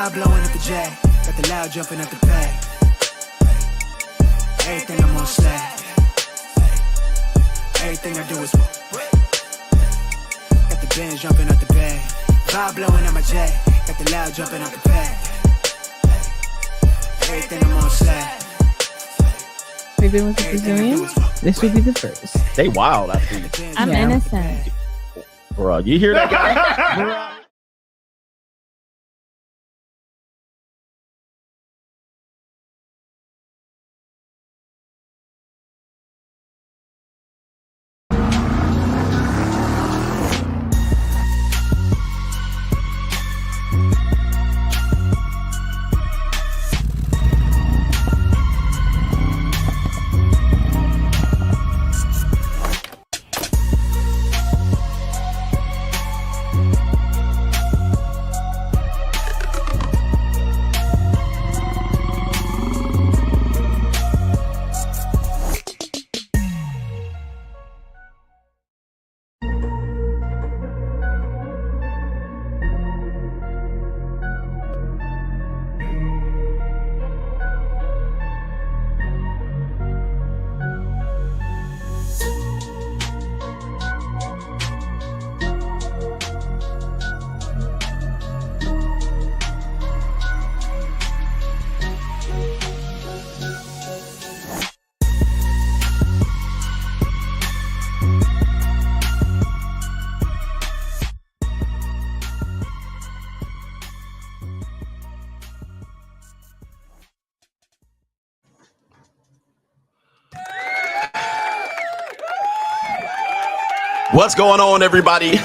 Vibe blowing up the J. Got the loud jumping up the bag. Everything I'm on slack. Everything I do is got the Benz jumping up the bag. Vibe blowing up my J. Got the loud jumping up the bag. Everything I'm on slack. We've been with the Brazilians. This would be the first. They wild, I think. I'm innocent. Bro, you hear that guy? What's going on, everybody?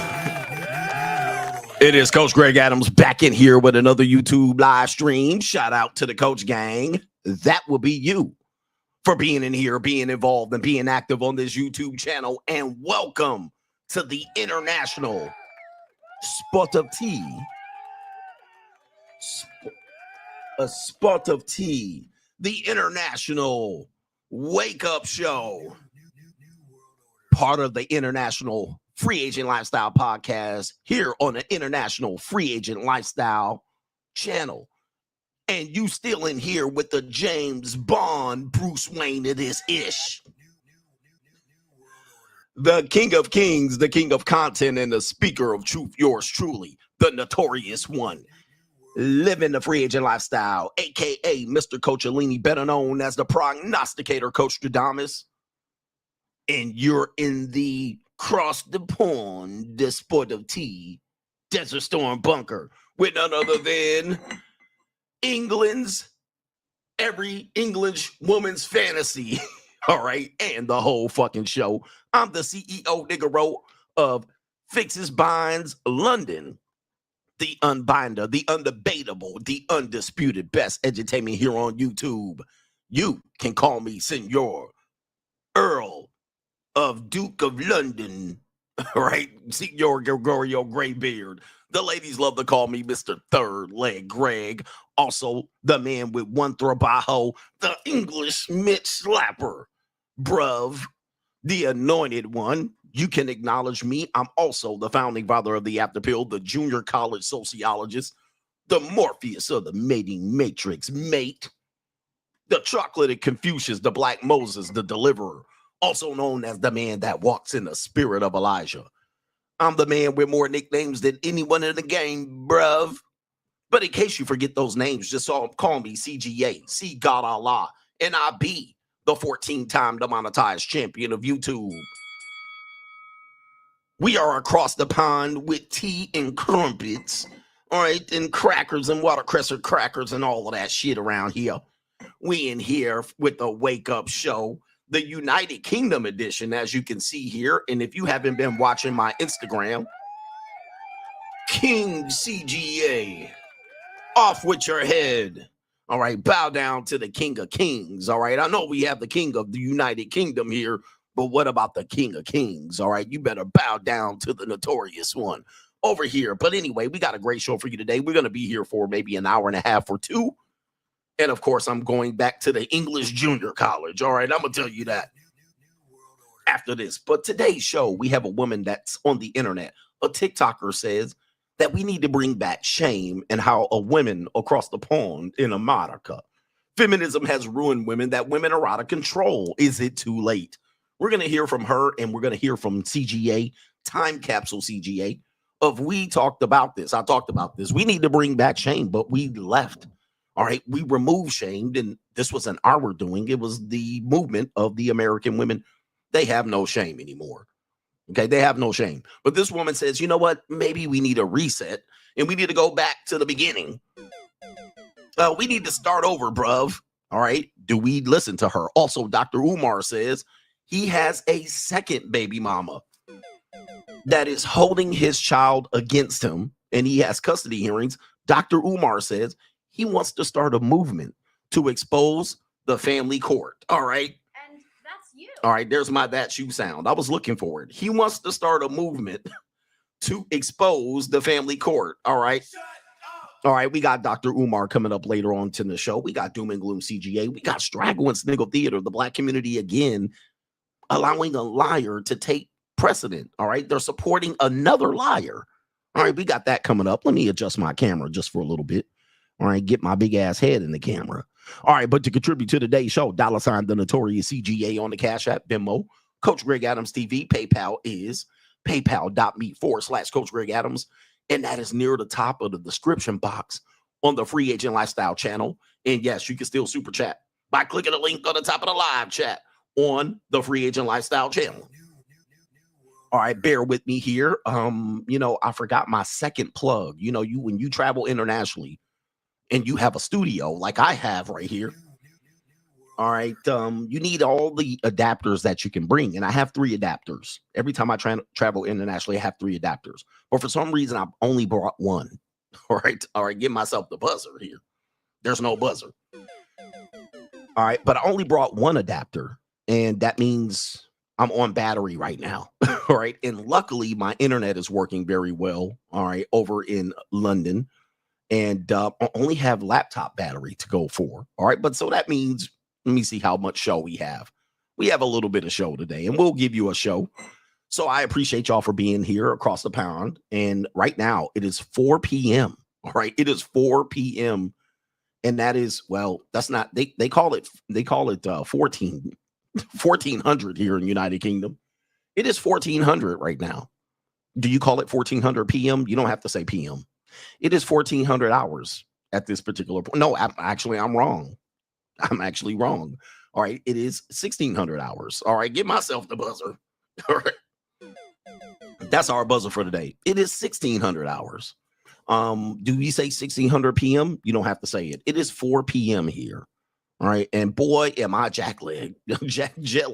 It is Coach Greg Adams back in here with another YouTube live stream. Shout out to the Coach Gang. That will be you for being in here, being involved, and being active on this YouTube channel. And welcome to the International Spot of Tea. A Spot of Tea. The International Wake Up Show. Part of the International Free Agent Lifestyle podcast here on the International Free Agent Lifestyle channel. And you still in here with the James Bond Bruce Wayne of this ish. The King of Kings, the King of Content, and the Speaker of Truth, yours truly, the Notorious One. Living the Free Agent Lifestyle, a.k.a. Mr. Coach Alini, better known as the Prognosticator Coach Stradamus. And you're in the cross the pond, the Sport of Tea, Desert Storm bunker with none other than England's every English woman's fantasy. All right. And the whole fucking show. I'm the CEO Niggero of Fixes Binds London, the unbinder, the undebatable, the undisputed best edutainment here on YouTube. You can call me Senor Earl of Duke of London, right? Senor Gregorio Graybeard. The ladies love to call me Mr. Third Leg Greg. Also, the man with one trabajo, the English Mitch Slapper. Bruv, the anointed one. You can acknowledge me. I'm also the founding father of the APPAREL, the junior college sociologist, the Morpheus of the mating matrix, mate. The chocolate Confucius, the Black Moses, the deliverer. Also known as the man that walks in the spirit of Elijah. I'm the man with more nicknames than anyone in the game, bruv. But in case you forget those names, just call me CGA, see God Allah, and I be the 14-time demonetized champion of YouTube. We are across the pond with tea and crumpets, all right, and crackers and watercress crackers and all of that shit around here. We in here with the Wake Up Show. The United Kingdom edition, as you can see here. And if you haven't been watching my Instagram, King CGA, off with your head. All right, bow down to the King of Kings. All right, I know we have the King of the United Kingdom here, but what about the King of Kings? All right, you better bow down to the Notorious One over here. But anyway, we got a great show for you today. We're going to be here for maybe an hour and a half or two. And of course, I'm going back to the English Junior College. All right, I'm going to tell you that after this. But today's show, we have a woman that's on the internet. A TikToker says that we need to bring back shame and how a woman across the pond in America, feminism has ruined women, that women are out of control. Is it too late? We're going to hear from her, and we're going to hear from CGA, Time Capsule CGA, we talked about this. I talked about this. We need to bring back shame, but we left. All right. We removed shame, and this wasn't our doing. It was the movement of the American women. They have no shame anymore. Okay. They have no shame. But this woman says, you know what? Maybe we need a reset, and we need to go back to the beginning. We need to start over, bruv. All right. Do we listen to her? Also, Dr. Umar says he has a second baby mama that is holding his child against him, and he has custody hearings. Dr. Umar says he wants to start a movement to expose the family court. All right. And that's you. All right. There's my "that's you" sound. I was looking for it. He wants to start a movement to expose the family court. All right. All right. We got Dr. Umar coming up later on to the show. We got Doom and Gloom CGA. We got Straggle and Sniggle Theater, the black community again, allowing a liar to take precedent. All right. They're supporting another liar. All right. We got that coming up. Let me adjust my camera just for a little bit. All right. Get my big ass head in the camera. All right. But to contribute to today's show, $ the Notorious CGA on the Cash App, Venmo, Coach Greg Adams TV. PayPal is paypal.me/Coach Greg Adams. And that is near the top of the description box on the Free Agent Lifestyle channel. And yes, you can still super chat by clicking the link on the top of the live chat on the Free Agent Lifestyle channel. All right, bear with me here. I forgot my second plug. When you travel internationally and you have a studio like I have right here, all right, you need all the adapters that you can bring. And I have 3 adapters. Every time I travel internationally, I have 3 adapters. But for some reason, I've only brought 1. All right, give myself the buzzer here. There's no buzzer. All right, but I only brought 1 adapter. And that means I'm on battery right now. All right. And luckily, my internet is working very well. All right. Over in London. And I only have laptop battery to go for. All right. But so that means, let me see how much show we have. We have a little bit of show today, and we'll give you a show. So I appreciate y'all for being here across the pond. And right now it is 4 p.m. All right. It is 4 p.m. And that is, well, that's not, they call it 1400 here in United Kingdom. It is 1400 right now. Do you call it 1400 p.m.? You don't have to say p.m. It is 1400 hours at this particular point. No, I'm wrong. I'm actually wrong. All right. It is 1600 hours. All right. Give myself the buzzer. All right. That's our buzzer for today. It is 1600 hours. Do you say 1600 p.m.? You don't have to say it. It is 4 p.m. here. All right. And boy, am I jet lagged. I'm jet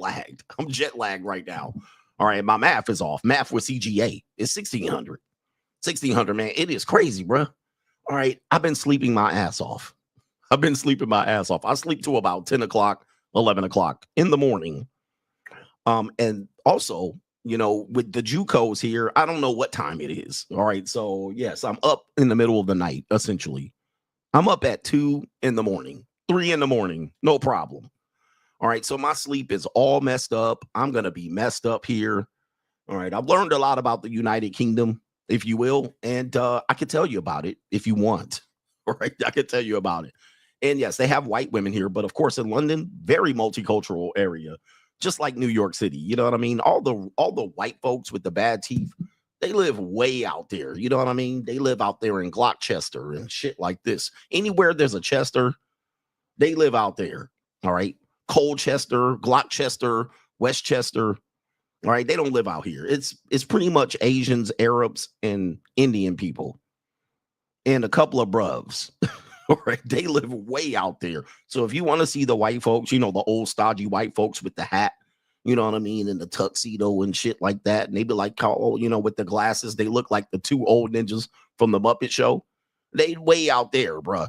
lagged right now. All right. My math is off. Math with CGA is 1600. 1600, man. It is crazy, bro. All right. I've been sleeping my ass off. I sleep to about 10 o'clock, 11 o'clock in the morning. And also, with the JUCOs here, I don't know what time it is. All right. So yes, I'm up in the middle of the night, essentially. I'm up at 2 in the morning, 3 in the morning. No problem. All right. So my sleep is all messed up. I'm going to be messed up here. All right. I've learned a lot about the United Kingdom, if you will. And I can tell you about it if you want. All right. I can tell you about it. And yes, they have white women here. But of course, in London, very multicultural area, just like New York City. You know what I mean? All the white folks with the bad teeth, they live way out there. You know what I mean? They live out there in Gloucester and shit like this. Anywhere there's a Chester, they live out there. All right. Colchester, Gloucester, Westchester. All right. They don't live out here. It's pretty much Asians, Arabs, and Indian people. And a couple of bruvs. All right. They live way out there. So if you want to see the white folks, the old stodgy white folks with the hat, you know what I mean, and the tuxedo and shit like that. And they be like, with the glasses, they look like the 2 old ninjas from the Muppet Show. They way out there, bruh.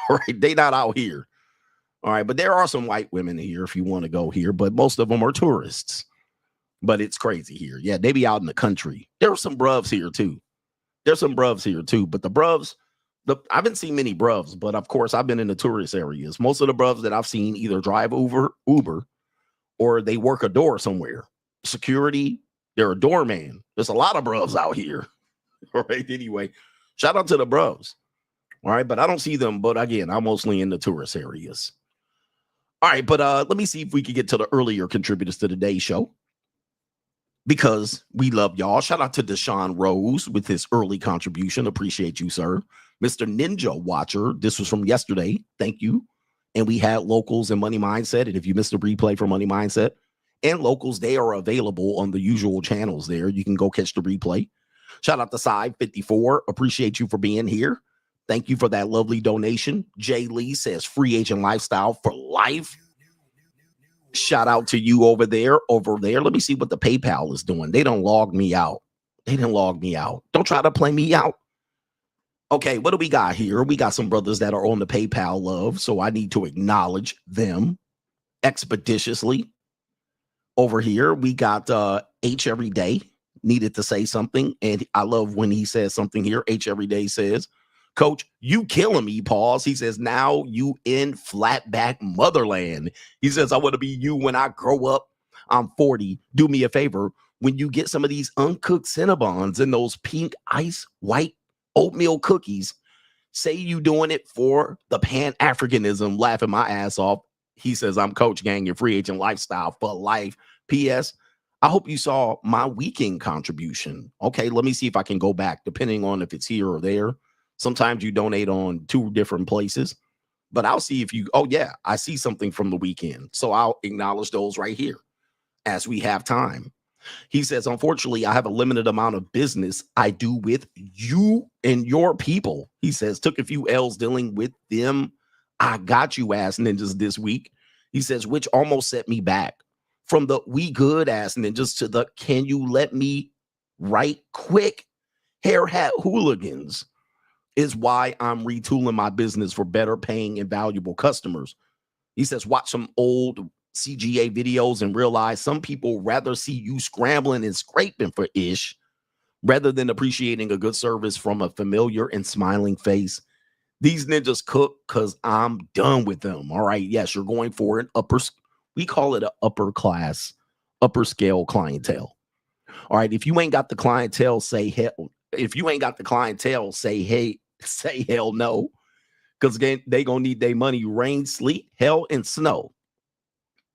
All right. They not out here. All right. But there are some white women here if you want to go here, but most of them are tourists. But it's crazy here. Yeah. They be out in the country. There are some bruvs here too. But the bruvs, I haven't seen many bruvs, but of course I've been in the tourist areas. Most of the bruvs that I've seen either drive Uber, or they work a door somewhere. Security, they're a doorman. There's a lot of bruvs out here. All right. Anyway, shout out to the bros. All right. But I don't see them. But again, I'm mostly in the tourist areas. All right. But let me see if we can get to the earlier contributors to today's show, because we love y'all. Shout out to Deshaun Rose with his early contribution. Appreciate you, sir. Mr. Ninja Watcher. This was from yesterday. Thank you. And we had locals and Money Mindset. And if you missed a replay for Money Mindset and locals, they are available on the usual channels there. You can go catch the replay. Shout out to Side 54. Appreciate you for being here. Thank you for that lovely donation. Jay Lee says free agent lifestyle for life. Shout out to you over there. Let me see what the PayPal is doing. They don't log me out. Don't try to play me out. Okay, what do we got here? We got some brothers that are on the PayPal love, so I need to acknowledge them expeditiously. Over here, we got H Everyday needed to say something, and I love when he says something here. H Everyday says, Coach, you killing me, pause. He says, now you in flatback motherland. He says, I want to be you when I grow up. I'm 40. Do me a favor. When you get some of these uncooked Cinnabons and those pink ice white oatmeal cookies, say you doing it for the Pan-Africanism, laughing my ass off. He says, I'm Coach Gang, your free agent lifestyle for life. P.S. I hope you saw my weekend contribution. Okay, let me see if I can go back, depending on if it's here or there. Sometimes you donate on 2 different places, but I'll see if you, oh yeah, I see something from the weekend. So I'll acknowledge those right here as we have time. He says, unfortunately, I have a limited amount of business I do with you and your people. He says, took a few L's dealing with them. I got you ass ninjas this week. He says, which almost set me back from the we good ass ninjas to the can you let me right quick hair hat hooligans is why I'm retooling my business for better paying and valuable customers. He says, watch some old CGA videos and realize some people rather see you scrambling and scraping for ish rather than appreciating a good service from a familiar and smiling face. These ninjas cook because I'm done with them. All right. Yes, you're going for an we call it an upper class, upper scale clientele. All right. If you ain't got the clientele, say hell. If you ain't got the clientele, say hey, say hell no. Because they gonna need their money, rain, sleet, hell, and snow.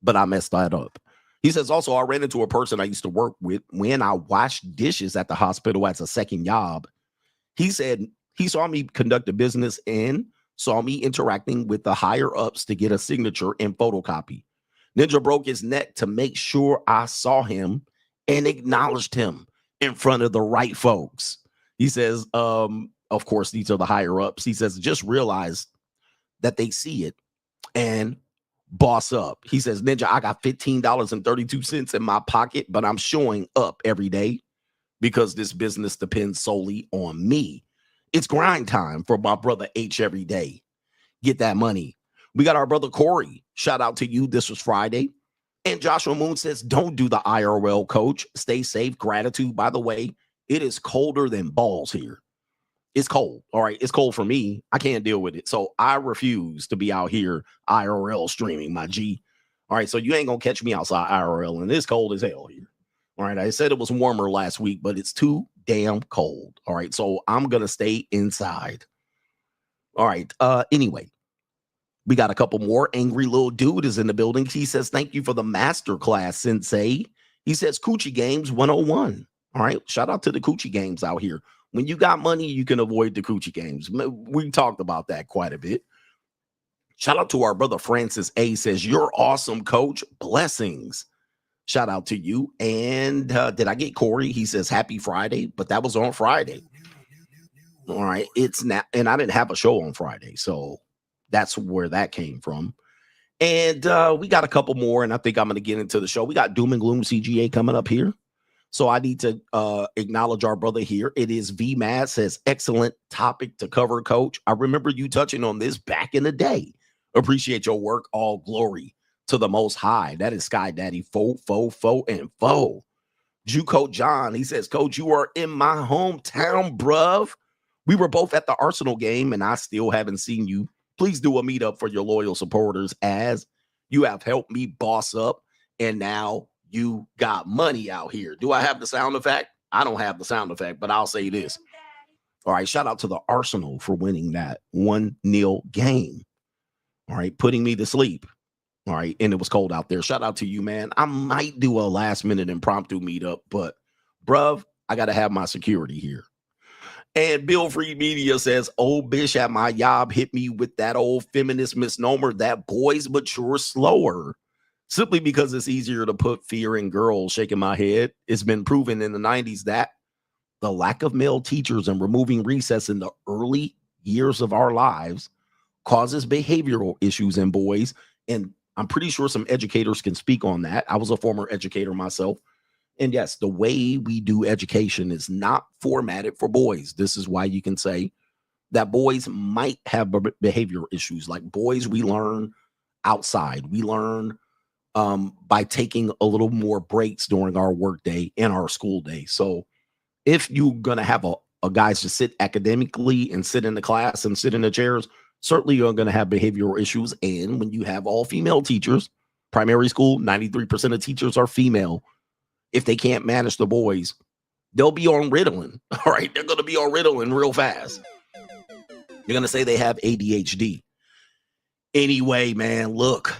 But I messed that up. He says, also, I ran into a person I used to work with when I washed dishes at the hospital as a second job. He said he saw me conduct a business and saw me interacting with the higher ups to get a signature and photocopy. Ninja broke his neck to make sure I saw him and acknowledged him in front of the right folks. He says, of course, these are the higher ups. He says, just realize that they see it and boss up. He says, Ninja, I got $15.32 in my pocket, but I'm showing up every day because this business depends solely on me. It's grind time for my brother H every day. Get that money. We got our brother Corey. Shout out to you. This was Friday. And Joshua Moon says, don't do the IRL, coach. Stay safe. Gratitude. By the way, it is colder than balls here. It's cold. All right. It's cold for me. I can't deal with it. So I refuse to be out here IRL streaming, my G. All right. So you ain't going to catch me outside IRL, and it's cold as hell here. All right. I said it was warmer last week, but it's too damn cold. All right. So I'm going to stay inside. All right. Anyway, we got a couple more. Angry Little Dude is in the building. He says, thank you for the masterclass, Sensei. He says, Coochie Games 101. All right. Shout out to the Coochie Games out here. When you got money, you can avoid the Coochie Games. We talked about that quite a bit. Shout out to our brother Francis A. Says, you're awesome, coach. Blessings. Shout out to you. And did I get Corey? He says, happy Friday. But that was on Friday. All right. It's now. And I didn't have a show on Friday. So that's where that came from. And we got a couple more. And I think I'm going to get into the show. We got Doom and Gloom CGA coming up here. So I need to acknowledge our brother here. It is VMAD says, excellent topic to cover, coach. I remember you touching on this back in the day. Appreciate your work. All glory to the Most High. That is Sky Daddy, foe, and foe. Juco John, he says, coach, you are in my hometown, bruv. We were both at the Arsenal game, and I still haven't seen you. Please do a meetup for your loyal supporters, as you have helped me boss up, and now you got money out here. Do I have the sound effect? I don't have the sound effect, but I'll say this. All right, shout out to the Arsenal for winning that 1-0 game. All right, putting me to sleep. All right, and it was cold out there. Shout out to you, man. I might do a last minute impromptu meetup, but bruv, I got to have my security here. And Bill Free Media says, old bitch at my job hit me with that old feminist misnomer that boys mature slower. Simply because it's easier to put fear in girls. Shaking my head. It's been proven in the 90s that the lack of male teachers and removing recess in the early years of our lives causes behavioral issues in boys. And I'm pretty sure some educators can speak on that. I was a former educator myself. And yes, the way we do education is not formatted for boys. This is why you can say that boys might have behavioral issues. Like boys, we learn outside. We learn by taking a little more breaks during our work day and our school day. So if you're going to have a guys to sit academically and sit in the class and sit in the chairs, certainly you're going to have behavioral issues. And when you have all female teachers, primary school, 93% of teachers are female. If they can't manage the boys, they'll be on Ritalin. All right. They're going to be on Ritalin real fast. You're going to say they have ADHD. Anyway, man, look.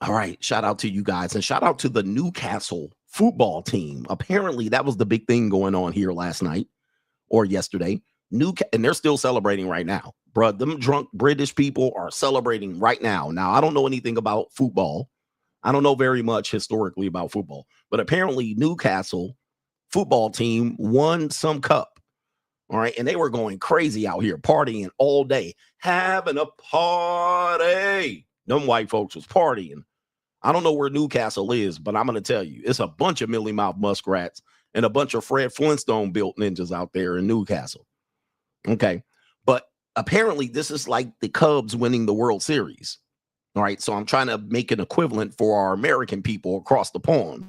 All right. Shout out to you guys and shout out to the Newcastle football team. Apparently that was the big thing going on here last night or yesterday. And they're still celebrating right now. Bruh, them drunk British people are celebrating right now. Now, I don't know anything about football. I don't know very much historically about football, but apparently Newcastle football team won some cup. All right. And they were going crazy out here, partying all day, having a party. Them white folks was partying. I don't know where Newcastle is, but I'm going to tell you, it's a bunch of Millie Mouth muskrats and a bunch of Fred Flintstone built ninjas out there in Newcastle. Okay. But apparently this is like the Cubs winning the World Series. All right. So I'm trying to make an equivalent for our American people across the pond.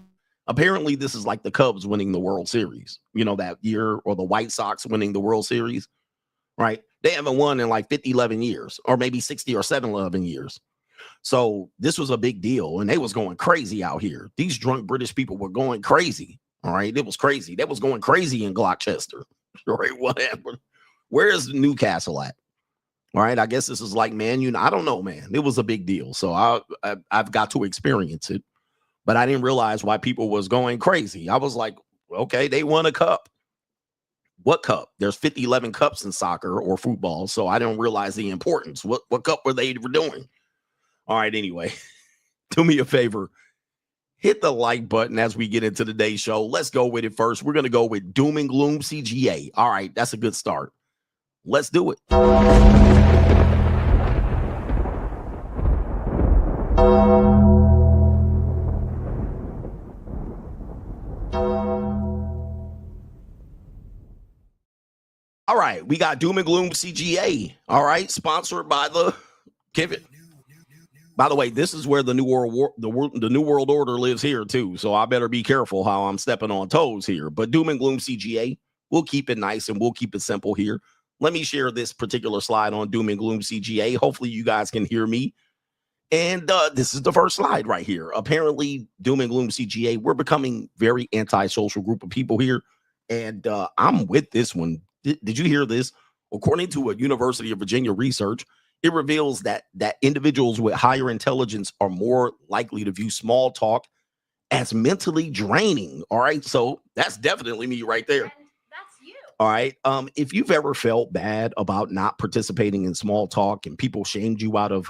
Apparently this is like the Cubs winning the World Series, you know, that year, or the White Sox winning the World Series. Right. They haven't won in like 50, 11 years, or maybe 60 or 11 years. So this was a big deal, and they was going crazy out here. These drunk British people were going crazy. All right. It was crazy. They was going crazy in Gloucester. All right. Whatever. Where is Newcastle at? All right. I guess this is like, man, I don't know, man. It was a big deal. So I've got to experience it, but I didn't realize why people was going crazy. I was like, okay, they won a cup. What cup? There's 11 cups in soccer or football. So I didn't realize the importance. What cup were they doing? All right. Anyway, do me a favor. Hit the like button as we get into today's show. Let's go with it first. We're going to go with Doom and Gloom CGA. All right. That's a good start. Let's do it. All right. We got Doom and Gloom CGA. All right. Sponsored by the Kevin. By the way, this is where the New World Order lives here, too. So I better be careful how I'm stepping on toes here. But Doom and Gloom CGA, we'll keep it nice and we'll keep it simple here. Let me share this particular slide on Doom and Gloom CGA. Hopefully you guys can hear me. And this is the first slide right here. Apparently, Doom and Gloom CGA, we're becoming very antisocial group of people here. And I'm with this one. Did you hear this? According to a University of Virginia research, it reveals that individuals with higher intelligence are more likely to view small talk as mentally draining. All right. So that's definitely me right there. And that's you. All right. If you've ever felt bad about not participating in small talk and people shamed you out of,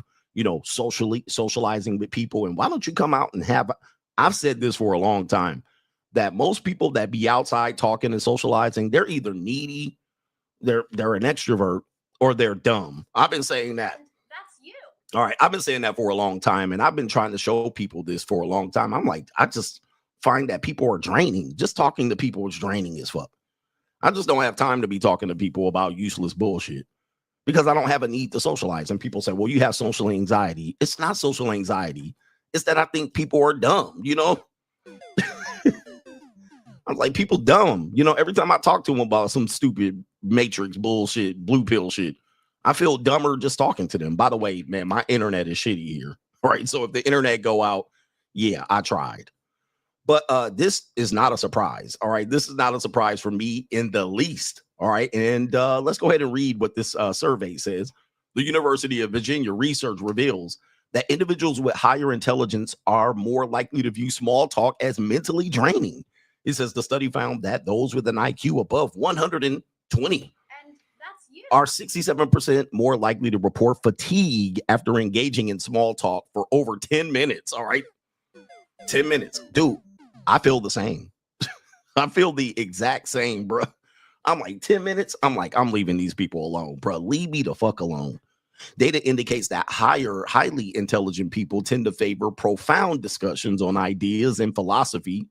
socializing with people, and why don't you come out and I've said this for a long time, that most people that be outside talking and socializing, they're either needy, they're an extrovert, or they're dumb. I've been saying that. And that's you. All right. I've been saying that for a long time, and I've been trying to show people this for a long time. I'm like, I just find that people are draining. Just talking to people is draining as fuck. I just don't have time to be talking to people about useless bullshit because I don't have a need to socialize. And people say, well, you have social anxiety. It's not social anxiety. It's that I think people are dumb, I'm like, people dumb. Every time I talk to them about some stupid matrix bullshit, blue pill shit, I feel dumber just talking to them. By the way, man, my internet is shitty here. Right. So if the internet go out, yeah, I tried. But this is not a surprise. All right. This is not a surprise for me in the least. All right. And let's go ahead and read what this survey says. The University of Virginia research reveals that individuals with higher intelligence are more likely to view small talk as mentally draining. It says the study found that those with an IQ above 120 are 67% more likely to report fatigue after engaging in small talk for over 10 minutes. All right. 10 minutes. Dude, I feel the same. I feel the exact same, bro. I'm like 10 minutes. I'm like, I'm leaving these people alone, bro. Leave me the fuck alone. Data indicates that highly intelligent people tend to favor profound discussions on ideas and philosophy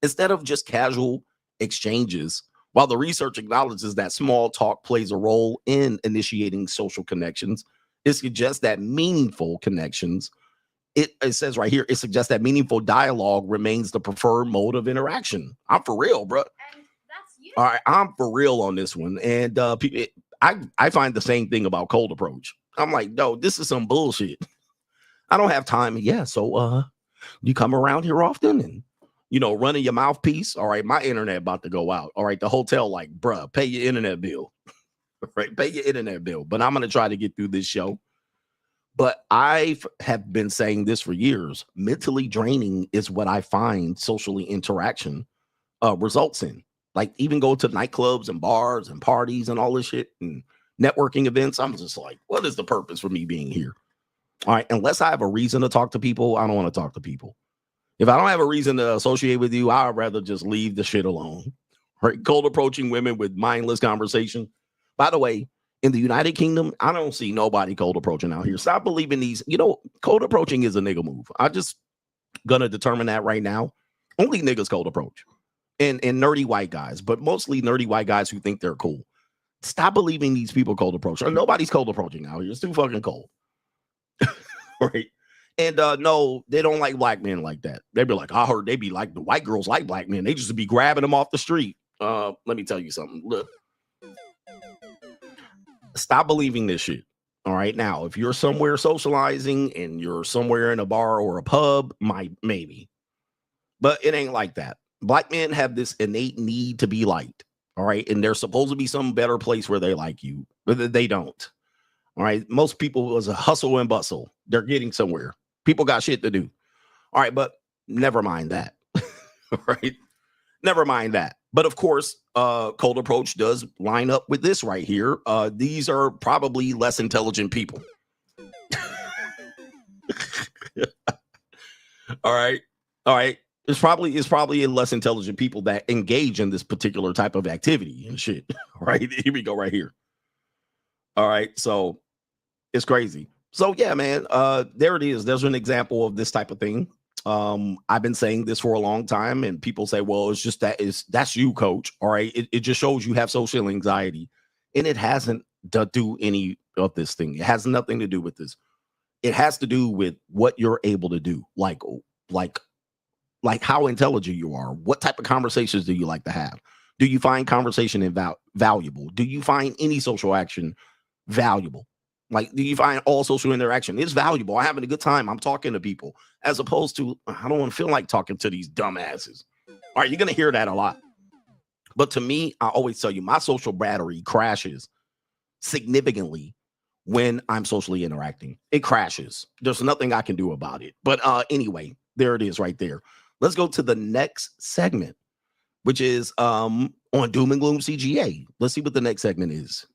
instead of just casual exchanges. While the research acknowledges that small talk plays a role in initiating social connections, it suggests that meaningful connections, it says right here, it suggests that meaningful dialogue remains the preferred mode of interaction. I'm for real, bro. All right, I'm for real on this one. And I find the same thing about cold approach. I'm like, no, this is some bullshit. I don't have time. Yeah, so you come around here often and running your mouthpiece. All right, my internet about to go out. All right, the hotel like, bruh, pay your internet bill. Right, pay your internet bill. But I'm gonna try to get through this show. But I have been saying this for years. Mentally draining is what I find socially interaction results in. Like even go to nightclubs and bars and parties and all this shit and networking events. I'm just like, what is the purpose for me being here? All right, unless I have a reason to talk to people, I don't want to talk to people. If I don't have a reason to associate with you, I'd rather just leave the shit alone. Right? Cold approaching women with mindless conversation. By the way, in the United Kingdom, I don't see nobody cold approaching out here. Stop believing these. Cold approaching is a nigga move. I'm just gonna determine that right now. Only niggas cold approach. And nerdy white guys, but mostly nerdy white guys who think they're cool. Stop believing these people cold approach. Nobody's cold approaching out here. It's too fucking cold. Right? And no, they don't like black men like that. They be like, I heard they be like the white girls like black men. They just be grabbing them off the street. Let me tell you something. Look, stop believing this shit. All right. Now, if you're somewhere socializing and you're somewhere in a bar or a pub, maybe. But it ain't like that. Black men have this innate need to be liked. All right. And there's supposed to be some better place where they like you, but they don't. All right. Most people was a hustle and bustle. They're getting somewhere. People got shit to do. All right. But never mind that. All right. Never mind that. But of course, cold approach does line up with this right here. These are probably less intelligent people. All right. All right. It's probably less intelligent people that engage in this particular type of activity and shit. Right. Here we go right here. All right. So it's crazy. So yeah, man, there it is. There's an example of this type of thing. I've been saying this for a long time and people say, well, it's just that's you, coach. All right. It just shows you have social anxiety and it hasn't to do any of this thing. It has nothing to do with this. It has to do with what you're able to do. Like how intelligent you are. What type of conversations do you like to have? Do you find conversation valuable? Do you find any social action valuable? Like, do you find all social interaction is valuable? I'm having a good time. I'm talking to people as opposed to, I don't want to feel like talking to these dumbasses. All right, you're going to hear that a lot. But to me, I always tell you, my social battery crashes significantly when I'm socially interacting. It crashes. There's nothing I can do about it. But anyway, there it is right there. Let's go to the next segment, which is on Doom and Gloom CGA. Let's see what the next segment is.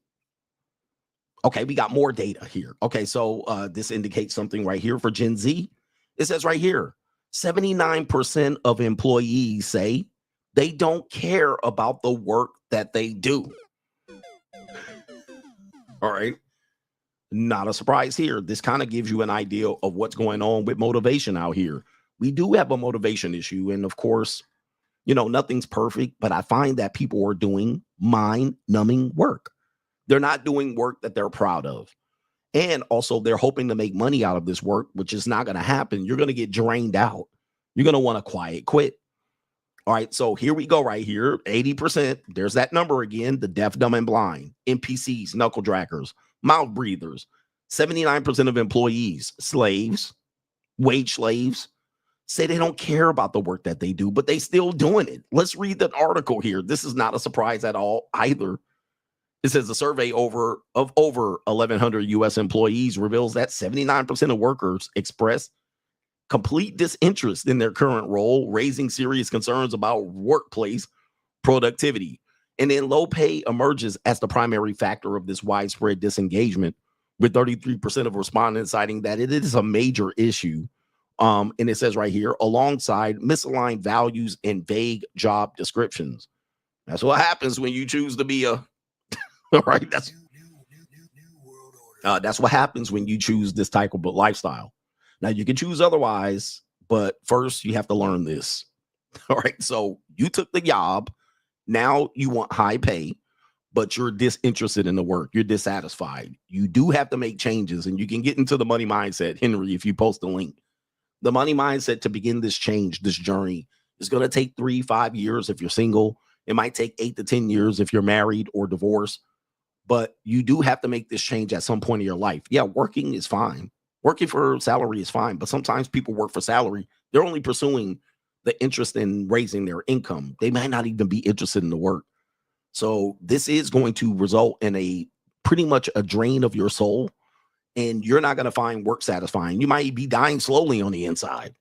Okay, we got more data here. Okay, so this indicates something right here for Gen Z. It says right here, 79% of employees say they don't care about the work that they do. All right. Not a surprise here. This kind of gives you an idea of what's going on with motivation out here. We do have a motivation issue. And of course, nothing's perfect, but I find that people are doing mind-numbing work. They're not doing work that they're proud of. And also they're hoping to make money out of this work, which is not going to happen. You're going to get drained out. You're going to want to quiet quit. All right. So here we go right here. 80%. There's that number again. The deaf, dumb, and blind, NPCs, knuckle draggers, mouth breathers, 79% of employees, slaves, wage slaves, say they don't care about the work that they do, but they still doing it. Let's read that article here. This is not a surprise at all either. It says the survey of over 1,100 U.S. employees reveals that 79% of workers express complete disinterest in their current role, raising serious concerns about workplace productivity. And then low pay emerges as the primary factor of this widespread disengagement, with 33% of respondents citing that it is a major issue. And it says right here, alongside misaligned values and vague job descriptions. That's what happens when you choose to be a right. That's what happens when you choose this type of lifestyle. Now you can choose otherwise, but first you have to learn this. All right. So you took the job. Now you want high pay, but you're disinterested in the work. You're dissatisfied. You do have to make changes, and you can get into the money mindset, Henry, if you post a link. The money mindset to begin this change, this journey, is going to take 3-5 years if you're single. It might take 8 to 10 years if you're married or divorced. But you do have to make this change at some point in your life. Yeah, working is fine. Working for salary is fine. But sometimes people work for salary. They're only pursuing the interest in raising their income. They might not even be interested in the work. So this is going to result in a pretty much a drain of your soul. And you're not going to find work satisfying. You might be dying slowly on the inside.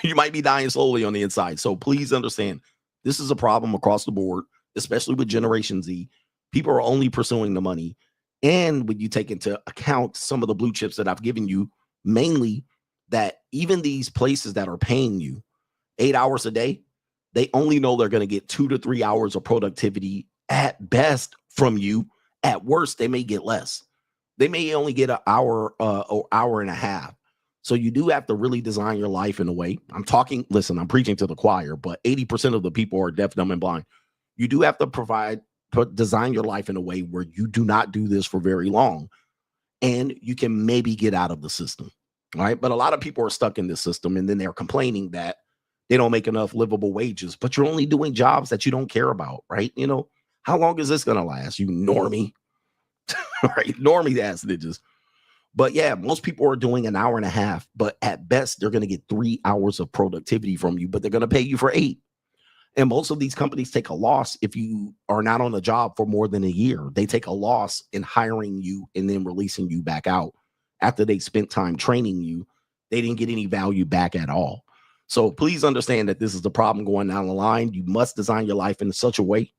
You might be dying slowly on the inside. So please understand, this is a problem across the board, especially with Generation Z. People are only pursuing the money. And when you take into account some of the blue chips that I've given you, mainly that even these places that are paying you 8 hours a day, they only know they're going to get 2 to 3 hours of productivity at best from you. At worst, they may get less. They may only get an hour or hour and a half. So you do have to really design your life in a way. I'm preaching to the choir, but 80% of the people are deaf, dumb, and blind. You do have to design your life in a way where you do not do this for very long, and you can maybe get out of the system. All right. But a lot of people are stuck in this system, and then they're complaining that they don't make enough livable wages, but you're only doing jobs that you don't care about. Right. You know, how long is this going to last? You normie. Right. Normie ass ninjas. But yeah, most people are doing an hour and a half, but at best, they're going to get 3 hours of productivity from you, but they're going to pay you for 8. And most of these companies take a loss if you are not on the job for more than a year. They take a loss in hiring you and then releasing you back out after they spent time training you. They didn't get any value back at all. So please understand that this is the problem going down the line. You must design your life in such a way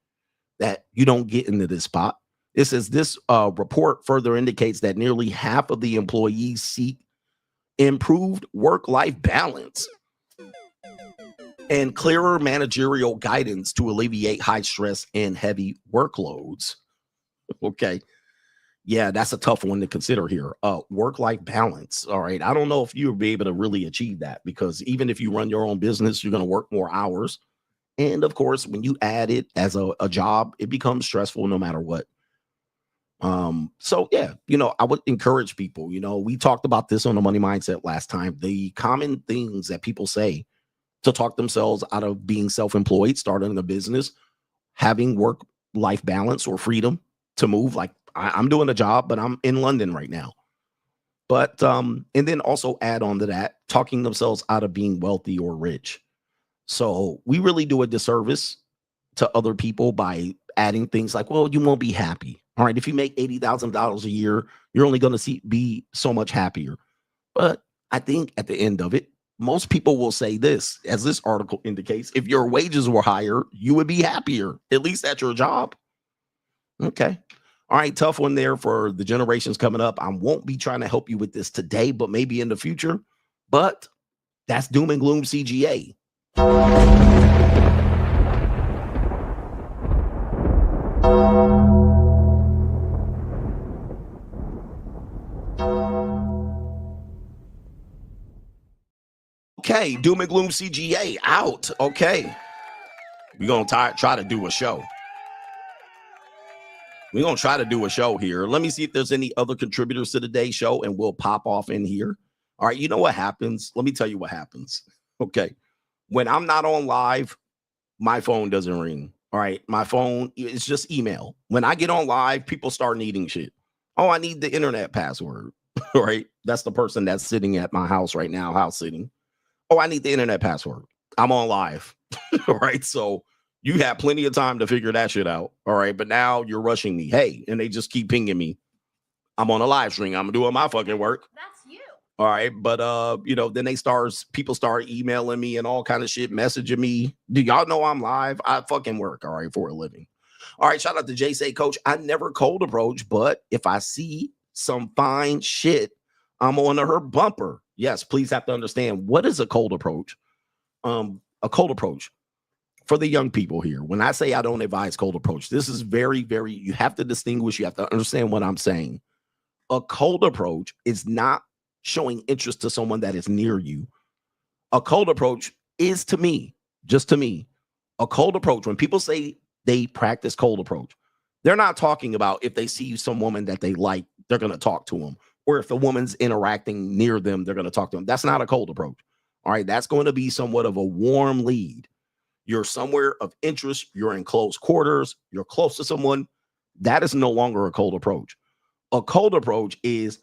that you don't get into this spot. It says this report further indicates that nearly half of the employees seek improved work-life balance and clearer managerial guidance to alleviate high stress and heavy workloads. Okay. Yeah, that's a tough one to consider here. Work-life balance. All right. I don't know if you'll be able to really achieve that, because even if you run your own business, you're going to work more hours. And of course, when you add it as a job, it becomes stressful no matter what. So yeah, I would encourage people, we talked about this on the money mindset last time. The common things that people say to talk themselves out of being self-employed, starting a business, having work-life balance or freedom to move. Like I'm doing a job, but I'm in London right now. But and then also add on to that, talking themselves out of being wealthy or rich. So we really do a disservice to other people by adding things like, well, you won't be happy. All right, if you make $80,000 a year, you're only going to be so much happier. But I think at the end of it, most people will say this, as this article indicates, if your wages were higher, you would be happier, at least at your job. Okay. All right, tough one there for the generations coming up. I won't be trying to help you with this today, but maybe in the future. But that's Doom and Gloom CGA. Okay, Doom and Gloom CGA out. Okay. We're going to try to do a show. We're going to try to do a show here. Let me see if there's any other contributors to today's show, and we'll pop off in here. All right, you know what happens? Let me tell you what happens. Okay. When I'm not on live, my phone doesn't ring. All right. My phone, it's just email. When I get on live, people start needing shit. Oh, I need the internet password. All right. That's the person that's sitting at my house right now, house sitting. Oh, I need the internet password. I'm on live. All right. So You had plenty of time to figure that shit out. All right. But now you're rushing me. Hey, and they just keep pinging me. I'm on a live stream. I'm doing my fucking work. That's you. All right. But then people start emailing me and all kind of shit, messaging me. Do y'all know I'm live? I fucking work, all right, for a living. All right, shout out to Jay Say, Coach. I never cold approach, but if I see some fine shit, I'm on her bumper. Yes, please have to understand what is a cold approach. A cold approach for the young people here. When I say I don't advise cold approach, this is very, very, you have to distinguish. You have to understand what I'm saying. A cold approach is not showing interest to someone that is near you. A cold approach is, to me, just to me, a cold approach. When people say they practice cold approach, they're not talking about if they see some woman that they like, they're going to talk to them. Or if the woman's interacting near them, they're going to talk to them. That's not a cold approach. All right. That's going to be somewhat of a warm lead. You're somewhere of interest. You're in close quarters. You're close to someone. That is no longer a cold approach. A cold approach is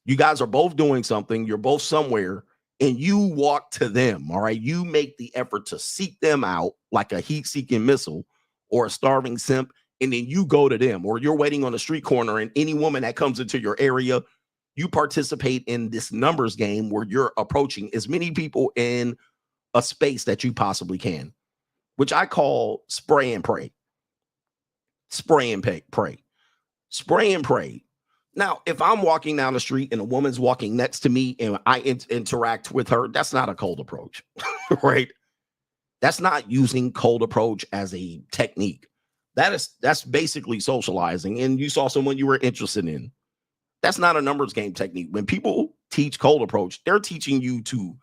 you guys are both doing something. You're both somewhere and you walk to them. All right. You make the effort to seek them out like a heat seeking missile or a starving simp. And then you go to them, or you're waiting on a street corner and any woman that comes into your area, you participate in this numbers game where you're approaching as many people in a space that you possibly can, which I call spray and pray. Spray and pray. Spray and pray. Now, if I'm walking down the street and a woman's walking next to me and I interact with her, that's not a cold approach, right? That's not using cold approach as a technique. That's basically socializing. And you saw someone you were interested in. That's not a numbers game technique. When people teach cold approach, they're teaching you to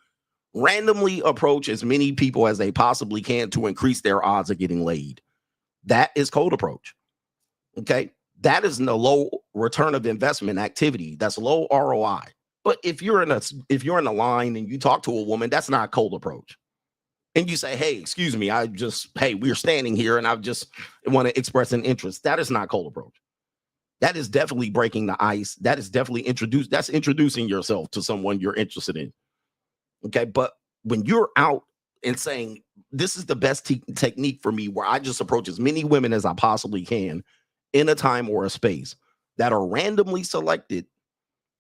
randomly approach as many people as they possibly can to increase their odds of getting laid. That is cold approach. Okay. That is a low return of investment activity. That's low ROI. But if you're in a line and you talk to a woman, that's not cold approach. And you say, hey, excuse me, we're standing here and I just want to express an interest. That is not cold approach. That is definitely breaking the ice. That is definitely introducing yourself to someone you're interested in. Okay. But when you're out and saying, this is the best technique for me, where I just approach as many women as I possibly can in a time or a space that are randomly selected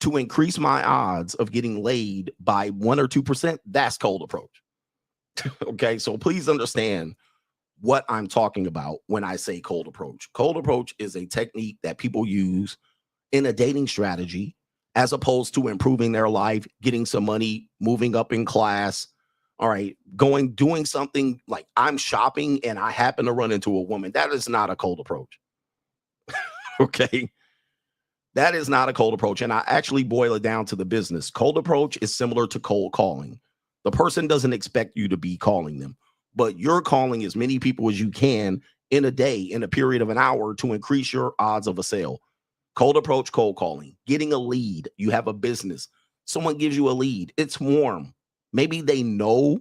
to increase my odds of getting laid by 1 or 2%, that's cold approach. Okay, so please understand what I'm talking about when I say cold approach. Cold approach is a technique that people use in a dating strategy as opposed to improving their life, getting some money, moving up in class. All right, doing something like I'm shopping and I happen to run into a woman. That is not a cold approach. Okay, that is not a cold approach. And I actually boil it down to the business. Cold approach is similar to cold calling. The person doesn't expect you to be calling them, but you're calling as many people as you can in a day, in a period of an hour, to increase your odds of a sale. Cold approach, cold calling, getting a lead. You have a business. Someone gives you a lead. It's warm. Maybe they know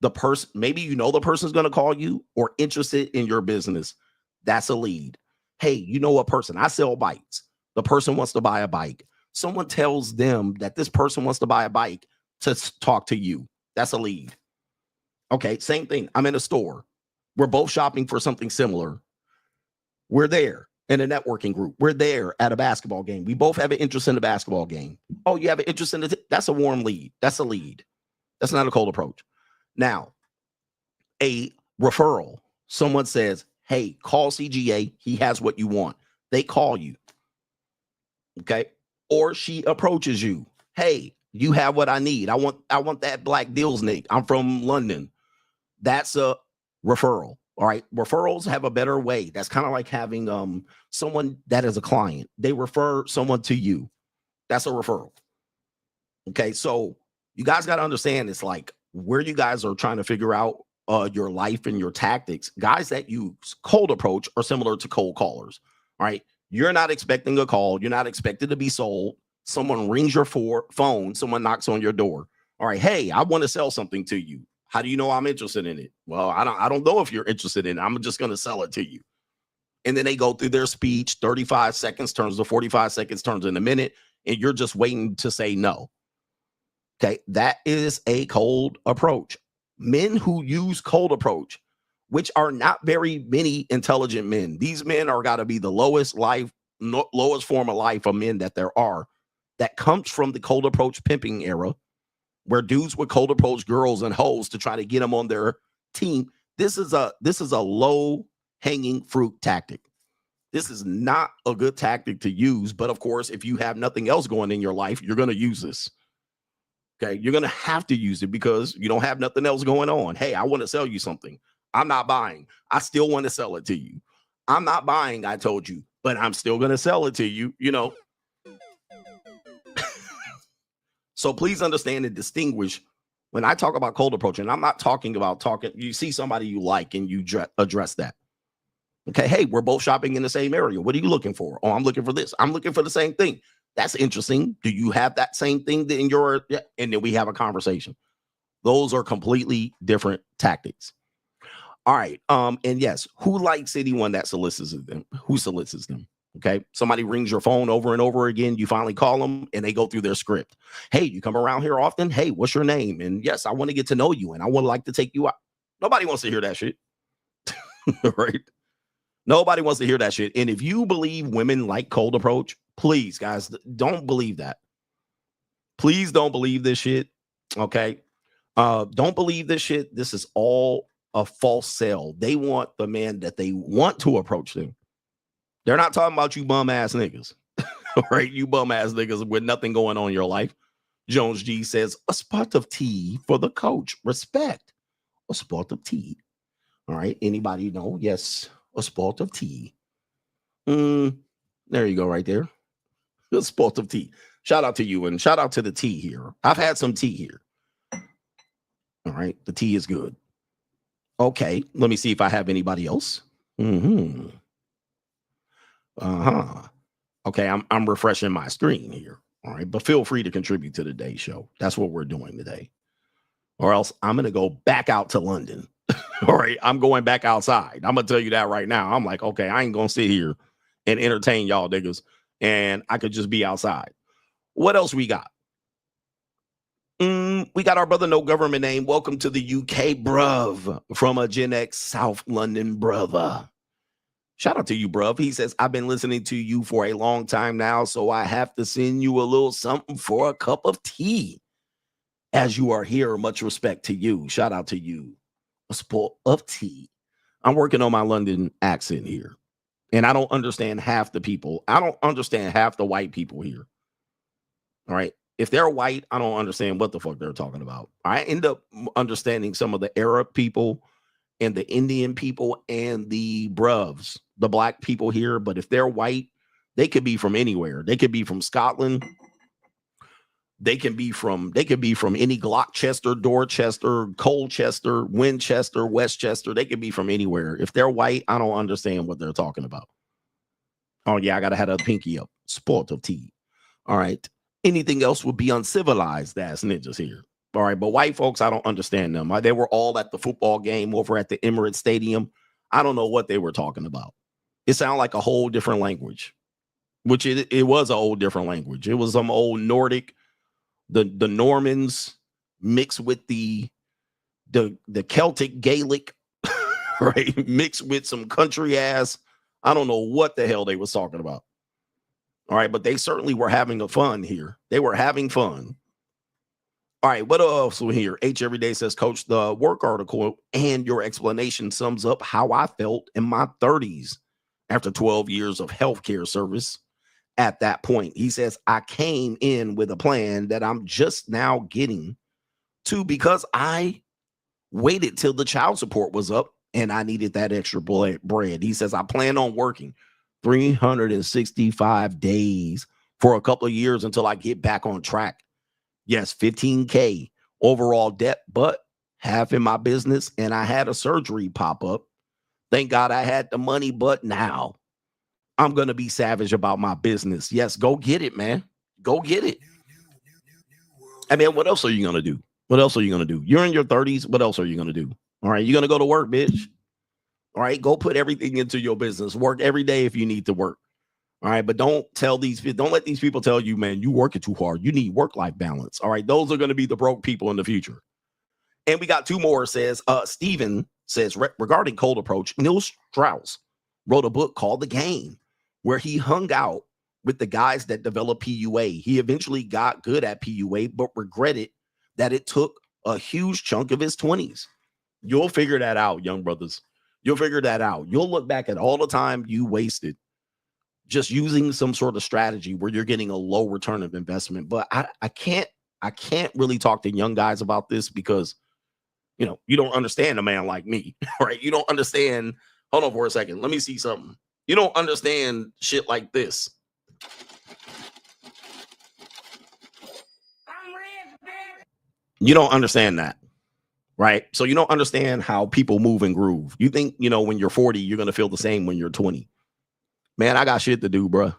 the person. Maybe you know the person's going to call you or interested in your business. That's a lead. Hey, you know a person. I sell bikes. The person wants to buy a bike. Someone tells them that this person wants to buy a bike to talk to you. That's a lead. Okay, same thing. I'm in a store. We're both shopping for something similar. We're there in a networking group. We're there at a basketball game. We both have an interest in the basketball game. Oh, you have an interest in it? That's a warm lead. That's a lead. That's not a cold approach. Now, a referral. Someone says, hey, call CGA. He has what you want. They call you. Okay. Or she approaches you. Hey, you have what I need. I want that black deals, Nick. I'm from London. That's a referral. All right. Referrals have a better way. That's kind of like having someone that is a client. They refer someone to you. That's a referral. Okay. So you guys got to understand, it's like where you guys are trying to figure out your life and your tactics. Guys that use cold approach are similar to cold callers. All right. You're not expecting a call. You're not expected to be sold. Someone rings your phone. Someone knocks on your door. All right. Hey, I want to sell something to you. How do you know I'm interested in it? Well, I don't know if you're interested in it. I'm just going to sell it to you. And then they go through their speech. 35 seconds turns to 45 seconds, turns in a minute. And you're just waiting to say no. Okay. That is a cold approach. Men who use cold approach which are not very many intelligent men. These men are got to be the lowest form of life of men that there are. That comes from the cold approach pimping era, where dudes would cold approach girls and hoes to try to get them on their team. This is a low hanging fruit tactic. This is not a good tactic to use. But of course, if you have nothing else going in your life, you're going to use this. Okay, you're going to have to use it because you don't have nothing else going on. Hey, I want to sell you something. I'm not buying. I still want to sell it to you. I'm not buying, I told you, but I'm still going to sell it to you, you know. So please understand and distinguish when I talk about cold approaching. I'm not talking about you see somebody you like and you address that. Okay, hey, we're both shopping in the same area. What are you looking for? Oh, I'm looking for this. I'm looking for the same thing. That's interesting. Do you have that same thing in your, yeah, and then we have a conversation. Those are completely different tactics. All right. And yes, who likes anyone that solicits them? Who solicits them? Okay. Somebody rings your phone over and over again. You finally call them and they go through their script. Hey, you come around here often? Hey, what's your name? And yes, I want to get to know you and I would like to take you out. Nobody wants to hear that shit. Right? Nobody wants to hear that shit. And if you believe women like cold approach, please, guys, don't believe that. Please don't believe this shit. Okay. Don't believe this shit. This is all a false sell. They want the man that they want to approach them. They're not talking about you bum ass niggas. Right? You bum ass niggas with nothing going on in your life. Jones G says, a spot of tea for the coach. Respect. A spot of tea. All right. Anybody know? Yes. A spot of tea. There you go, right there. A spot of tea. Shout out to you and shout out to the tea here. I've had some tea here. All right, the tea is good. Okay, let me see if I have anybody else. Okay, I'm refreshing my screen here. All right, but feel free to contribute to today's show. That's what we're doing today. Or else I'm gonna go back out to London. All right, I'm going back outside. I'm gonna tell you that right now. I'm like, okay, I ain't gonna sit here and entertain y'all niggas, and I could just be outside. What else we got? We got our brother, no government name. Welcome to the UK, bruv, from a Gen X South London brother. Shout out to you, bruv. He says, I've been listening to you for a long time now, so I have to send you a little something for a cup of tea. As you are here, much respect to you. Shout out to you. A spot of tea. I'm working on my London accent here, and I don't understand half the people. I don't understand half the white people here. All right. If they're white, I don't understand what the fuck they're talking about. I end up understanding some of the Arab people and the Indian people and the bruvs, the black people here. But if they're white, they could be from anywhere. They could be from Scotland. They could be from any Gloucester, Dorchester, Colchester, Winchester, Westchester. They could be from anywhere. If they're white, I don't understand what they're talking about. Oh, yeah, I got to have a pinky up. Sport of tea. All right. Anything else would be uncivilized ass ninjas here. All right. But white folks, I don't understand them. They were all at the football game over at the Emirates Stadium. I don't know what they were talking about. It sounded like a whole different language, which it was a whole different language. It was some old Nordic, the Normans mixed with the Celtic Gaelic, right? Mixed with some country ass. I don't know what the hell they was talking about. All right, but they certainly were having a fun here. They were having fun. All right, what else we here? H Everyday says, Coach, the work article and your explanation sums up how I felt in my 30s after 12 years of healthcare service. At that point, he says, I came in with a plan that I'm just now getting to because I waited till the child support was up and I needed that extra bread. He says, I plan on working 365 days for a couple of years until I get back on track. Yes, 15K overall debt, but half in my business. And I had a surgery pop up. Thank God I had the money, but now I'm going to be savage about my business. Yes, go get it, man. Go get it. I mean, what else are you going to do? What else are you going to do? You're in your 30s. What else are you going to do? All right, you're going to go to work, bitch. All right, go put everything into your business. Work every day if you need to work. All right, but don't let these people tell you, man, you working too hard. You need work-life balance. All right, those are going to be the broke people in the future. And we got two more. Says Steven says, regarding cold approach, Neil Strauss wrote a book called The Game, where he hung out with the guys that developed PUA. He eventually got good at PUA, but regretted that it took a huge chunk of his 20s. You'll figure that out, young brothers. You'll figure that out. You'll look back at all the time you wasted just using some sort of strategy where you're getting a low return of investment. But I can't really talk to young guys about this because, you know, you don't understand a man like me, right? You don't understand. Hold on for a second. Let me see something. You don't understand shit like this. You don't understand that, right? So you don't understand how people move and groove. You think, you know, when you're 40, you're going to feel the same when you're 20. Man, I got shit to do, bro.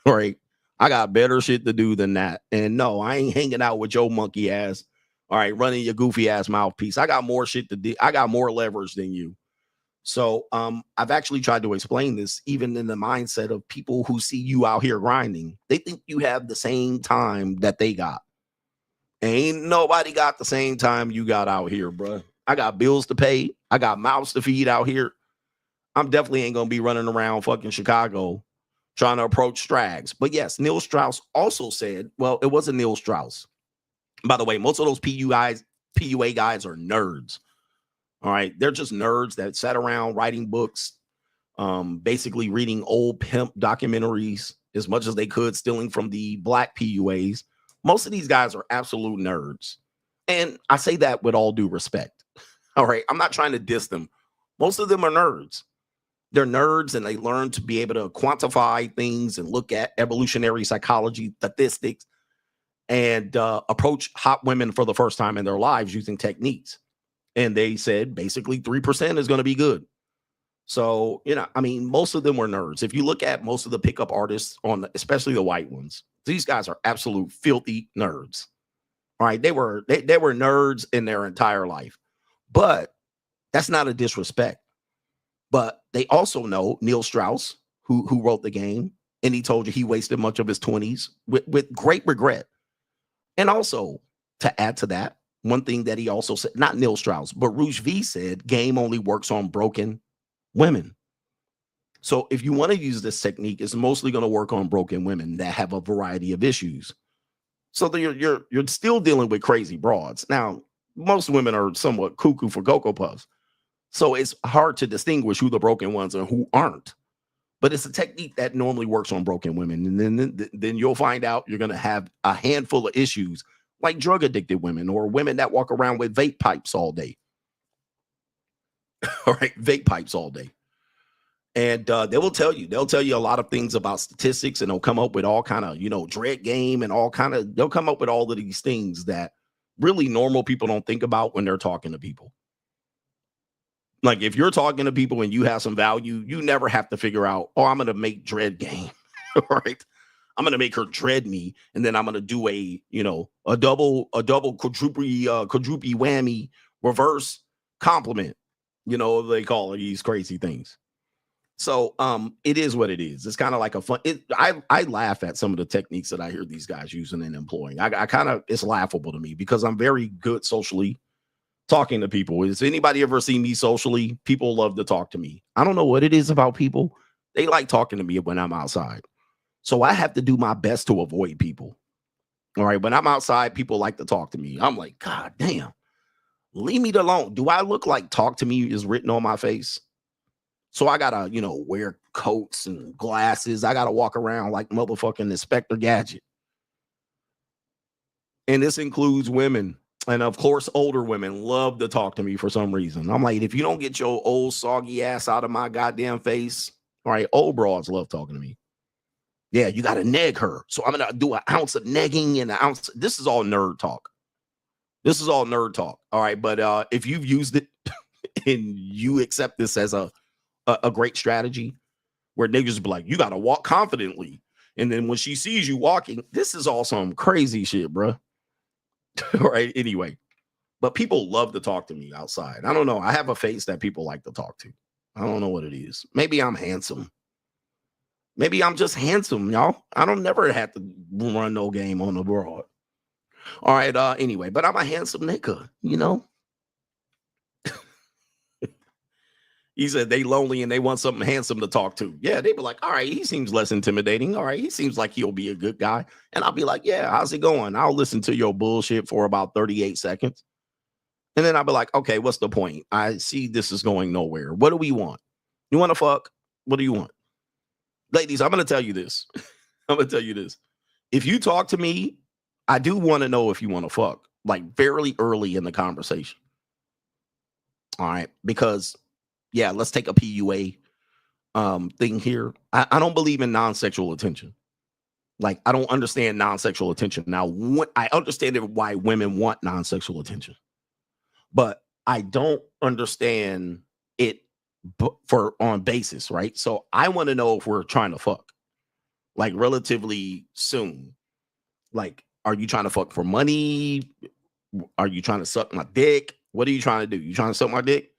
Right? I got better shit to do than that. And no, I ain't hanging out with your monkey ass. All right, running your goofy ass mouthpiece. I got more shit to do. I got more leverage than you. So I've actually tried to explain this even in the mindset of people who see you out here grinding. They think you have the same time that they got. Ain't nobody got the same time you got out here, bro. I got bills to pay. I got mouths to feed out here. I'm definitely ain't gonna be running around fucking Chicago trying to approach Strags. But yes, Neil Strauss also said, well, it wasn't Neil Strauss. By the way, most of those PUA guys are nerds. All right, they're just nerds that sat around writing books, basically reading old pimp documentaries as much as they could, stealing from the black PUAs. Most of these guys are absolute nerds. And I say that with all due respect. All right, I'm not trying to diss them. Most of them are nerds. They're nerds and they learn to be able to quantify things and look at evolutionary psychology, statistics, and approach hot women for the first time in their lives using techniques. And they said basically 3% is going to be good. So, you know, I mean, most of them were nerds. If you look at most of the pickup artists especially the white ones, these guys are absolute filthy nerds. All right. They were nerds in their entire life, but that's not a disrespect. But they also know Neil Strauss, who wrote The Game, and he told you he wasted much of his 20s with great regret. And also, to add to that, one thing that he also said, not Neil Strauss, but Rouge V said, Game only works on broken women. So if you want to use this technique, it's mostly going to work on broken women that have a variety of issues. So you're still dealing with crazy broads. Now, most women are somewhat cuckoo for Cocoa Puffs. So it's hard to distinguish who the broken ones and who aren't. But it's a technique that normally works on broken women. And then you'll find out you're going to have a handful of issues like drug addicted women or women that walk around with vape pipes all day. All right, vape pipes all day. And they'll tell you a lot of things about statistics, and they'll come up with all kind of, you know, dread game and they'll come up with all of these things that really normal people don't think about when they're talking to people. Like if you're talking to people and you have some value, you never have to figure out, oh, I'm going to make dread game, right? I'm going to make her dread me. And then I'm going to do a double quadruple whammy reverse compliment. You know, they call it these crazy things. So it is what it is. It's kind of like a fun. I laugh at some of the techniques that I hear these guys using and employing. It's laughable to me because I'm very good socially talking to people. Has anybody ever seen me socially? People love to talk to me. I don't know what it is about people. They like talking to me when I'm outside. So I have to do my best to avoid people. All right. When I'm outside, people like to talk to me. I'm like, God damn, leave me alone. Do I look like talk to me is written on my face? So I gotta, wear coats and glasses. I gotta walk around like motherfucking Inspector Gadget. And this includes women. And of course, older women love to talk to me for some reason. I'm like, if you don't get your old soggy ass out of my goddamn face, all right, old broads love talking to me. Yeah, you got to neg her. So I'm going to do an ounce of negging and an ounce. This is all nerd talk. All right. But if you've used it and you accept this as a great strategy where niggas be like, you got to walk confidently. And then when she sees you walking, this is all some crazy shit, bro. All right. Anyway, but people love to talk to me outside. I don't know. I have a face that people like to talk to. I don't know what it is. Maybe I'm handsome. Maybe I'm just handsome, y'all. I don't never have to run no game on the broad. All right. Anyway, but I'm a handsome nigga, He said they lonely and they want something handsome to talk to. Yeah, they be like, all right, he seems less intimidating. All right, he seems like he'll be a good guy. And I'll be like, yeah, how's it going? I'll listen to your bullshit for about 38 seconds. And then I'll be like, okay, what's the point? I see this is going nowhere. What do we want? You want to fuck? What do you want? Ladies, I'm going to tell you this. I'm going to tell you this. If you talk to me, I do want to know if you want to fuck, like fairly early in the conversation. All right. Because, yeah, let's take a PUA thing here. I don't believe in non-sexual attention. Like, I don't understand non-sexual attention. Now, I understand why women want non-sexual attention, but I don't understand it for on basis, right? So I want to know if we're trying to fuck, like relatively soon. Like, are you trying to fuck for money? Are you trying to suck my dick? What are you trying to do? You trying to suck my dick?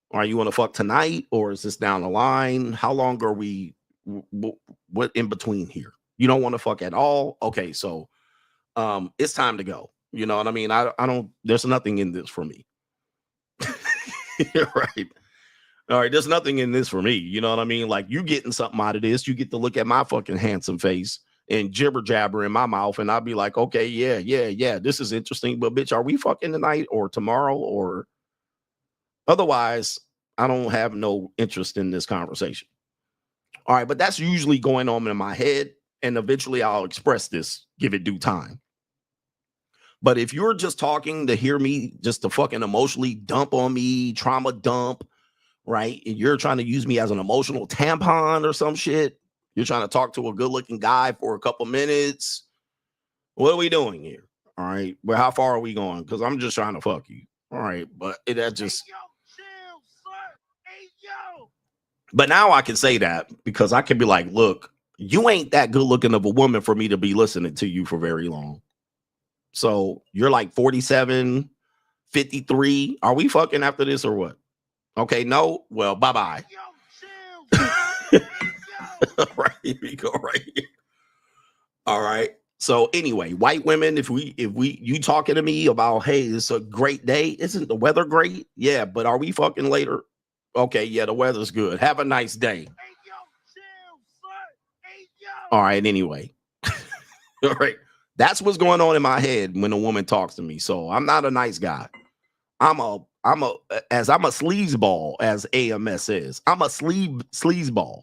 Or you want to fuck tonight? Or is this down the line? How long are we? What in between here? You don't want to fuck at all? Okay, so it's time to go. You know what I mean? I don't, there's nothing in this for me. Right. All right, there's nothing in this for me. You know what I mean? Like, you getting something out of this. You get to look at my fucking handsome face and jibber jabber in my mouth, and I'll be like, okay, yeah, this is interesting, but bitch, are we fucking tonight or tomorrow? Or otherwise, I don't have no interest in this conversation. All right, but that's usually going on in my head, and eventually I'll express this, give it due time. But if you're just talking to hear me, just to fucking emotionally dump on me, trauma dump, right? And you're trying to use me as an emotional tampon or some shit. You're trying to talk to a good looking guy for a couple minutes. What are we doing here? All right. Well, how far are we going? Because I'm just trying to fuck you. All right. But that just. Hey, yo, chill, sir. Hey, yo. But now I can say that because I can be like, look, you ain't that good looking of a woman for me to be listening to you for very long. So you're like 47, 53. Are we fucking after this or what? Okay, no. Well, bye-bye. All right, here we go right here. All right. So anyway, white women, if you talking to me about, hey, it's a great day. Isn't the weather great? Yeah, but are we fucking later? Okay, yeah, the weather's good. Have a nice day. Hey, yo, chill, sir. Hey, yo. All right, anyway. All right. That's what's going on in my head when a woman talks to me. So I'm not a nice guy. I'm a sleazeball, as AMS says. I'm a sleazeball.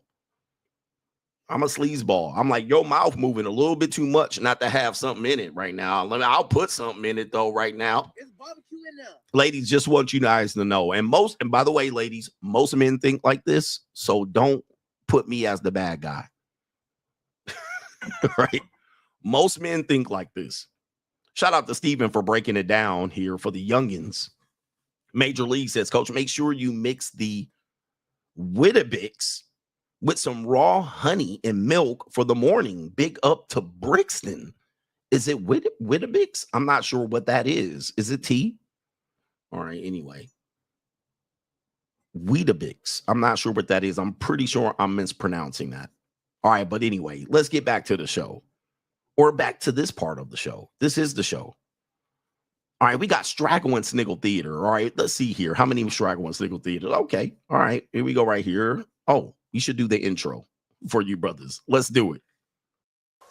I'm a sleazeball. I'm like, your mouth moving a little bit too much not to have something in it right now. I'll put something in it though right now. There's barbecue in there. Ladies, just want you guys to know. And by the way, ladies, most men think like this. So don't put me as the bad guy. Right? Most men think like this. Shout out to Steven for breaking it down here for the youngins. Major League says, Coach, make sure you mix the Weetabix with some raw honey and milk for the morning. Big up to Brixton. Is it Weetabix? I'm not sure what that is. Is it tea? All right, anyway. Weetabix. I'm not sure what that is. I'm pretty sure I'm mispronouncing that. All right, but anyway, let's get back to the show. Or back to this part of the show. This is the show. All right, we got Straggle and Sniggle Theater. All right, let's see here. How many Straggle and Sniggle Theater? Okay, all right, here we go right here. Oh, you should do the intro for you brothers. Let's do it.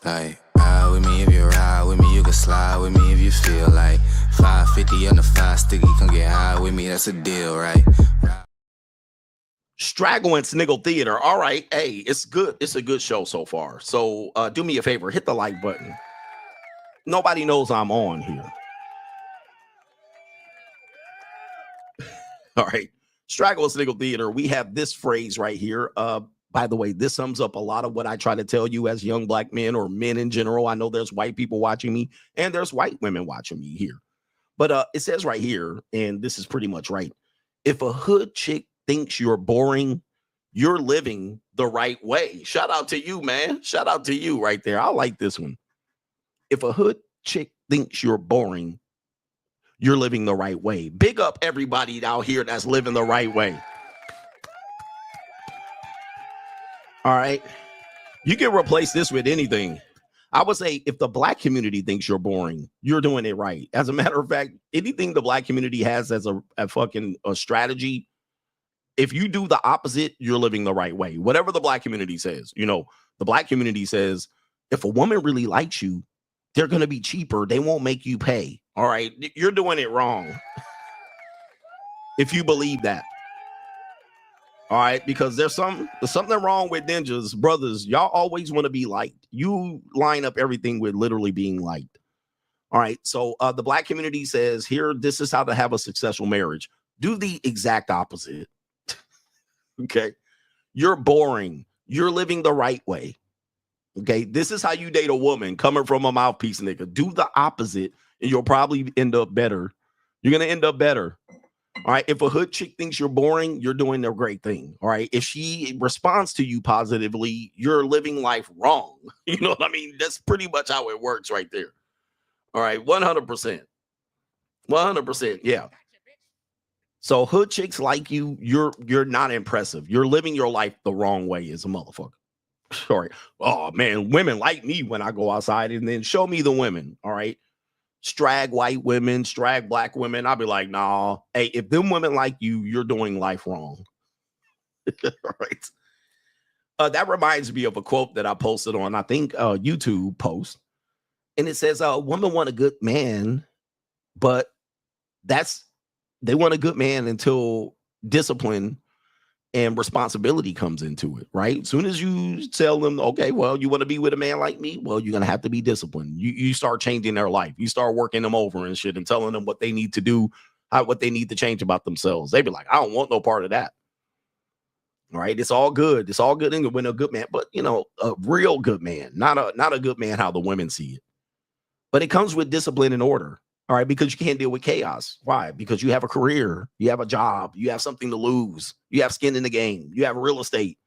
Like, ride with me if you ride with me. You can slide with me if you feel like 550 on the 5 sticky. Come get high with me, that's a deal, right? Straggle and Sniggle Theater. All right, hey, it's good. It's a good show so far. So do me a favor, hit the like button. Nobody knows I'm on here. All right, Straggle and Sniggle Theater. We have this phrase right here. By the way, this sums up a lot of what I try to tell you as young black men or men in general. I know there's white people watching me and there's white women watching me here. But it says right here, and this is pretty much right. If a hood chick thinks you're boring, you're living the right way. Shout out to you, man. Shout out to you right there. I like this one. If a hood chick thinks you're boring, you're living the right way. Big up everybody out here that's living the right way. All right. You can replace this with anything. I would say if the black community thinks you're boring, you're doing it right. As a matter of fact, anything the black community has as a fucking strategy, If you do the opposite, you're living the right way. Whatever the black community says, you know, the black community says, if a woman really likes you, they're going to be cheaper. They won't make you pay. All right. You're doing it wrong. If you believe that. All right. Because there's something wrong with ninjas. Brothers, y'all always want to be liked. You line up everything with literally being liked. All right. So the black community says here, this is how to have a successful marriage. Do the exact opposite. Okay. You're boring. You're living the right way. Okay. This is how you date a woman coming from a mouthpiece nigga. Do the opposite and you'll probably end up better. You're going to end up better. All right. If a hood chick thinks you're boring, you're doing a great thing. All right. If she responds to you positively, you're living life wrong. You know what I mean? That's pretty much how it works right there. All right. 100%. 100%. Yeah. So hood chicks like you, you're not impressive. You're living your life the wrong way as a motherfucker. Sorry. Oh man, women like me when I go outside, and then show me the women. All right. Strag white women, strag black women. I'll be like, nah. Hey, if them women like you, you're doing life wrong. All right. That reminds me of a quote that I posted on, I think, YouTube post. And it says, women want a good man, but they want a good man until discipline and responsibility comes into it, right? As soon as you tell them, okay, well, you want to be with a man like me? Well, you're going to have to be disciplined. You start changing their life. You start working them over and shit and telling them what they need to do, what they need to change about themselves. They be like, I don't want no part of that. All right. It's all good. It's all good when a good man, but you know, a real good man, not a good man how the women see it. But it comes with discipline and order. All right, because you can't deal with chaos. Why? Because you have a career, you have a job, you have something to lose, you have skin in the game, you have real estate.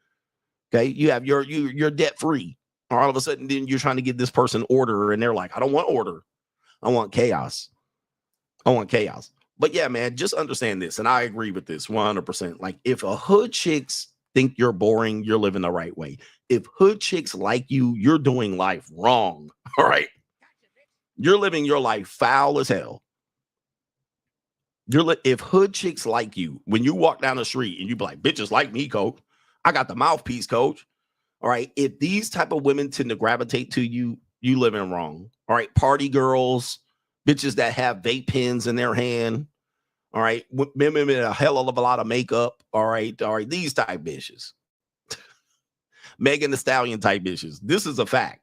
Okay, you have you're debt free. All of a sudden, then you're trying to give this person order, and they're like, I don't want order, I want chaos. I want chaos. But yeah, man, just understand this, and I agree with this 100%. Like, if a hood chicks think you're boring, you're living the right way. If hood chicks like you, you're doing life wrong. All right. You're living your life foul as hell. If hood chicks like you, when you walk down the street and you be like, bitches like me, coach. I got the mouthpiece, coach. All right. If these type of women tend to gravitate to you, you living wrong. All right. Party girls, bitches that have vape pens in their hand. All right. Women with a hell of a lot of makeup. All right. All right. These type bitches. Megan Thee Stallion type bitches. This is a fact.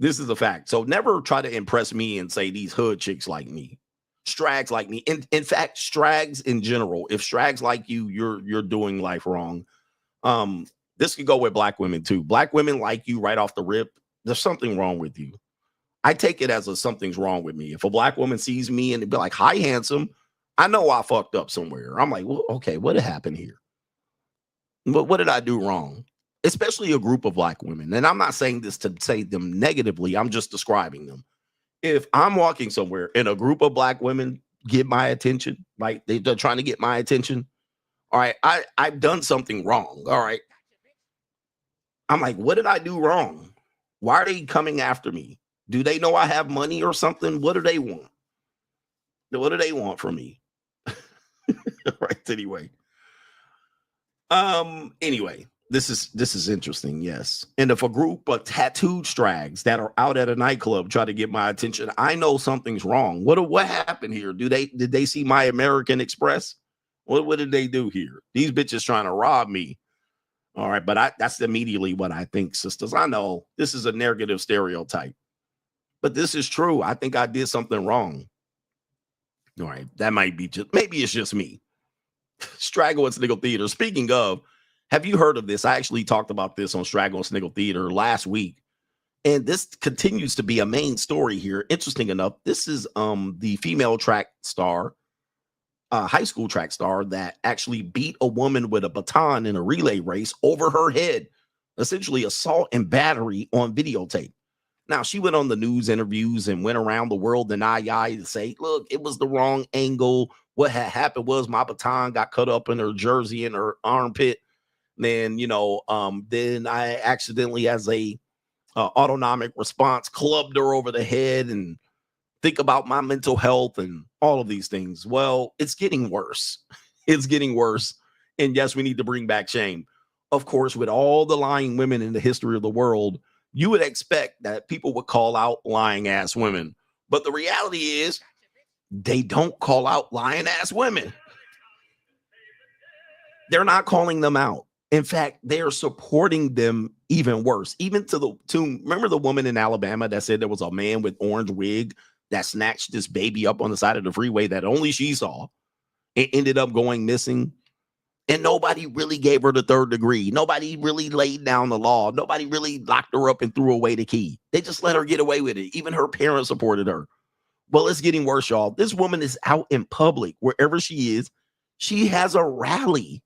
This is a fact. So never try to impress me and say these hood chicks like me, strags like me. In fact, strags in general, if strags like you, you're doing life wrong. This could go with black women too. Black women like you right off the rip. There's something wrong with you. I take it as something's wrong with me. If a black woman sees me and they be like, hi, handsome, I know I fucked up somewhere. I'm like, well, okay, what happened here? What did I do wrong? Especially a group of black women. And I'm not saying this to say them negatively. I'm just describing them. If I'm walking somewhere and a group of black women get my attention, like they're trying to get my attention, all right, I've done something wrong. All right. I'm like, what did I do wrong? Why are they coming after me? Do they know I have money or something? What do they want? What do they want from me? Right. Anyway. This is interesting, yes. And if a group of tattooed strags that are out at a nightclub try to get my attention, I know something's wrong. What happened here? Did they see my American Express? What did they do here? These bitches trying to rob me. All right, but that's immediately what I think, sisters. I know this is a negative stereotype, but this is true. I think I did something wrong. All right, that might be maybe it's just me. Straggle and Sniggle Theater. Speaking of, have you heard of this? I actually talked about this on Straggle and Sniggle Theater last week. And this continues to be a main story here. Interesting enough, this is the female track star, high school track star that actually beat a woman with a baton in a relay race over her head, essentially assault and battery on videotape. Now, she went on the news interviews and went around the world in II to say, look, it was the wrong angle. What had happened was my baton got cut up in her jersey and her armpit. Then, then I accidentally, as a autonomic response, clubbed her over the head, and think about my mental health and all of these things. Well, it's getting worse. It's getting worse. And yes, we need to bring back shame. Of course, with all the lying women in the history of the world, you would expect that people would call out lying ass women. But the reality is they don't call out lying ass women. They're not calling them out. In fact, they are supporting them even worse. Even to remember the woman in Alabama that said there was a man with orange wig that snatched this baby up on the side of the freeway that only she saw and ended up going missing. And nobody really gave her the third degree. Nobody really laid down the law. Nobody really locked her up and threw away the key. They just let her get away with it. Even her parents supported her. Well, it's getting worse, y'all. This woman is out in public, wherever she is. She has a rally.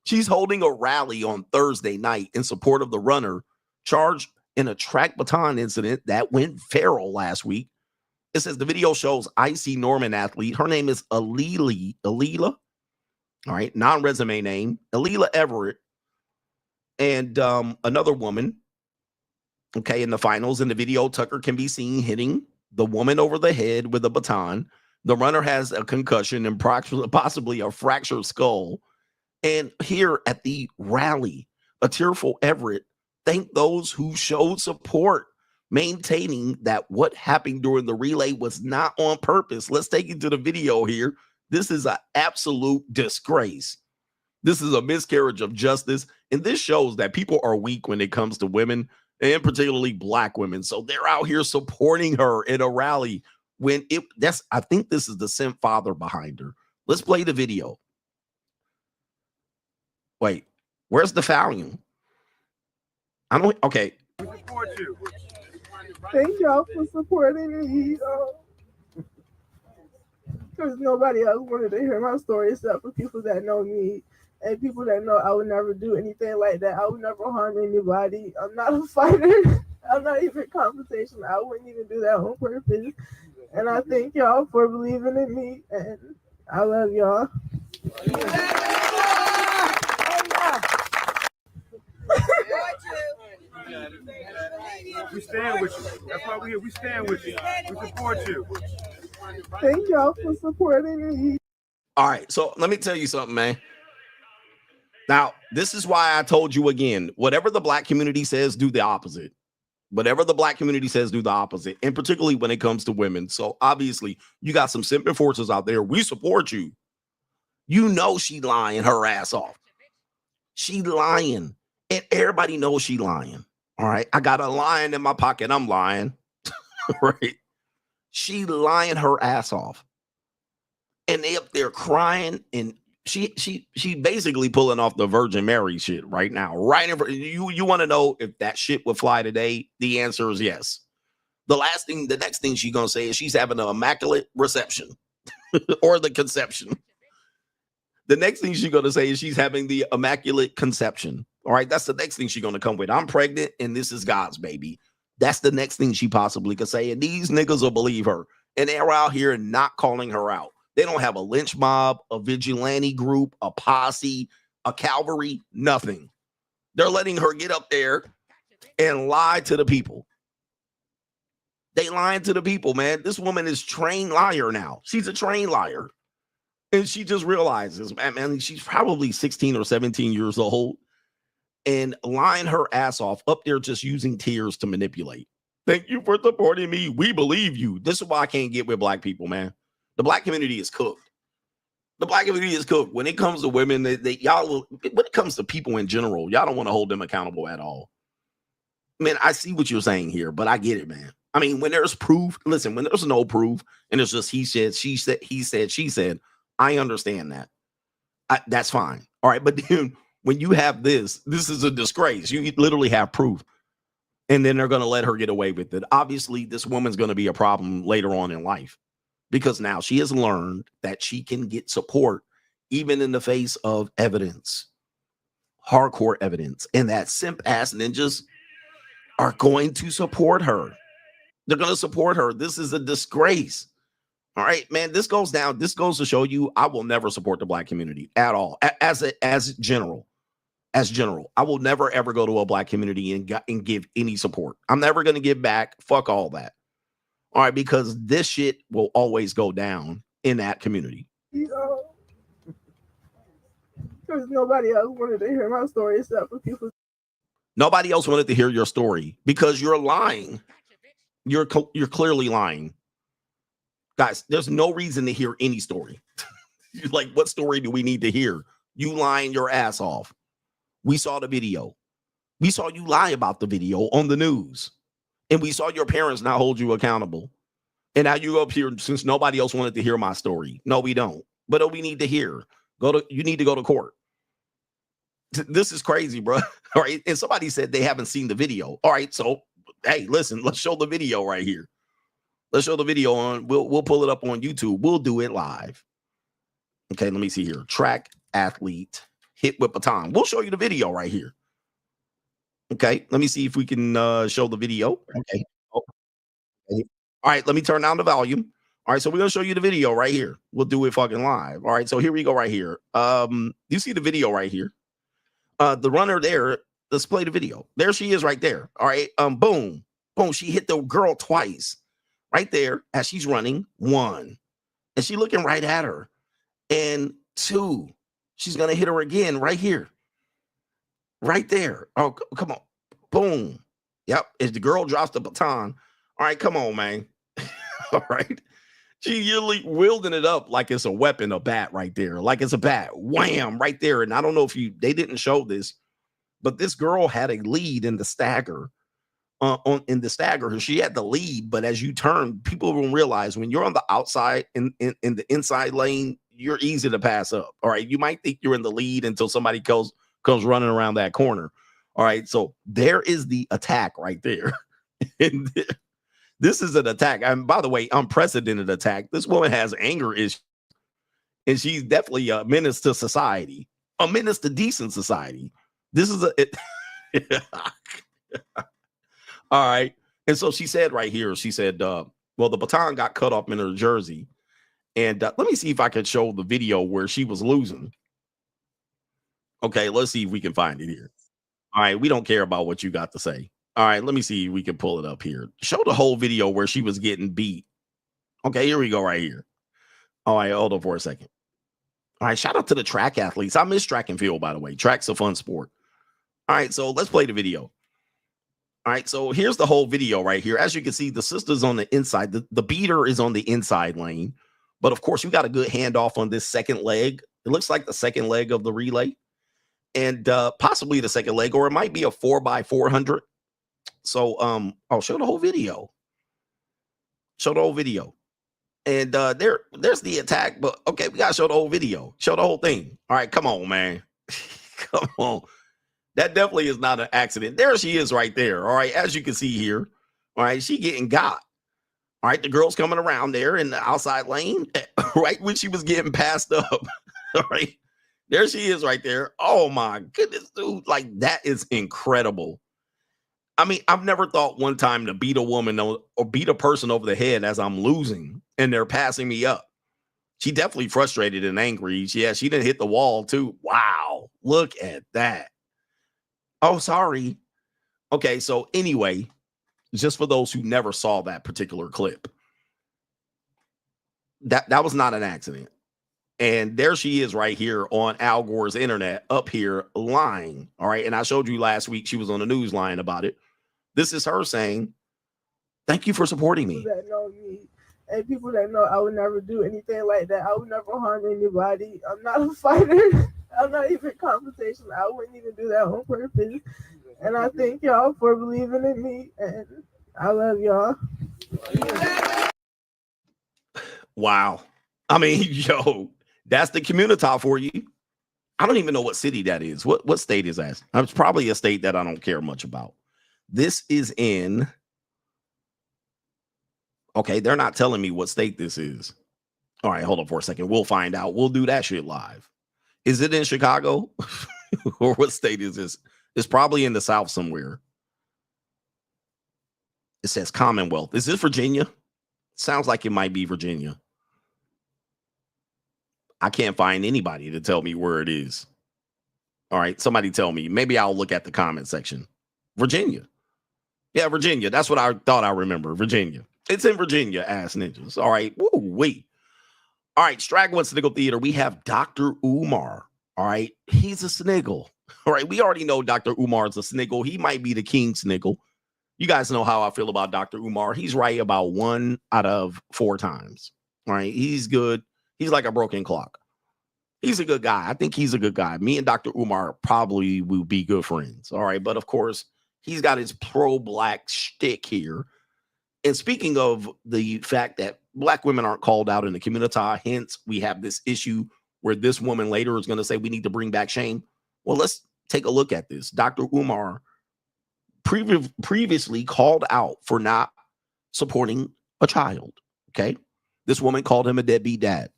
She's holding a rally on Thursday night in support of the runner charged in a track baton incident that went feral last week. It says the video shows IC Norman athlete. Her name is Alila. All right, non-resume name, Alila Everett, and another woman, okay, in the finals. In the video, Toker can be seen hitting the woman over the head with a baton. The runner has a concussion and possibly a fractured skull. And here at the rally, a tearful Everett thanked those who showed support, maintaining that what happened during the relay was not on purpose. Let's take you to the video here. This is an absolute disgrace. This is a miscarriage of justice. And this shows that people are weak when it comes to women, and particularly black women. So they're out here supporting her in a rally when I think this is the simp father behind her. Let's play the video. Wait, where's the volume? Okay. Thank y'all for supporting me. Because nobody else wanted to hear my story except for people that know me and people that know I would never do anything like that. I would never harm anybody. I'm not a fighter. I'm not even confrontational. I wouldn't even do that on purpose. And I thank y'all for believing in me, and I love y'all. We stand with you. That's why we're here. We stand with you. We support you. Thank y'all for supporting me. All right, so let me tell you something, man. Now, this is why I told you again, whatever the black community says, do the opposite. Whatever the black community says, do the opposite, and particularly when it comes to women. So obviously, you got some simping forces out there. We support you. You know she lying her ass off. She lying, and everybody knows she lying. All right, I got a lion in my pocket. I'm lying, right? She lying her ass off, and they up there crying, and she basically pulling off the Virgin Mary shit right now. Right in front, you want to know if that shit would fly today? The answer is yes. The next thing she's gonna say is she's having an immaculate reception or the conception. The next thing she's gonna say is she's having the immaculate conception. All right, that's the next thing she's gonna come with. I'm pregnant, and this is God's baby. That's the next thing she possibly could say, and these niggas will believe her. And they're out here not calling her out. They don't have a lynch mob, a vigilante group, a posse, a cavalry, nothing. They're letting her get up there and lie to the people. They lying to the people, man. This woman is trained liar now. She's a trained liar. And she just realizes, man, she's probably 16 or 17 years old and lying her ass off up there just using tears to manipulate. Thank you for supporting me. We believe you. This is why I can't get with black people, man. The black community is cooked. The black community is cooked. When it comes to women, when it comes to people in general, y'all don't want to hold them accountable at all. Man, I see what you're saying here, but I get it, man. I mean, when there's proof, listen, when there's no proof and it's just he said, she said, he said, she said, I understand that. That's fine. All right. But then when you have this is a disgrace. You literally have proof. And then they're going to let her get away with it. Obviously, this woman's going to be a problem later on in life because now she has learned that she can get support even in the face of evidence, hardcore evidence. And that simp ass ninjas are going to support her. They're going to support her. This is a disgrace. All right, man, this goes down. This goes to show you I will never support the black community at all. As general, I will never, ever go to a black community and give any support. I'm never going to give back. Fuck all that. All right, because this shit will always go down in that community. Because Because nobody else wanted to hear my story except for people. Nobody else wanted to hear your story because you're lying. You're clearly lying. Guys, there's no reason to hear any story. Like, what story do we need to hear? You lying your ass off. We saw the video. We saw you lie about the video on the news. And we saw your parents not hold you accountable. And now you up here since nobody else wanted to hear my story. No, we don't. But we need to hear. You need to go to court. This is crazy, bro. All right. And somebody said they haven't seen the video. All right. So, hey, listen, let's show the video right here. Let's show the video on. We'll pull it up on YouTube. We'll do it live. Okay, let me see here. Track athlete hit with baton. We'll show you the video right here. Okay, let me see if we can show the video. Okay. Oh, okay. All right, let me turn down the volume. All right, so we're gonna show you the video right here. We'll do it fucking live. All right, so here we go right here. You see the video right here. The runner there, let's play the video. There she is right there. All right, boom, boom. She hit the girl twice right there as she's running. 1, and she looking right at her. And 2, she's going to hit her again right here. Right there. Oh, come on. Boom. Yep. As the girl drops the baton. All right, come on, man. All right. She really wielding it up like it's a weapon, a bat right there. Like it's a bat. Wham, right there. And I don't know if they didn't show this, but this girl had a lead in the stagger. In the stagger, she had the lead, but as you turn, people don't realize when you're on the outside in the inside lane, you're easy to pass up. All right. You might think you're in the lead until somebody comes running around that corner. All right. So there is the attack right there. And this is an attack. And by the way, unprecedented attack. This woman has anger issues, and she's definitely a menace to society, a menace to decent society. This is all right. And so she said right here, she said, well, the baton got cut off in her jersey. And let me see if I can show the video where she was losing. Okay, let's see if we can find it here. All right, we don't care about what you got to say. All right, let me see if we can pull it up here. Show the whole video where she was getting beat. Okay, here we go right here. All right, hold on for a second. All right, shout out to the track athletes. I miss track and field, by the way. Track's a fun sport. All right, so let's play the video. All right, so here's the whole video right here. As you can see, the sister's on the inside. The beater is on the inside lane. But, of course, you got a good handoff on this second leg. It looks like the second leg of the relay. And possibly the second leg, or it might be a 4x400. So, I'll show the whole video. Show the whole video. And there's the attack. But, okay, we got to show the whole video. Show the whole thing. All right, come on, man. Come on. That definitely is not an accident. There she is right there. All right, as you can see here. All right, she getting got. All right, the girl's coming around there in the outside lane, right when she was getting passed up. All right, there she is right there. Oh, my goodness, dude. Like, that is incredible. I mean, I've never thought one time to beat a woman or beat a person over the head as I'm losing and they're passing me up. She definitely frustrated and angry. Yeah, she didn't hit the wall, too. Wow, look at that. Oh, sorry. Okay, so anyway, just for those who never saw that particular clip, that was not an accident. And there she is right here on Al Gore's internet up here lying. All right. And I showed you last week, she was on the news lying about it. This is her saying, thank you for supporting me. That know me and people that know I would never do anything like that. I would never harm anybody. I'm not a fighter. I'm not even conversational. I wouldn't even do that on purpose. And I thank y'all for believing in me. And I love y'all. Wow. I mean, yo, that's the community for you. I don't even know what city that is. What state is that? It's probably a state that I don't care much about. This is in. Okay, they're not telling me what state this is. All right, hold on for a second. We'll find out. We'll do that shit live. Is it in Chicago? Or what state is this? It's probably in the South somewhere. It says Commonwealth. Is this Virginia? Sounds like it might be Virginia. I can't find anybody to tell me where it is. All right, somebody tell me. Maybe I'll look at the comment section. Virginia. Yeah, Virginia. That's what I thought I remember. Virginia. It's in Virginia, ass ninjas. All right. Woo-wee. All right, Straggle and Sniggle Theater. We have Dr. Umar. All right. He's a Sniggle. All right. We already know Dr. Umar's a Sniggle. He might be the king Sniggle. You guys know how I feel about Dr. Umar. He's right about 1 out of 4 times. All right. He's good. He's like a broken clock. He's a good guy. I think he's a good guy. Me and Dr. Umar probably will be good friends. All right. But of course, he's got his pro-black shtick here. And speaking of the fact that black women aren't called out in the community, hence we have this issue where this woman later is going to say we need to bring back shame. Well, let's take a look at this. Dr. Umar previously called out for not supporting a child. Okay. This woman called him a deadbeat dad.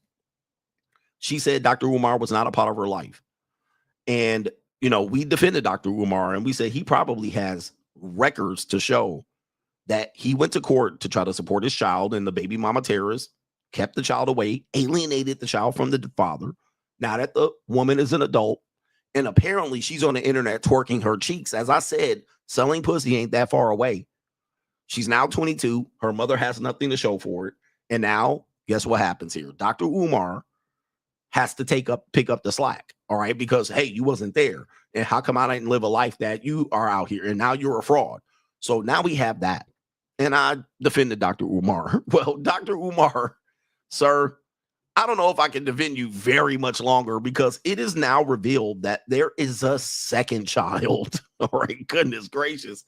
She said Dr. Umar was not a part of her life. And, you know, we defended Dr. Umar and we said he probably has records to show that he went to court to try to support his child, and the baby mama terrorist kept the child away, alienated the child from the father. Now that the woman is an adult, and apparently she's on the internet twerking her cheeks. As I said, selling pussy ain't that far away. She's now 22. Her mother has nothing to show for it. And now, guess what happens here? Dr. Umar has to pick up the slack. All right. Because, hey, you wasn't there. And how come I didn't live a life that you are out here? And now you're a fraud. So now we have that. And I defended Dr. Umar. Well, Dr. Umar, sir, I don't know if I can defend you very much longer because it is now revealed that there is a second child. All right. Goodness gracious.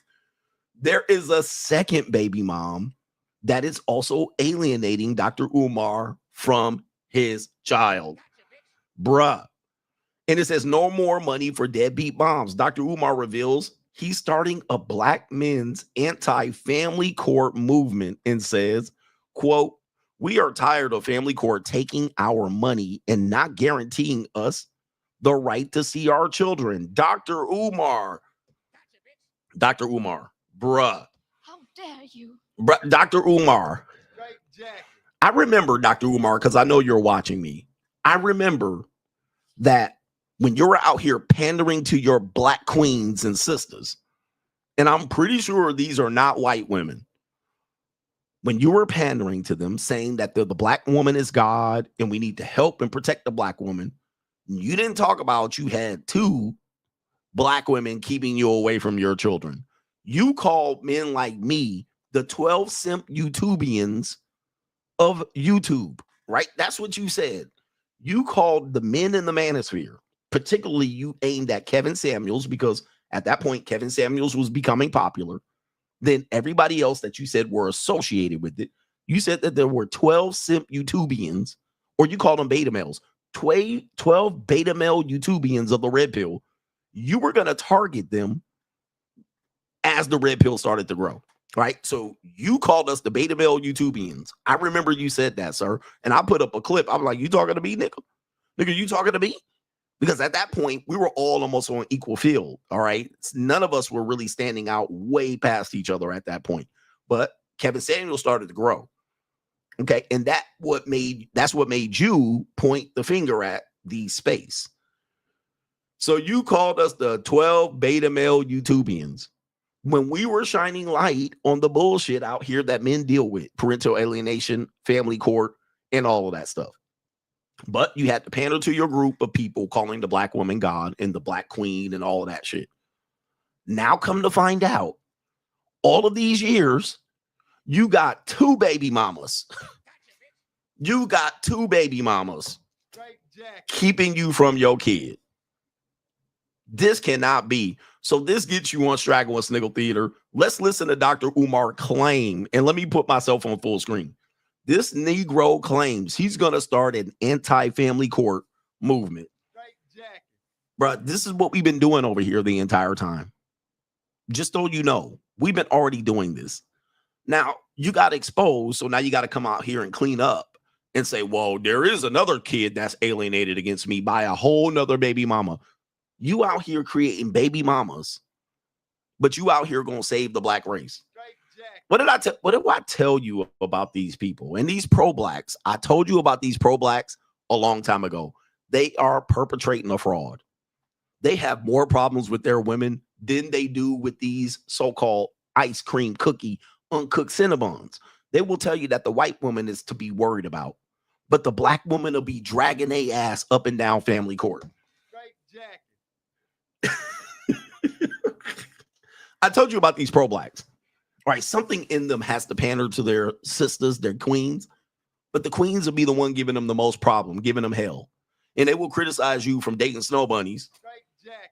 There is a second baby mom that is also alienating Dr. Umar from his child. Bruh. And it says no more money for deadbeat moms. Dr. Umar reveals he's starting a black men's anti-family court movement and says, quote, "We are tired of family court taking our money and not guaranteeing us the right to see our children." Dr. Umar, bruh. How dare you? Dr. Umar. I remember, Dr. Umar, because I know you're watching me. I remember that when you're out here pandering to your black queens and sisters, and I'm pretty sure these are not white women, when you were pandering to them, saying that the black woman is God and we need to help and protect the black woman, you didn't talk about you had 2 black women keeping you away from your children. You called men like me the 12 simp YouTubians of YouTube, right? That's what you said. You called the men in the manosphere, particularly you aimed at Kevin Samuels, because at that point, Kevin Samuels was becoming popular. Then everybody else that you said were associated with it, you said that there were 12 simp YouTubians, or you called them beta males, 12 beta male YouTubians of the red pill. You were going to target them as the red pill started to grow, right? So you called us the beta male YouTubians. I remember you said that, sir. And I put up a clip. I'm like, you talking to me, nigga? Nigga, you talking to me? Because at that point, we were all almost on equal field, all right? None of us were really standing out way past each other at that point. But Kevin Samuel started to grow, okay? And that's what made you point the finger at the space. So you called us the 12 beta male YouTubians when we were shining light on the bullshit out here that men deal with, parental alienation, family court, and all of that stuff. But you had to pander to your group of people calling the black woman God and the black queen and all of that shit. Now come to find out, all of these years, you got 2 baby mamas. You got 2 baby mamas keeping you from your kid. This cannot be. So this gets you on Straggle and Sniggle Theater. Let's listen to Dr. Umar claim, and let me put myself on full screen. This Negro claims he's going to start an anti-family court movement. Bro, this is what we've been doing over here the entire time. Just so you know, we've been already doing this. Now, you got exposed, so now you got to come out here and clean up and say, well, there is another kid that's alienated against me by a whole nother baby mama. You out here creating baby mamas, but you out here going to save the black race. What did I tell you about these people and these pro-blacks? I told you about these pro-blacks a long time ago. They are perpetrating a fraud. They have more problems with their women than they do with these so-called ice cream cookie uncooked Cinnabons. They will tell you that the white woman is to be worried about, but the black woman will be dragging their ass up and down family court. I told you about these pro-blacks. All right, something in them has to pander to their sisters, their queens, but the queens will be the one giving them the most problem, giving them hell. And they will criticize you from dating snow bunnies.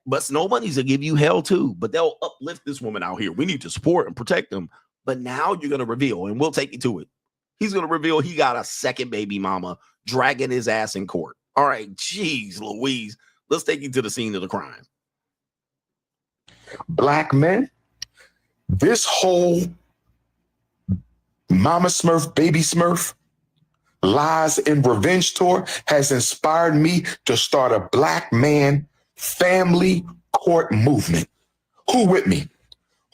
But snow bunnies will give you hell too, but they'll uplift this woman out here. We need to support and protect them. But now you're going to reveal, and we'll take you to it. He's going to reveal he got a second baby mama dragging his ass in court. All right, geez, Louise. Let's take you to the scene of the crime. Black men, this whole Mama Smurf, Baby Smurf, Lies and Revenge tour has inspired me to start a black man family court movement. Who with me?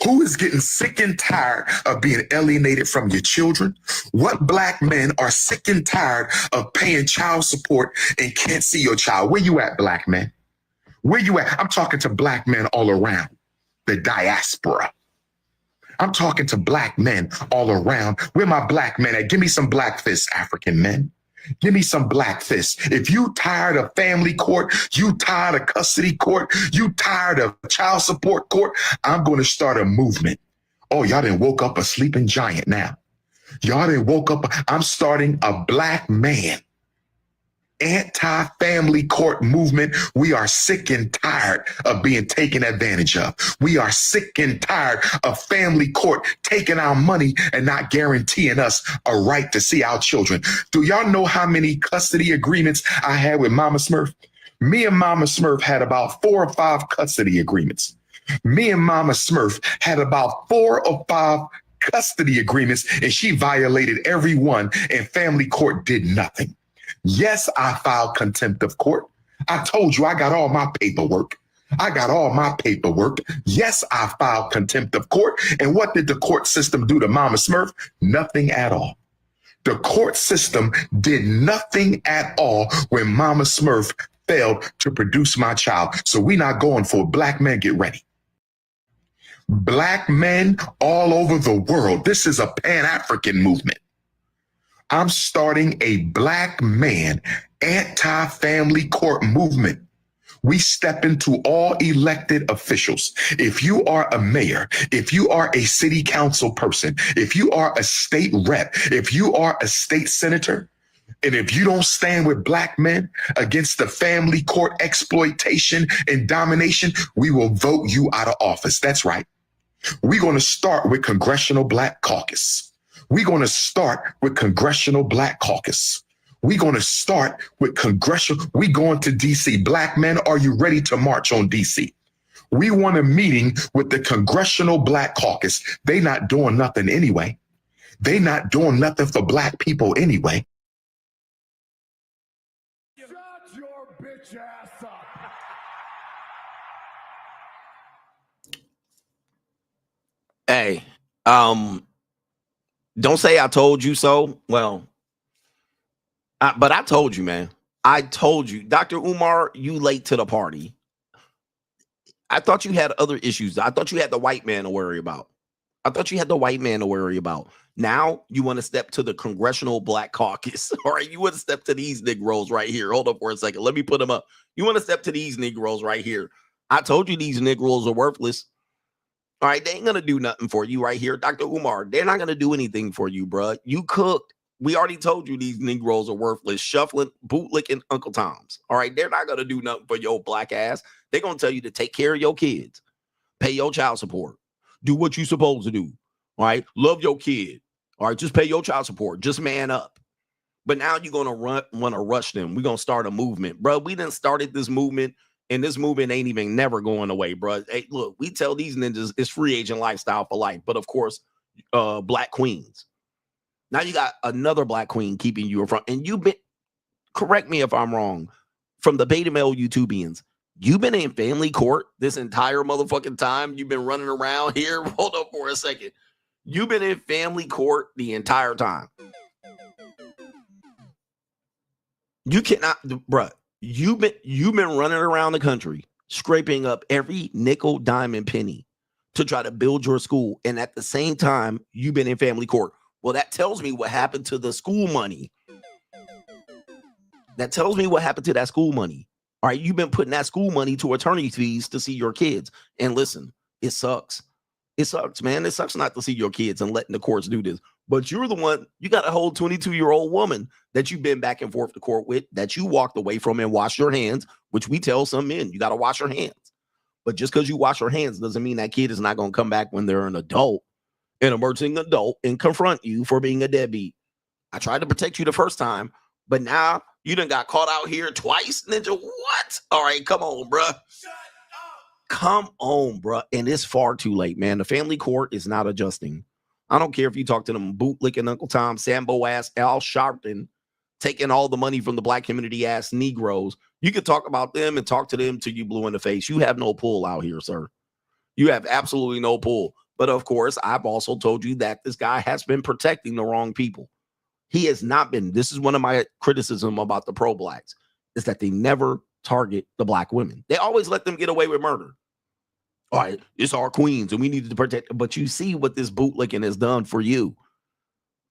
Who is getting sick and tired of being alienated from your children? What black men are sick and tired of paying child support and can't see your child? Where you at, black men? Where you at? I'm talking to black men all around the diaspora. I'm talking to black men all around. Where my black men at? Give me some black fists, African men. Give me some black fists. If you tired of family court, you tired of custody court, you tired of child support court, I'm going to start a movement. Oh, y'all done woke up a sleeping giant now. Y'all done woke up. I'm starting a black man anti-family court movement. We are sick and tired of being taken advantage of. We are sick and tired of family court taking our money and not guaranteeing us a right to see our children. Do y'all know how many custody agreements I had with Mama Smurf? Me and Mama Smurf had about 4 or 5 custody agreements. Me and Mama Smurf had about 4 or 5 custody agreements, and she violated every one, and family court did nothing. Yes, I filed contempt of court. I told you I got all my paperwork. I got all my paperwork. Yes, I filed contempt of court. And what did the court system do to Mama Smurf? Nothing at all. The court system did nothing at all when Mama Smurf failed to produce my child. So we not going for it. Black men, get ready. Black men all over the world. This is a Pan-African movement. I'm starting a black man anti-family court movement. We step into all elected officials. If you are a mayor, if you are a city council person, if you are a state rep, if you are a state senator, and if you don't stand with black men against the family court exploitation and domination, we will vote you out of office. That's right. We're going to start with Congressional Black Caucus. We're going to start with Congressional Black Caucus. We're going to start with Congressional. We going to DC. Black men, are you ready to march on DC? We want a meeting with the Congressional Black Caucus. They not doing nothing anyway. They not doing nothing for black people anyway. Shut your bitch ass up. Hey, don't say I told you so. Well, but I told you, man. I told you. Dr. Umar, you late to the party. I thought you had other issues. I thought you had the white man to worry about. Now you want to step to the Congressional Black Caucus. All right, you want to step to these Negroes right here. Hold up for a second. Let me put them up. You want to step to these Negroes right here. I told you these Negroes are worthless. All right, they ain't going to do nothing for you right here. Dr. Umar, they're not going to do anything for you, bro. You cooked. We already told you these Negroes are worthless, shuffling, bootlicking Uncle Toms. All right, they're not going to do nothing for your black ass. They're going to tell you to take care of your kids, pay your child support, do what you're supposed to do. All right, love your kid. All right, just pay your child support. Just man up. But now you're going to want to rush them. We're going to start a movement. Bro, we done started this movement. And this movement ain't even never going away, bro. Hey, look, we tell these ninjas it's free agent lifestyle for life. But of course, black queens. Now you got another black queen keeping you in front. And you've been, correct me if I'm wrong, from the beta male YouTubians, you've been in family court this entire motherfucking time. You've been running around here. Hold up for a second. You've been in family court the entire time. You cannot, bruh. You've been running around the country, scraping up every nickel, dime, and penny to try to build your school. And at the same time, you've been in family court. Well, that tells me what happened to the school money. That tells me what happened to that school money. All right, you've been putting that school money to attorney fees to see your kids. And listen, it sucks. It sucks, man. It sucks not to see your kids and letting the courts do this. But you're the one, you got a whole 22-year-old woman that you've been back and forth to court with, that you walked away from and washed your hands, which we tell some men, you got to wash your hands. But just because you wash your hands doesn't mean that kid is not going to come back when they're an adult, an emerging adult, and confront you for being a deadbeat. I tried to protect you the first time, but now you done got caught out here twice, Ninja. What? All right, come on, bruh. Come on, bruh. And it's far too late, man. The family court is not adjusting. I don't care if you talk to them bootlicking Uncle Tom, Sambo ass, Al Sharpton, taking all the money from the black community ass Negroes. You can talk about them and talk to them till you blue in the face. You have no pull out here, sir. You have absolutely no pull. But of course, I've also told you that this guy has been protecting the wrong people. He has not been. This is one of my criticism about the pro-blacks, is that they never target the black women. They always let them get away with murder. All right, it's our queens and we need to protect. But you see what this bootlicking has done for you.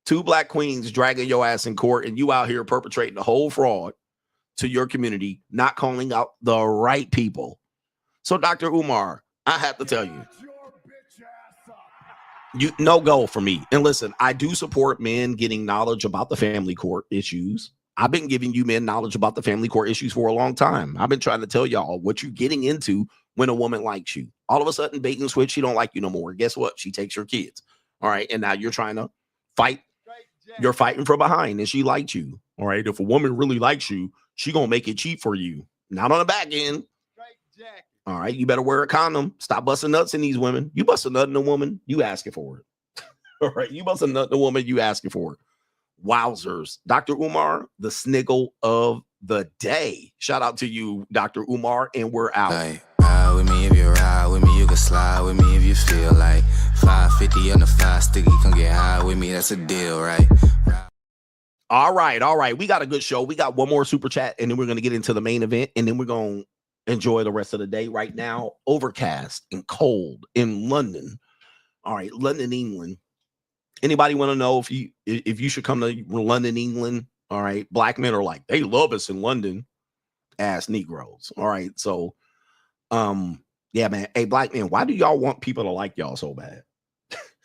2 black queens dragging your ass in court and you out here perpetrating the whole fraud to your community, not calling out the right people. So Dr. Umar, I have to tell you, no go for me. And listen, I do support men getting knowledge about the family court issues. I've been giving you men knowledge about the family court issues for a long time. I've been trying to tell y'all what you're getting into when a woman likes you. All of a sudden, bait and switch, she don't like you no more. Guess what? She takes your kids. All right. And now you're trying to fight. You're fighting from behind and she liked you. All right. If a woman really likes you, she going to make it cheap for you. Not on the back end. All right. You better wear a condom. Stop busting nuts in these women. You bust a nut in a woman, you asking for it. All right. You bust a nut in a woman, you asking for it. Wowzers. Dr. Umar, the sniggle of the day. Shout out to you, Dr. Umar, and we're out. Like, ride with me if you ride with me, you can slide with me if you feel like 550 on the 5 sticky, come get high with me, that's a deal, right? All right. We got a good show. We got one more super chat, and then we're going to get into the main event, and then we're going to enjoy the rest of the day. Right now, overcast and cold in London. All right, London, England. Anybody want to know if you should come to London, England? All right, black men are like, they love us in London, ass Negroes. All right, so, yeah, man. Hey, black men, why do y'all want people to like y'all so bad?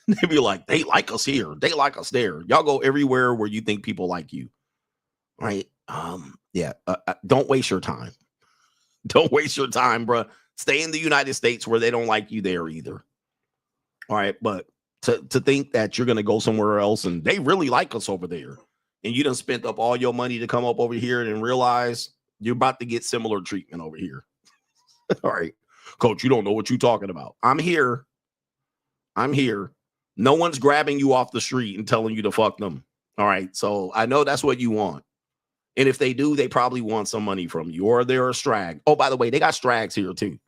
They be like, they like us here, they like us there. Y'all go everywhere where you think people like you. All right, yeah. Don't waste your time. Don't waste your time, bro. Stay in the United States where they don't like you there either. All right, but to think that you're going to go somewhere else and they really like us over there and you done spent up all your money to come up over here and realize you're about to get similar treatment over here. All right, coach, you don't know what you're talking about. I'm here. No one's grabbing you off the street and telling you to fuck them. All right, so I know that's what you want. And if they do, they probably want some money from you or they're a strag. Oh, by the way, they got strags here too.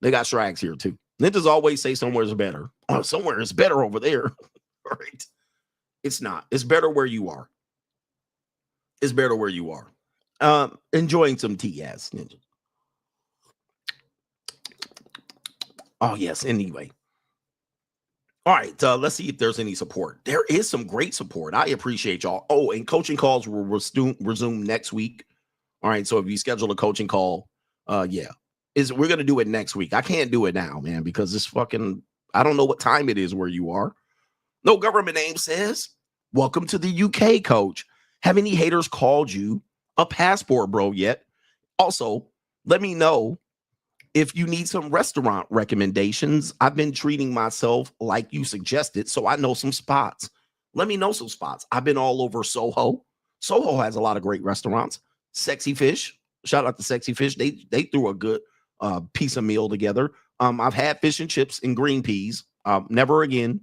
Ninjas always say somewhere is better. Oh, somewhere is better over there. All right. It's not. It's better where you are. Enjoying some tea, ass ninja. Oh, yes. Anyway. All right. Let's see if there's any support. There is some great support. I appreciate y'all. Oh, and coaching calls will resume next week. All right. So if you schedule a coaching call, yeah. We're going to do it next week. I can't do it now, man, because this fucking, I don't know what time it is where you are. No government name says, welcome to the UK, coach. Have any haters called you a passport bro yet? Also, let me know if you need some restaurant recommendations. I've been treating myself like you suggested, so I know some spots. Let me know some spots. I've been all over Soho. Soho has a lot of great restaurants. Sexy Fish. Shout out to Sexy Fish. They threw a good piece of meal together. I've had fish and chips and green peas. Never again.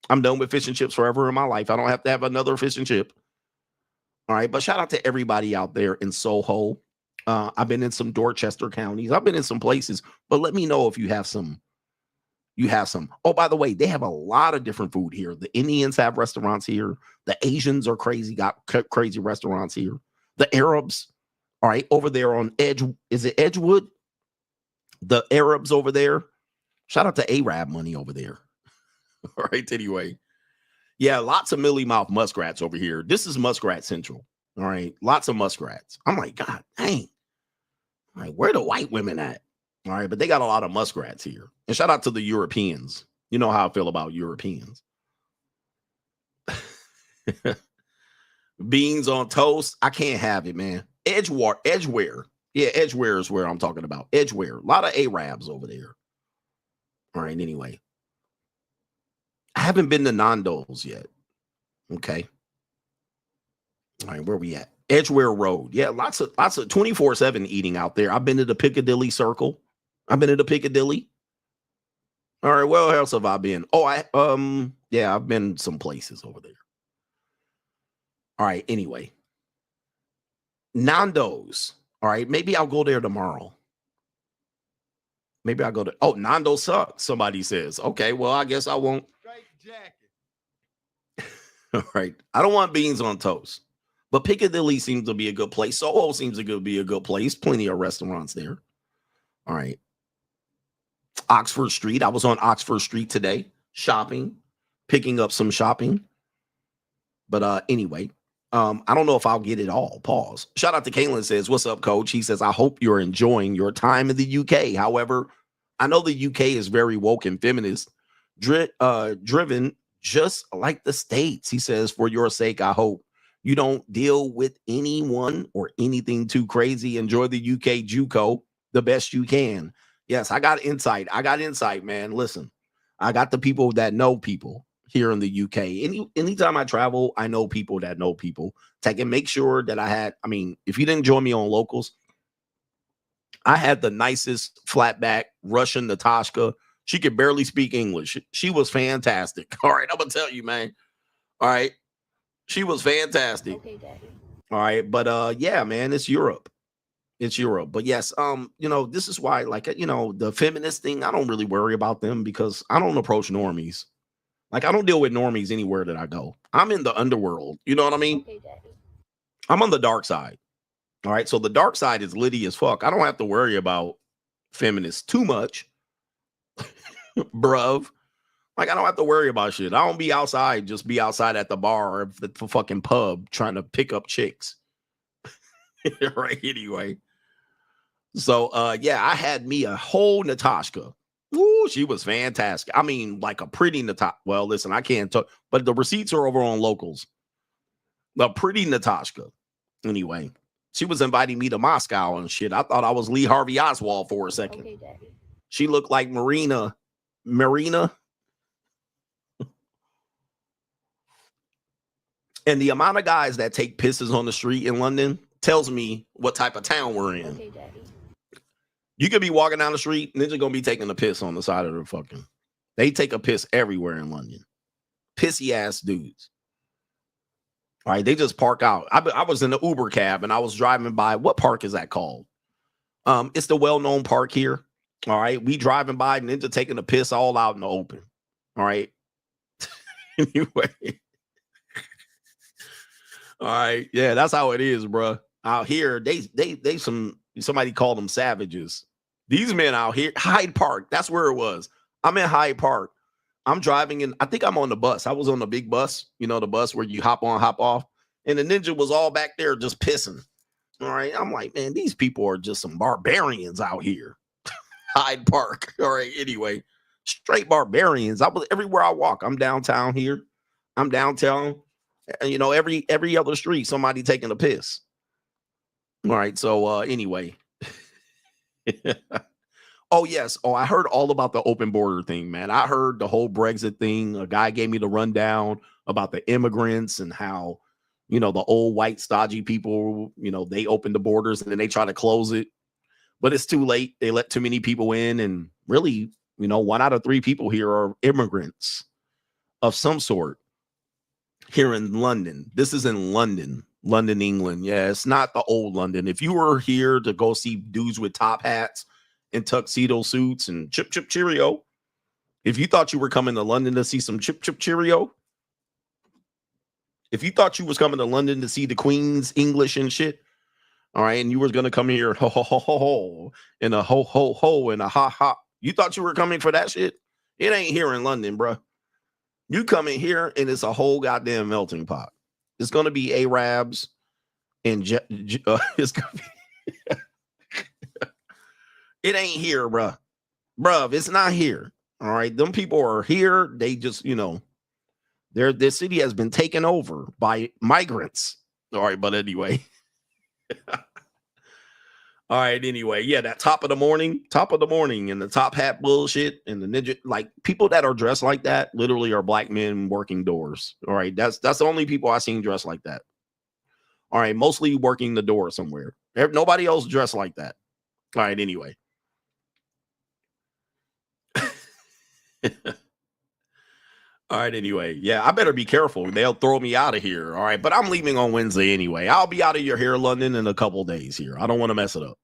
I'm done with fish and chips forever in my life. I don't have to have another fish and chip. All right, but shout out to everybody out there in Soho. I've been in some Dorchester counties. I've been in some places, but let me know if you have some. Oh, by the way, they have a lot of different food here. The Indians have restaurants here. The Asians are crazy, got crazy restaurants here. The Arabs, all right, over there on is it Edgewood? The Arabs over there. Shout out to Arab money over there. All right, anyway. Yeah, lots of mealy mouth muskrats over here. This is muskrat central. All right, lots of muskrats. I'm like, God dang. All right, where are the white women at? All right, but they got a lot of muskrats here. And shout out to the Europeans. You know how I feel about Europeans. Beans on toast. I can't have it, man. Edgeware. Yeah, Edgeware is where I'm talking about. Edgeware. A lot of Arabs over there. All right, anyway. I haven't been to Nando's yet. Okay. All right, where we at? Edgeware Road. Yeah, lots of 24/7 eating out there. I've been to the Piccadilly Circle. I've been to the Piccadilly. All right, where else have I been? Oh, yeah, I've been some places over there. All right, anyway. Nando's. All right, maybe I'll go there tomorrow. Maybe I'll go to. Oh, Nando's sucks, somebody says. Okay, well, I guess I won't. All right. I don't want beans on toast. But Piccadilly seems to be a good place. Soho seems to be a good place. Plenty of restaurants there. All right. Oxford Street. I was on Oxford Street today, shopping, picking up some shopping. But anyway, I don't know if I'll get it all. Pause. Shout out to Kaylin says, what's up, coach? He says, I hope you're enjoying your time in the UK. However, I know the UK is very woke and feminist, driven just like the States. He says, for your sake, I hope you don't deal with anyone or anything too crazy. Enjoy the UK JUCO the best you can. Yes, I got insight. Man. Listen, I got the people that know people here in the UK. Anytime I travel, I know people that know people. So I can make sure that if you didn't join me on Locals, I had the nicest flatback Russian Natashka. She could barely speak English. She was fantastic. All right, I'm going to tell you, man. All right. She was fantastic. Okay, Daddy. All right. But yeah, man, it's Europe. But yes, this is why, the feminist thing, I don't really worry about them because I don't approach normies. Like, I don't deal with normies anywhere that I go. I'm in the underworld. You know what I mean? Okay, Daddy. I'm on the dark side. All right. So the dark side is litty as fuck. I don't have to worry about feminists too much. Bruv. Like, I don't have to worry about shit. I don't be outside, just be outside at the bar or the fucking pub trying to pick up chicks. Right, anyway. So, yeah, I had me a whole Natashka. Ooh, she was fantastic. I mean, like a pretty Natashka. Well, listen, I can't talk, but the receipts are over on Locals. The pretty Natashka. Anyway, she was inviting me to Moscow and shit. I thought I was Lee Harvey Oswald for a second. Okay, Daddy. She looked like Marina. And the amount of guys that take pisses on the street in London tells me what type of town we're in. Okay, Daddy. You could be walking down the street and they're just going to be taking a piss on the side of the fucking. They take a piss everywhere in London. Pissy ass dudes. All right, they just park out. I was in the Uber cab and I was driving by. What park is that called? It's the well-known park here. All right, we driving by and then just taking a piss all out in the open. All right. Anyway. All right, yeah, that's how it is, bro. Out here, somebody called them savages. These men out here, Hyde Park, that's where it was. I'm in Hyde Park. I'm driving in. I think I'm on the bus. I was on the big bus, the bus where you hop on, hop off, and the ninja was all back there just pissing. All right, I'm like, man, these people are just some barbarians out here. Hyde Park. All right, anyway, straight barbarians. I was everywhere I walk. I'm downtown here. I'm downtown. Every other street, somebody taking a piss. All right. So anyway. Oh, yes. Oh, I heard all about the open border thing, man. I heard the whole Brexit thing. A guy gave me the rundown about the immigrants and how, the old white stodgy people, they opened the borders and then they try to close it. But it's too late. They let too many people in. And really, 1 out of 3 people here are immigrants of some sort. Here in London. This is in London, England. Yeah, it's not the old London. If you were here to go see dudes with top hats and tuxedo suits and chip cheerio, if you thought you were coming to London to see some chip cheerio, if you thought you was coming to London to see the Queen's English and shit, all right, and you were going to come here ho ho ho ho ho and a ho ho ho and a ha ha, you thought you were coming for that shit? It ain't here in London, bro. You come in here and it's a whole goddamn melting pot. It's going to be Arabs and it's going to be It ain't here, bruh. Bruh, it's not here. All right. Them people are here. They just, their city has been taken over by migrants. All right, but anyway. All right, anyway. Yeah, that top of the morning, and the top hat bullshit and the ninja, like people that are dressed like that literally are black men working doors. All right. That's the only people I've seen dressed like that. All right, mostly working the door somewhere. Nobody else dressed like that. All right, anyway. All right, anyway. Yeah, I better be careful. They'll throw me out of here. All right, but I'm leaving on Wednesday anyway. I'll be out of your hair, London, in a couple days here. I don't want to mess it up.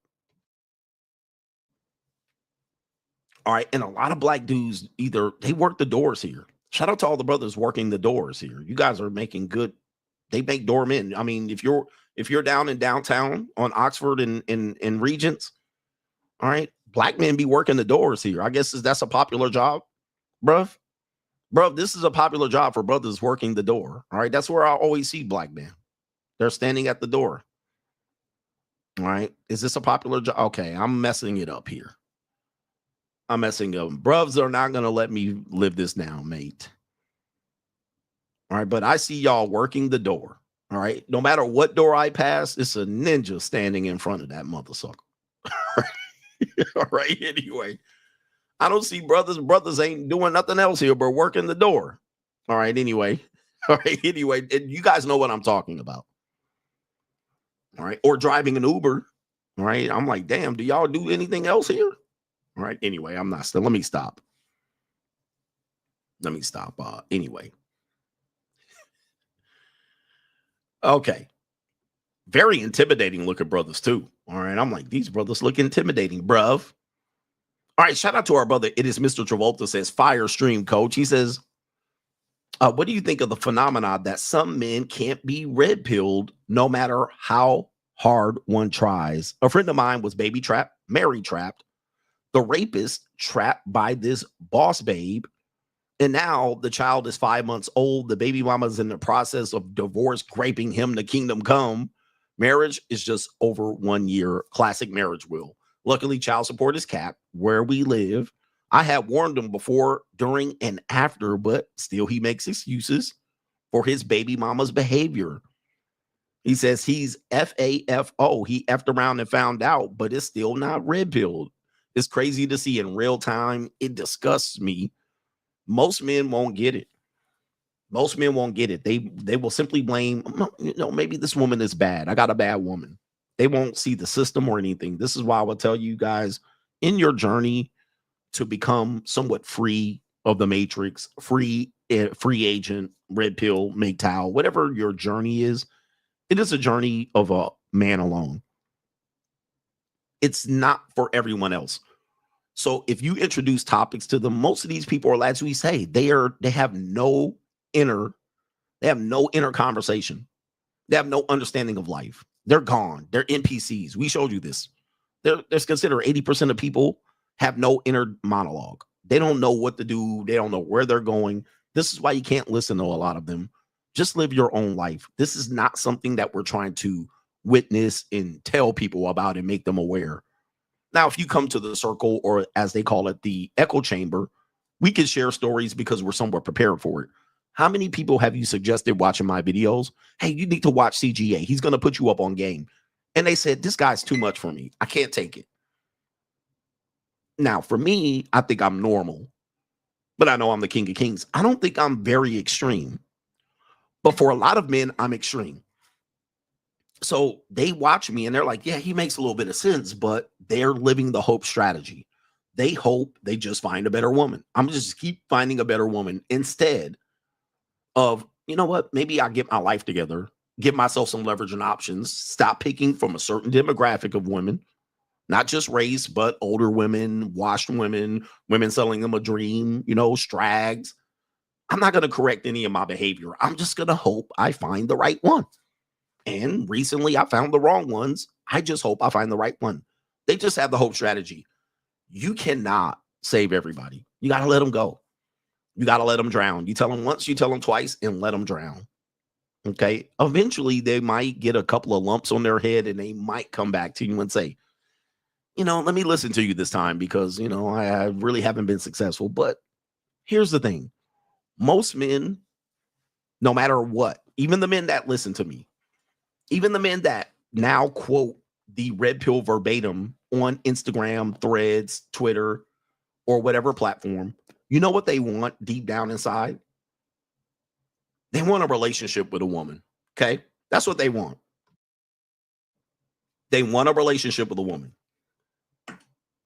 All right, and a lot of black dudes, either they work the doors here. Shout out to all the brothers working the doors here. You guys are making good. They make doormen. I mean, if you're down in downtown on Oxford and Regents, all right, black men be working the doors here. I guess that's a popular job, bruh. Bro, this is a popular job for brothers working the door. All right. That's where I always see black men. They're standing at the door. All right. Is this a popular job? Okay. I'm messing it up here. I'm messing up. Bruvs are not going to let me live this down, mate. All right. But I see y'all working the door. All right. No matter what door I pass, it's a ninja standing in front of that mother sucker. All right. Anyway. I don't see brothers. Brothers ain't doing nothing else here but working the door. All right. Anyway. All right. Anyway. You guys know what I'm talking about. All right. Or driving an Uber. All right. I'm like, damn, do y'all do anything else here? All right. Anyway, I'm not still. Let me stop. Anyway. Okay. Very intimidating looking brothers too. All right. I'm like, these brothers look intimidating, bruv. All right, shout out to our brother. It is Mr. Travolta says, fire stream coach. He says, what do you think of the phenomenon that some men can't be red pilled no matter how hard one tries? A friend of mine was baby trapped, Mary trapped, the rapist trapped by this boss babe. And now the child is 5 months old. The baby mama's in the process of divorce, graping him to kingdom come. Marriage is just over 1 year. Classic marriage will. Luckily, child support is capped where we live. I had warned him before, during, and after, but still he makes excuses for his baby mama's behavior. He says he's FAFO. He effed around and found out, but it's still not red pilled. It's crazy to see in real time. It disgusts me. Most men won't get it. Most men won't get it. They will simply blame, maybe this woman is bad. I got a bad woman. They won't see the system or anything. This is why I will tell you guys, in your journey to become somewhat free of the matrix, free agent, red pill, MGTOW, whatever your journey is, it is a journey of a man alone. It's not for everyone else. So if you introduce topics to them, most of these people are, as we say, they have no inner conversation. They have no understanding of life. They're gone. They're NPCs. We showed you this. There's considered 80% of people have no inner monologue. They don't know what to do. They don't know where they're going. This is why you can't listen to a lot of them. Just live your own life. This is not something that we're trying to witness and tell people about and make them aware. Now, if you come to the circle, or as they call it, the echo chamber, we can share stories because we're somewhat prepared for it. How many people have you suggested watching my videos? Hey, you need to watch CGA. He's going to put you up on game. And they said, this guy's too much for me. I can't take it. Now, for me, I think I'm normal. But I know I'm the king of kings. I don't think I'm very extreme. But for a lot of men, I'm extreme. So they watch me and they're like, yeah, he makes a little bit of sense, but they're living the hope strategy. They hope they just find a better woman. I'm just keep finding a better woman instead of, you know what, maybe I get my life together, give myself some leverage and options, stop picking from a certain demographic of women, not just race, but older women, washed women, women selling them a dream, strags. I'm not going to correct any of my behavior. I'm just going to hope I find the right one. And recently I found the wrong ones. I just hope I find the right one. They just have the hope strategy. You cannot save everybody. You got to let them go. You got to let them drown. You tell them once, you tell them twice, and let them drown. Okay. Eventually, they might get a couple of lumps on their head and they might come back to you and say, let me listen to you this time because, I really haven't been successful. But here's the thing. Most men, no matter what, even the men that listen to me, even the men that now quote the red pill verbatim on Instagram, Threads, Twitter, or whatever platform, you know what they want deep down inside? They want a relationship with a woman. Okay? That's what they want. They want a relationship with a woman.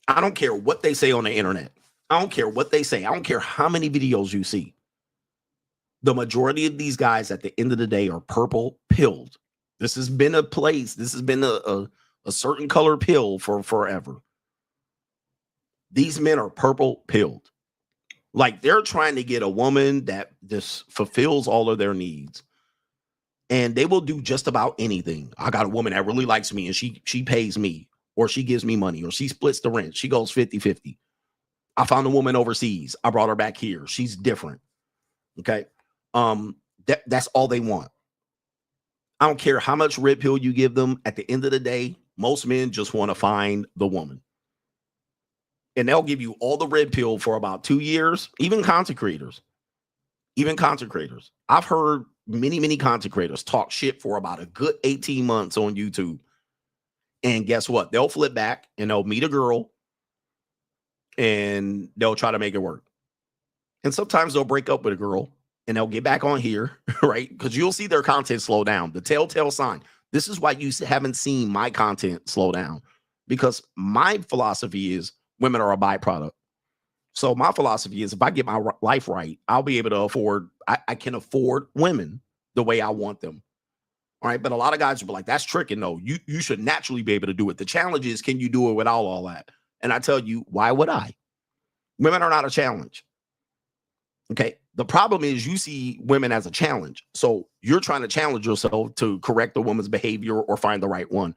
I don't care what they say on the internet. I don't care what they say. I don't care how many videos you see. The majority of these guys at the end of the day are purple pilled. This has been a place. This has been a certain color pill for forever. These men are purple pilled. Like they're trying to get a woman that just fulfills all of their needs. And they will do just about anything. I got a woman that really likes me and she pays me, or she gives me money, or she splits the rent. She goes 50-50. I found a woman overseas. I brought her back here. She's different. Okay. That's all they want. I don't care how much red pill you give them. At the end of the day, most men just want to find the woman. And they'll give you all the red pill for about 2 years, even content creators. I've heard many content creators talk shit for about a good 18 months on YouTube. And guess what? They'll flip back and they'll meet a girl and they'll try to make it work. And sometimes they'll break up with a girl and they'll get back on here, right? Because you'll see their content slow down. The telltale sign. This is why you haven't seen my content slow down, because my philosophy is women are a byproduct. So my philosophy is if I get my life right, I'll be able to afford, I can afford women the way I want them. All right. But a lot of guys will be like, that's tricking. No, you should naturally be able to do it. The challenge is, can you do it without all that? And I tell you, why would I? Women are not a challenge. Okay. The problem is you see women as a challenge. So you're trying to challenge yourself to correct a woman's behavior or find the right one.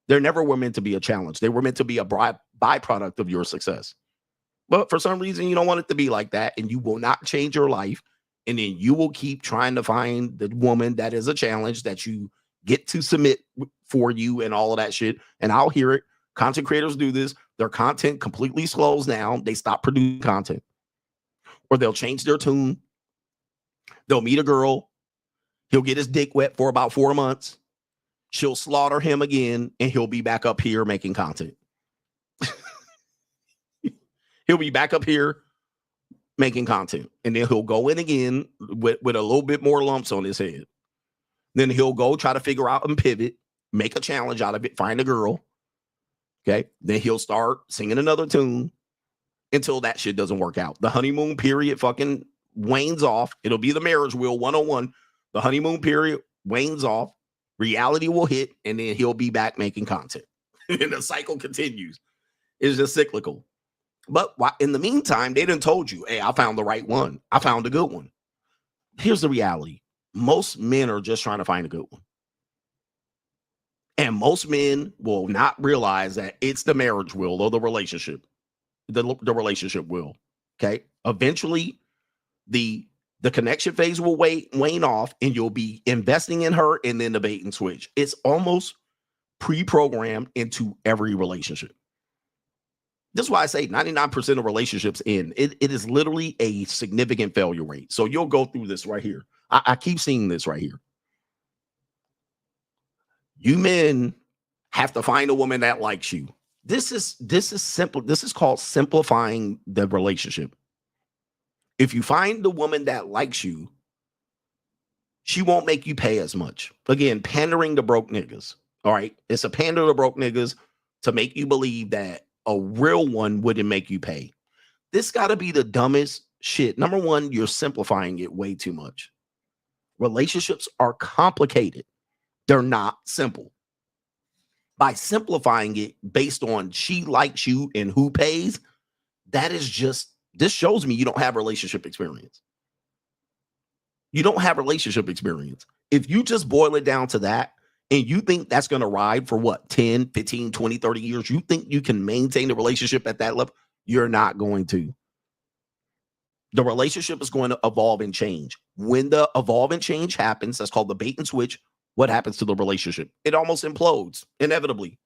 They're never were meant to be a challenge. They were meant to be a byproduct of your success. But for some reason, you don't want it to be like that, and you will not change your life. And then you will keep trying to find the woman that is a challenge that you get to submit for you and all of that shit. And I'll hear it. Content creators do this. Their content completely slows down. They stop producing content. Or they'll change their tune. They'll meet a girl. He'll get his dick wet for about 4 months. She'll slaughter him again, and he'll be back up here making content. He'll be back up here making content. And then he'll go in again with a little bit more lumps on his head. Then he'll go try to figure out and pivot, make a challenge out of it, find a girl. Okay. Then he'll start singing another tune until that shit doesn't work out. The honeymoon period fucking wanes off. It'll be the marriage wheel 101. The honeymoon period wanes off. Reality will hit, and then he'll be back making content. And the cycle continues. It's just cyclical. But in the meantime, they done told you, hey, I found the right one. I found a good one. Here's the reality. Most men are just trying to find a good one. And most men will not realize that it's the marriage will or the relationship. The relationship will. Okay. Eventually, the connection phase will wane off, and you'll be investing in her, and then the bait and switch. It's almost pre-programmed into every relationship. This is why I say 99% of relationships end. It is literally a significant failure rate. So you'll go through this right here. I keep seeing this right here. You men have to find a woman that likes you. This is simple. This is called simplifying the relationship. If you find the woman that likes you, she won't make you pay as much. Again, pandering to broke niggas. All right. It's a pander to broke niggas to make you believe that a real one wouldn't make you pay. This got to be the dumbest shit. Number one, you're simplifying it way too much. Relationships are complicated. They're not simple. By simplifying it based on she likes you and who pays, this shows me you don't have relationship experience. You don't have relationship experience. If you just boil it down to that, and you think that's going to ride for what, 10, 15, 20, 30 years, you think you can maintain the relationship at that level? You're not going to. The relationship is going to evolve and change. When the evolve and change happens, that's called the bait and switch. What happens to the relationship? It almost implodes, inevitably.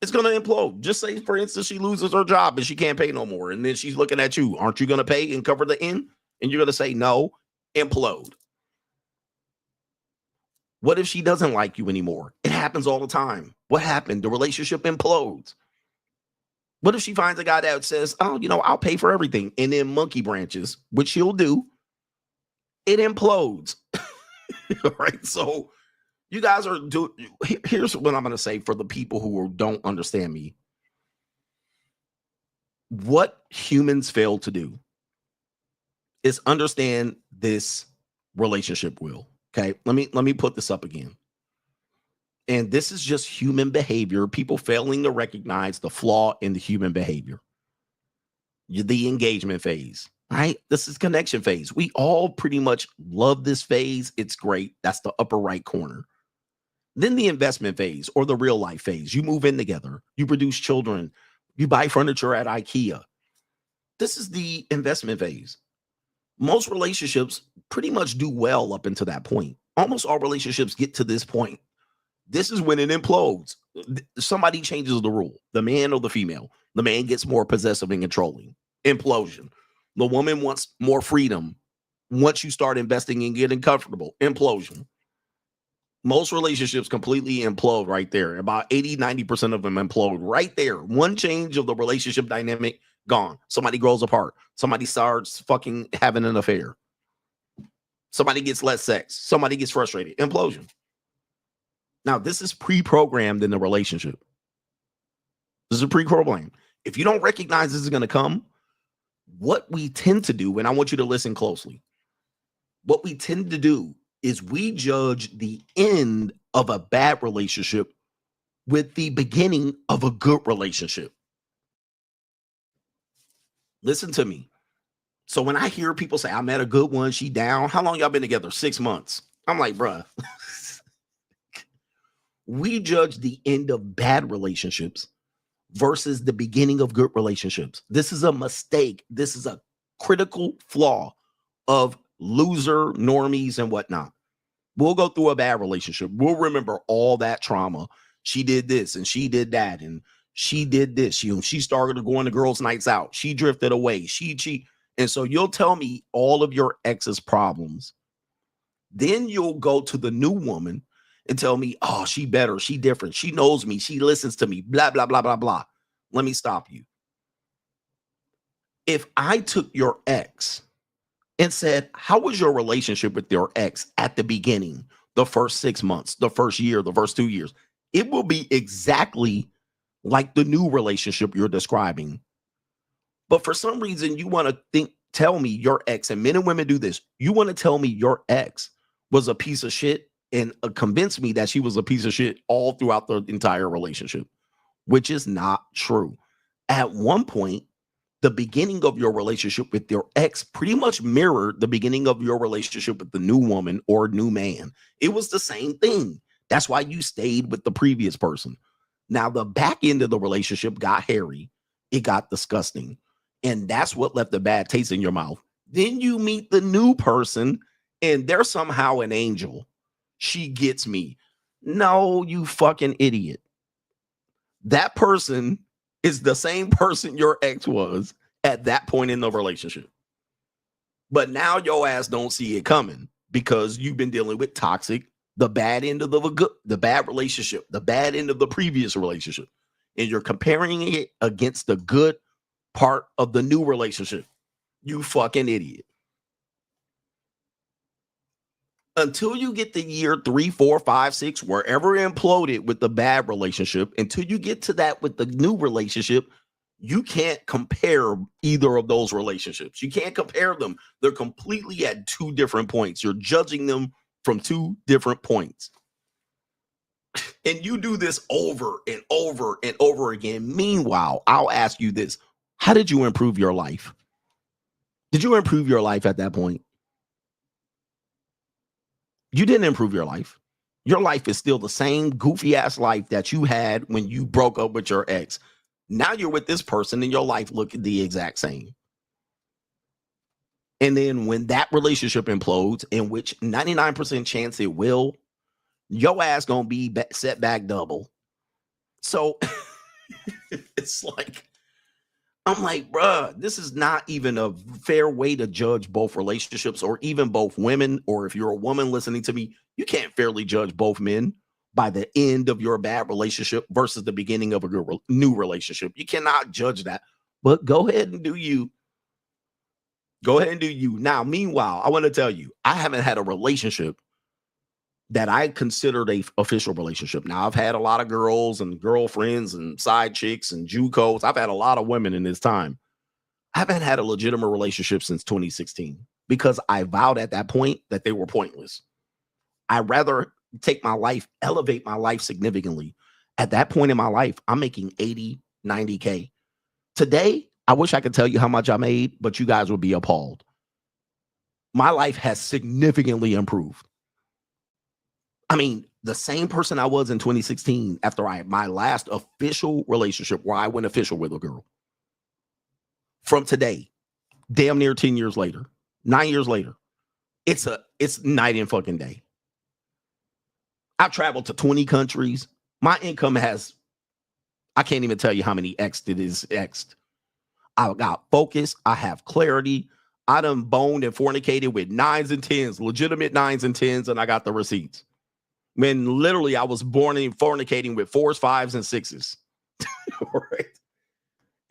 It's going to implode. Just say, for instance, she loses her job and she can't pay no more. And then she's looking at you. Aren't you going to pay and cover the end? And you're going to say, no, implode. What if she doesn't like you anymore? It happens all the time. What happened? The relationship implodes. What if she finds a guy that says, oh, I'll pay for everything. And then monkey branches, which she'll do. It implodes. Right? So you guys are here's what I'm going to say for the people who don't understand me. What humans fail to do is understand this relationship wheel. Okay, let me put this up again. And this is just human behavior, people failing to recognize the flaw in the human behavior. The engagement phase, right? This is connection phase. We all pretty much love this phase. It's great. That's the upper right corner. Then the investment phase, or the real life phase. You move in together. You produce children. You buy furniture at IKEA. This is the investment phase. Most relationships pretty much do well up until that point. Almost all relationships get to this point. This is when it implodes. Somebody changes the rule, the man or the female. The man gets more possessive and controlling. Implosion. The woman wants more freedom. Once you start investing and getting comfortable, implosion. Most relationships completely implode right there. About 80-90% of them implode right there. One change of the relationship dynamic, gone. Somebody grows apart. Somebody starts fucking having an affair. Somebody gets less sex. Somebody gets frustrated. Implosion. Now, this is pre-programmed in the relationship. This is pre-programmed. If you don't recognize this is going to come, what we tend to do, and I want you to listen closely, what we tend to do is we judge the end of a bad relationship with the beginning of a good relationship. Listen to me. So when I hear people say, I met a good one, she down. How long y'all been together? 6 months. I'm like, bruh. We judge the end of bad relationships versus the beginning of good relationships. This is a mistake. This is a critical flaw of loser normies and whatnot. We'll go through a bad relationship. We'll remember all that trauma. She did this and she did that and she did this. She started going to girls' nights out. She drifted away. She. And so you'll tell me all of your ex's problems. Then you'll go to the new woman and tell me, oh, she better, she different, she knows me, she listens to me, blah, blah, blah, blah, blah. Let me stop you. If I took your ex and said, how was your relationship with your ex at the beginning, the first 6 months, the first year, the first 2 years, it will be exactly like the new relationship you're describing. But for some reason, you want to tell me your ex, and men and women do this, you want to tell me your ex was a piece of shit and convince me that she was a piece of shit all throughout the entire relationship, which is not true. At one point, the beginning of your relationship with your ex pretty much mirrored the beginning of your relationship with the new woman or new man. It was the same thing. That's why you stayed with the previous person. Now, the back end of the relationship got hairy. It got disgusting. And that's what left a bad taste in your mouth. Then you meet the new person and they're somehow an angel. She gets me. No, you fucking idiot. That person is the same person your ex was at that point in the relationship. But now your ass don't see it coming because you've been dealing with toxic, the bad end of the bad relationship, the bad end of the previous relationship. And you're comparing it against the good part of the new relationship. You fucking idiot. Until you get the year 3, 4, 5, 6, wherever it imploded with the bad relationship, until you get to that with the new relationship, you can't compare either of those relationships. You can't compare them. They're completely at two different points. You're judging them from two different points. And you do this over and over and over again. Meanwhile, I'll ask you this. How did you improve your life? Did you improve your life at that point? You didn't improve your life. Your life is still the same goofy ass life that you had when you broke up with your ex. Now you're with this person and your life look the exact same. And then when that relationship implodes, in which 99% chance it will, your ass gonna be set back double. So It's like, I'm like, bruh, this is not even a fair way to judge both relationships or even both women. Or if you're a woman listening to me, you can't fairly judge both men by the end of your bad relationship versus the beginning of a new relationship. You cannot judge that. But go ahead and do you. Go ahead and do you. Now, meanwhile, I want to tell you, I haven't had a relationship that I considered a official relationship. Now, I've had a lot of girls and girlfriends and side chicks and JUCOs. I've had a lot of women in this time. I haven't had a legitimate relationship since 2016 because I vowed at that point that they were pointless. I'd rather take my life, elevate my life significantly. At that point in my life, I'm making 80, 90K. Today, I wish I could tell you how much I made, but you guys would be appalled. My life has significantly improved. I mean, the same person I was in 2016 after my last official relationship where I went official with a girl. From today, damn near 10 years later, 9 years later, it's night and fucking day. I've traveled to 20 countries. My income has, I can't even tell you how many X'd it is X'd. I got focus. I have clarity. I done boned and fornicated with 9s and 10s, legitimate 9s and 10s, and I got the receipts. When literally I was born in fornicating with 4s, 5s, and 6s. Right?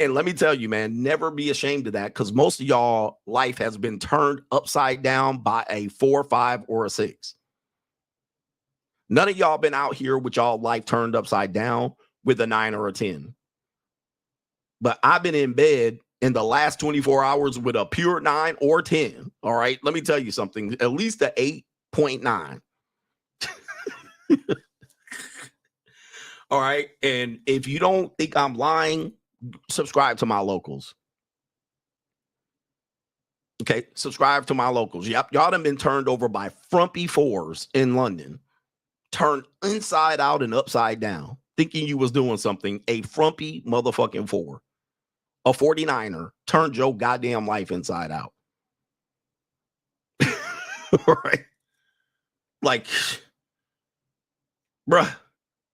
And let me tell you, man, never be ashamed of that because most of y'all life has been turned upside down by a 4, 5, or a 6. None of y'all been out here with y'all life turned upside down with a 9 or a 10. But I've been in bed in the last 24 hours with a pure 9 or 10. All right. Let me tell you something, at least a 8.9. All right. And if you don't think I'm lying, subscribe to my locals. Okay. Subscribe to my locals. Yep. Y'all done been turned over by frumpy 4s in London. Turned inside out and upside down. Thinking you was doing something. A frumpy motherfucking 4. A 49er turned your goddamn life inside out. Right? Like, bruh,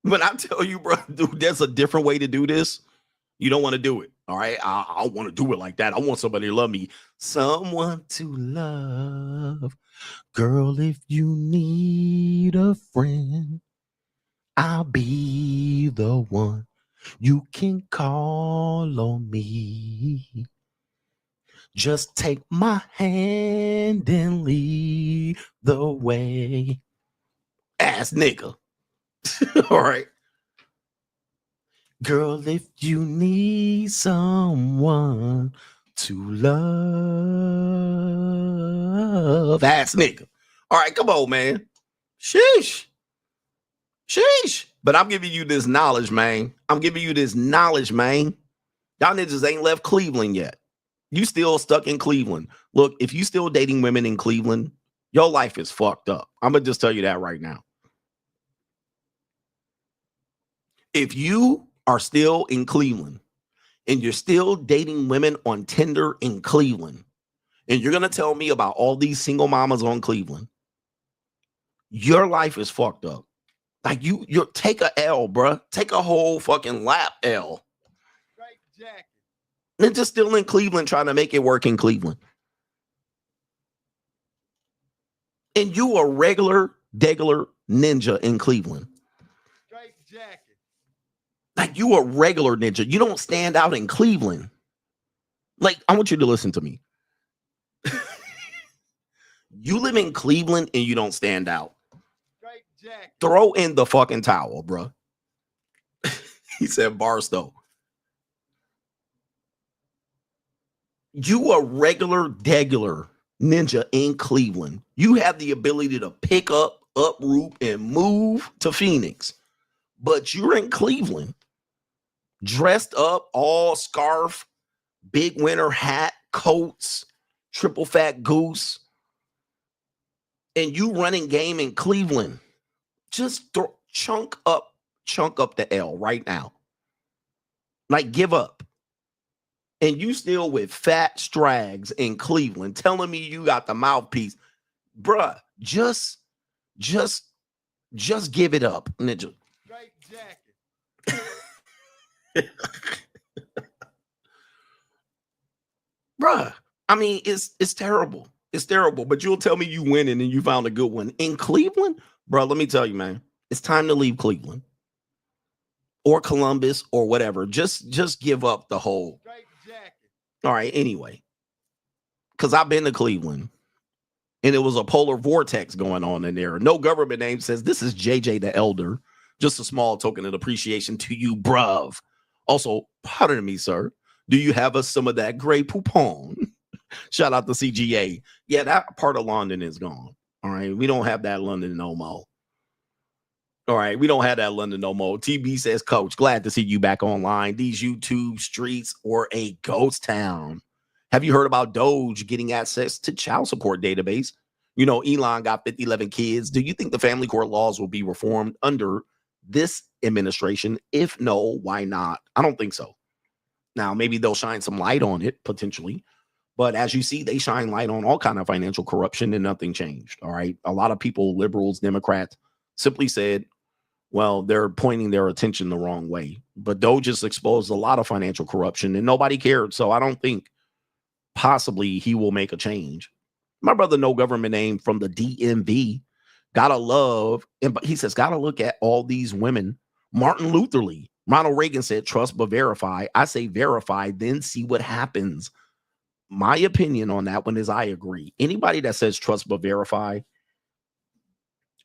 when I tell you, bruh, dude, there's a different way to do this. You don't want to do it. All right. I don't want to do it like that. I want somebody to love me. Someone to love. Girl, if you need a friend, I'll be the one. You can call on me. Just take my hand and lead the way. Ass nigga. All right. Girl, if you need someone to love. Ass nigga. All right, come on, man. Sheesh. Sheesh. But I'm giving you this knowledge, man. I'm giving you this knowledge, man. Y'all niggas ain't left Cleveland yet. You still stuck in Cleveland. Look, if you still dating women in Cleveland, your life is fucked up. I'm going to just tell you that right now. If you are still in Cleveland and you're still dating women on Tinder in Cleveland, and you're going to tell me about all these single mamas on Cleveland, your life is fucked up. Like you take a L, bruh. Take a whole fucking lap L. Straight jacket. And just still in Cleveland trying to make it work in Cleveland. And you a regular, degular ninja in Cleveland. Straight jacket. Like you a regular ninja. You don't stand out in Cleveland. Like, I want you to listen to me. You live in Cleveland and you don't stand out. Straight jacket. Throw in the fucking towel, bro. He said Barstow. You a regular, degular ninja in Cleveland. You have the ability to pick up, uproot, and move to Phoenix. But you're in Cleveland. Dressed up, all scarf, big winter hat, coats, triple fat goose. And you running game in Cleveland. Just chunk up the L right now. Like, give up. And you still with fat strags in Cleveland telling me you got the mouthpiece. Bruh, just give it up, ninja. Straight jacket. Bruh, I mean, it's terrible. It's terrible. But you'll tell me you win and then you found a good one. In Cleveland, bro, let me tell you, man, it's time to leave Cleveland or Columbus or whatever. Just give up the whole. All right, anyway. Because I've been to Cleveland and it was a polar vortex going on in there. No government name says this is JJ the Elder. Just a small token of appreciation to you, bruv. Also, pardon me, sir. Do you have us some of that Grey Poupon? Shout out to CGA. Yeah, that part of London is gone. All right. We don't have that London no more. All right. We don't have that London no more. TB says, Coach, glad to see you back online. These YouTube streets or a ghost town. Have you heard about Doge getting access to child support database? You know, Elon got 11 kids. Do you think the family court laws will be reformed under this administration? If no, why not? I don't think so. Now, maybe they'll shine some light on it potentially. But as you see, they shine light on all kind of financial corruption and nothing changed. All right. A lot of people, liberals, Democrats, simply said, well, they're pointing their attention the wrong way. But Doge just exposed a lot of financial corruption and nobody cared. So I don't think possibly he will make a change. My brother, no government name from the DMV, gotta love. And he says, gotta look at all these women. Martin Luther Lee. Ronald Reagan said, trust but verify. I say verify, then see what happens. My opinion on that one is I agree. Anybody that says trust but verify,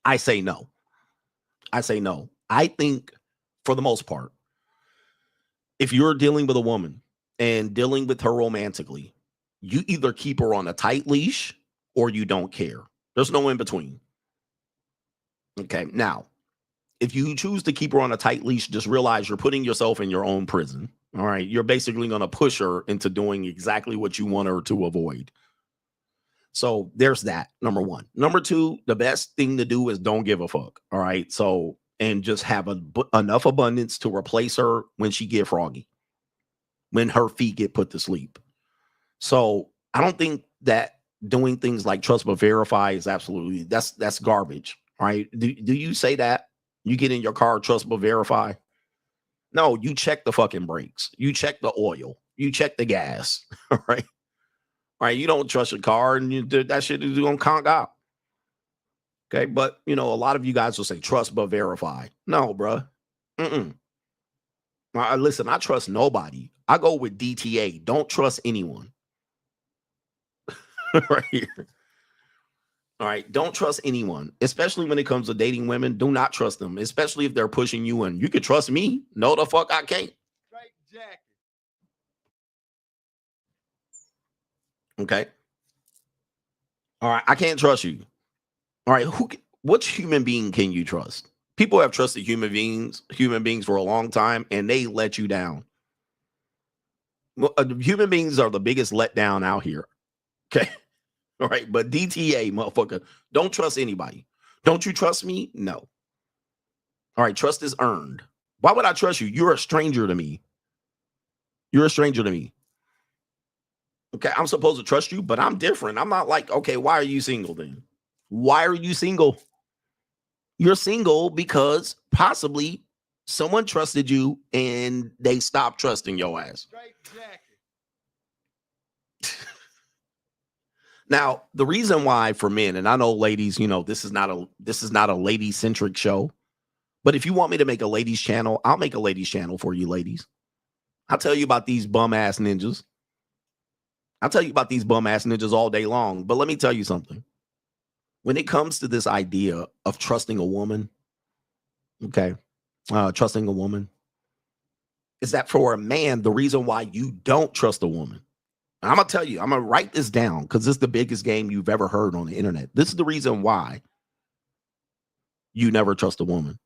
I say no. I say no. I think for the most part, if you're dealing with a woman and dealing with her romantically, you either keep her on a tight leash or you don't care. There's no in between. Okay. Now, if you choose to keep her on a tight leash, just realize you're putting yourself in your own prison. All right. You're basically going to push her into doing exactly what you want her to avoid. So there's that. Number one. Number two, the best thing to do is don't give a fuck. All right. So, and just have enough abundance to replace her when she get froggy, when her feet get put to sleep. So I don't think that doing things like trust but verify is absolutely, that's garbage. All right. Do you say that? You get in your car, trust but verify? No, you check the fucking brakes. You check the oil. You check the gas. All right. All right. You don't trust your car and that shit is going to conk out. Okay. But, you know, a lot of you guys will say trust but verify. No, bruh. Listen, I trust nobody. I go with DTA. Don't trust anyone. Right here. All right. Don't trust anyone, especially when it comes to dating women. Do not trust them, especially if they're pushing you in. You can trust me. No, the fuck I can't. Okay. All right. I can't trust you. All right. Which human being can you trust? People have trusted human beings for a long time, and they let you down. Human beings are the biggest letdown out here. Okay. All right. But DTA, motherfucker, don't trust anybody. Don't you trust me? No. All right. Trust is earned. Why would I trust you? You're a stranger to me. You're a stranger to me. Okay. I'm supposed to trust you, but I'm different. I'm not like, okay, why are you single then? Why are you single? You're single because possibly someone trusted you and they stopped trusting your ass. Now, the reason why for men, and I know ladies, you know, this is not a lady-centric show, but if you want me to make a ladies channel, I'll make a ladies channel for you ladies. I'll tell you about these bum-ass ninjas. I'll tell you about these bum-ass ninjas all day long, but let me tell you something. When it comes to this idea of trusting a woman, okay, trusting a woman, is that for a man, the reason why you don't trust a woman, I'm going to tell you, I'm going to write this down because this is the biggest game you've ever heard on the internet. This is the reason why you never trust a woman,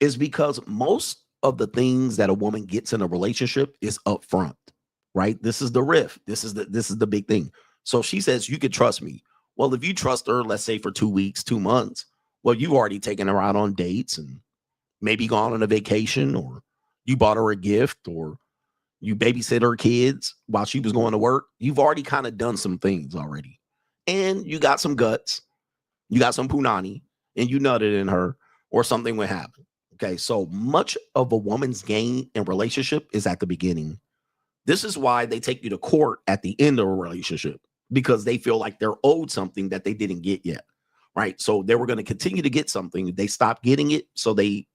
is because most of the things that a woman gets in a relationship is upfront, right? This is the riff. This is the big thing. So she says, you could trust me. Well, if you trust her, let's say for 2 weeks, 2 months, well, you've already taken her out on dates and maybe gone on a vacation, or you bought her a gift, or you babysit her kids while she was going to work. You've already kind of done some things already. And you got some guts. You got some punani and you nutted in her or something would happen. Okay, so much of a woman's gain in relationship is at the beginning. This is why they take you to court at the end of a relationship, because they feel like they're owed something that they didn't get yet, right? So they were going to continue to get something. They stopped getting it, so they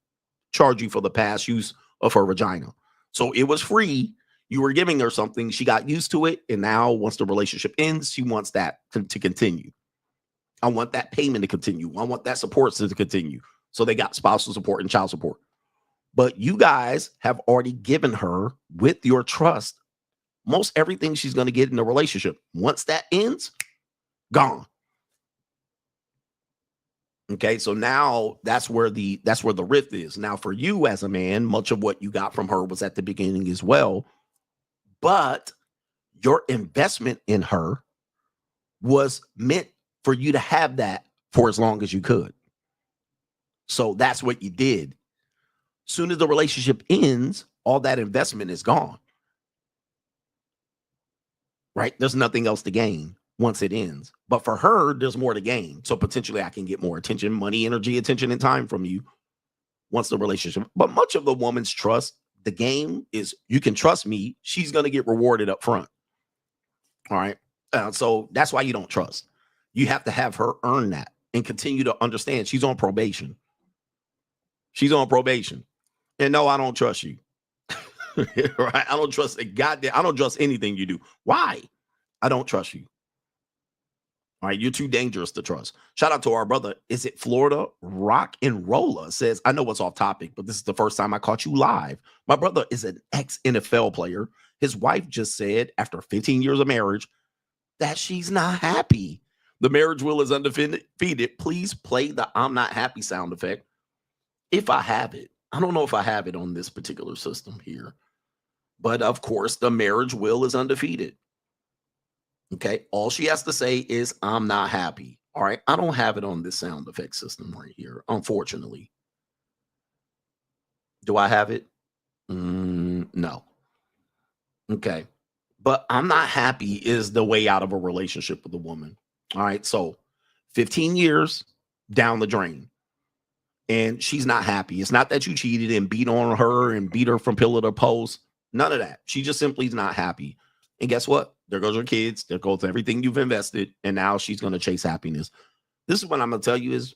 charge you for the past use of her vagina. So it was free. You were giving her something. She got used to it, and now once the relationship ends, she wants that to continue. I want that payment to continue. I want that support to continue. So they got spousal support and child support. But you guys have already given her, with your trust, most everything she's going to get in the relationship. Once that ends, gone. Okay, so now that's where the rift is. Now for you as a man, much of what you got from her was at the beginning as well. But your investment in her was meant for you to have that for as long as you could. So that's what you did. Soon as the relationship ends, all that investment is gone. Right? There's nothing else to gain once it ends. But for her, there's more to gain. So potentially I can get more attention, money, energy, attention, and time from you once the relationship. But much of the woman's trust, the game is, you can trust me. She's going to get rewarded up front. All right. So that's why you don't trust. You have to have her earn that and continue to understand she's on probation. She's on probation. And no, I don't trust you. Right? I don't trust a goddamn, I don't trust anything you do. Why? I don't trust you. All right, you're too dangerous to trust. Shout out to our brother. Is it Florida? Rock and Roller says, I know what's off topic, but this is the first time I caught you live. My brother is an ex-NFL player. His wife just said, after 15 years of marriage, that she's not happy. The marriage will is undefeated. Please play the I'm not happy sound effect. If I have it. I don't know if I have it on this particular system here. But of course, the marriage will is undefeated. Okay. All she has to say is, I'm not happy. All right. I don't have it on this sound effect system right here, unfortunately. Do I have it? No. Okay. But I'm not happy is the way out of a relationship with a woman. All right. So 15 years down the drain. And she's not happy. It's not that you cheated and beat on her and beat her from pillar to post. None of that. She just simply is not happy. And guess what? There goes her kids. There goes everything you've invested. And now she's going to chase happiness. This is what I'm going to tell you is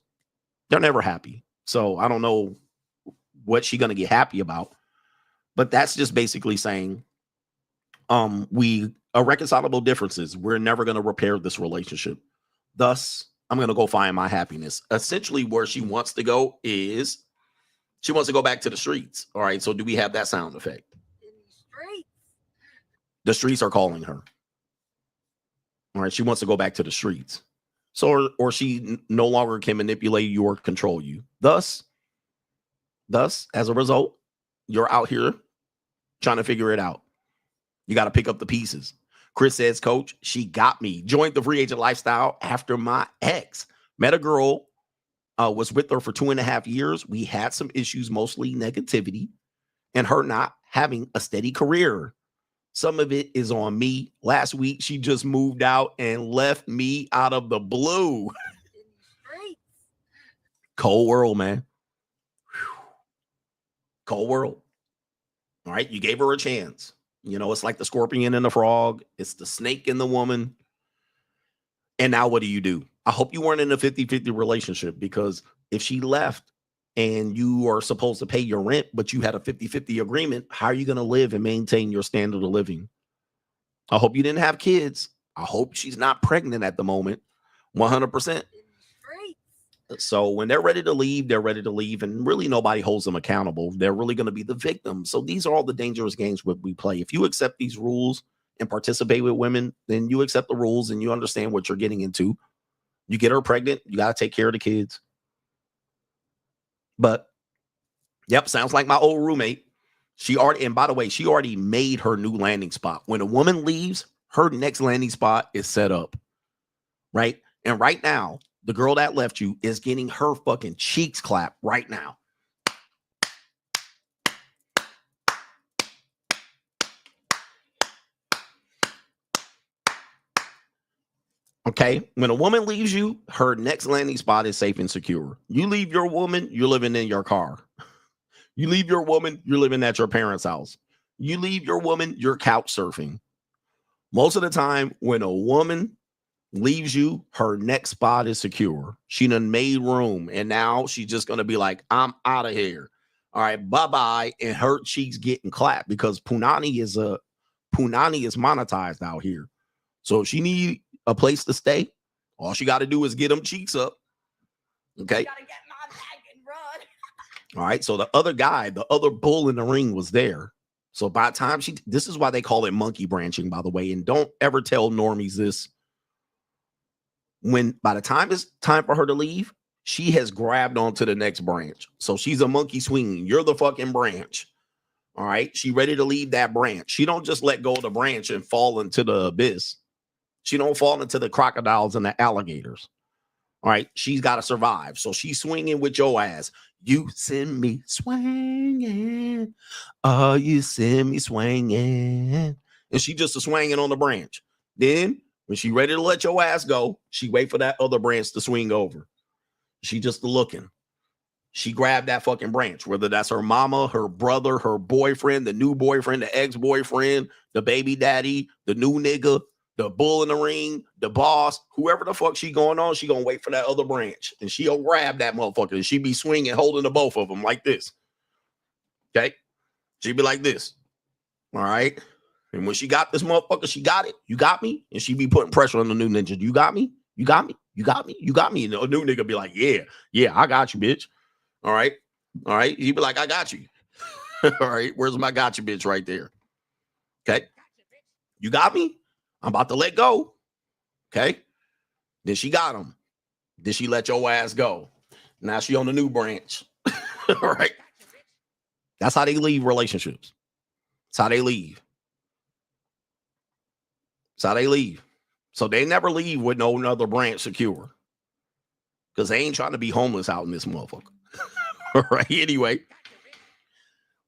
they're never happy. So I don't know what she's going to get happy about. But that's just basically saying we are reconcilable differences. We're never going to repair this relationship. Thus, I'm going to go find my happiness. Essentially, where she wants to go is she wants to go back to the streets. All right. So do we have that sound effect? The streets are calling her. All right. She wants to go back to the streets. So, or she no longer can manipulate you or control you. Thus, as a result, you're out here trying to figure it out. You got to pick up the pieces. Chris says, Coach, she got me. Joined the free agent lifestyle after my ex. Met a girl, was with her for 2.5 years. We had some issues, mostly negativity, and her not having a steady career. Some of it is on me. Last week, she just moved out and left me out of the blue. Cold world, man. Cold world. All right, you gave her a chance. You know, it's like the scorpion and the frog. It's the snake and the woman. And now what do? I hope you weren't in a 50-50 relationship, because if she left and you are supposed to pay your rent, but you had a 50-50 agreement, how are you going to live and maintain your standard of living? I hope you didn't have kids. I hope she's not pregnant at the moment. 100%. So when they're ready to leave, they're ready to leave, and really nobody holds them accountable. They're really going to be the victim. So these are all the dangerous games we play. If you accept these rules and participate with women, then you accept the rules and you understand what you're getting into. You get her pregnant, you got to take care of the kids. But yep, sounds like my old roommate. She already, and by the way, she already made her new landing spot. When a woman leaves, her next landing spot is set up, right? And right now, the girl that left you is getting her fucking cheeks clapped right now. Okay. When a woman leaves you, her next landing spot is safe and secure. You leave your woman, you're living in your car. You leave your woman, you're living at your parents' house. You leave your woman, you're couch surfing. Most of the time, when a woman leaves you, her next spot is secure. She done made room, and now she's just gonna be like, I'm out of here. All right, bye-bye. And her cheeks getting clapped because Punani is monetized out here. So if she need a place to stay, all she got to do is get them cheeks up. Okay. Gotta get my bag and run. All right. So the other guy, the other bull in the ring was there. So by the time this is why they call it monkey branching, by the way. And don't ever tell normies this. By the time it's time for her to leave, she has grabbed onto the next branch. So she's a monkey swinging. You're the fucking branch. All right. She ready to leave that branch. She don't just let go of the branch and fall into the abyss. She don't fall into the crocodiles and the alligators. All right. She's got to survive. So she's swinging with your ass. You send me swinging. Oh, you send me swinging. And she just a swinging on the branch. Then when she ready to let your ass go, she wait for that other branch to swing over. She just looking. She grabbed that fucking branch, whether that's her mama, her brother, her boyfriend, the new boyfriend, the ex-boyfriend, the baby daddy, the new nigga, the bull in the ring, the boss, whoever the fuck she going on, she gonna wait for that other branch. And she'll grab that motherfucker and she be swinging, holding the both of them like this. Okay? She be like this. All right? And when she got this motherfucker, she got it. You got me? And she be putting pressure on the new ninja. You got me? You got me? You got me? You got me? And the new nigga be like, yeah, I got you, bitch. All right? All right? He be like, I got you. All right? Where's my gotcha bitch right there? Okay? You got me? I'm about to let go. Okay? Then she got him. Then she let your ass go. Now she on the new branch. All right? That's how they leave relationships. That's how they leave. That's how they leave. So they never leave with no other branch secure. Because they ain't trying to be homeless out in this motherfucker. All right, anyway.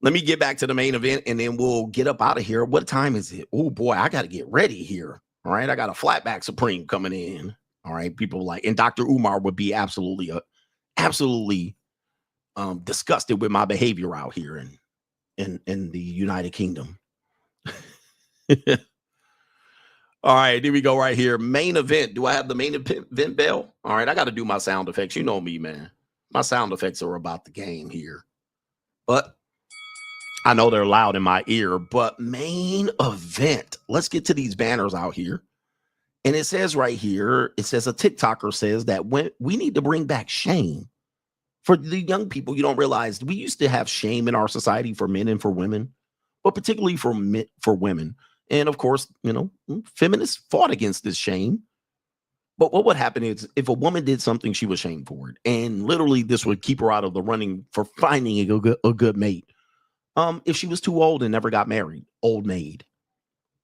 Let me get back to the main event and then we'll get up out of here. What time is it? Oh boy, I got to get ready here. All right, I got a flatback Supreme coming in. All right, people like, and Dr. Umar would be absolutely disgusted with my behavior out here in the United Kingdom. All right, here we go right here. Main event. Do I have the main event bell? All right, I got to do my sound effects. You know me, man. My sound effects are about the game here. But I know they're loud in my ear. But main event. Let's get to these banners out here. And it says right here, it says a TikToker says that when we need to bring back shame. For the young people, you don't realize we used to have shame in our society for men and for women, but particularly for women. And of course, you know, feminists fought against this shame. But what would happen is if a woman did something, she was shamed for it. And literally this would keep her out of the running for finding a good mate. If she was too old and never got married, old maid.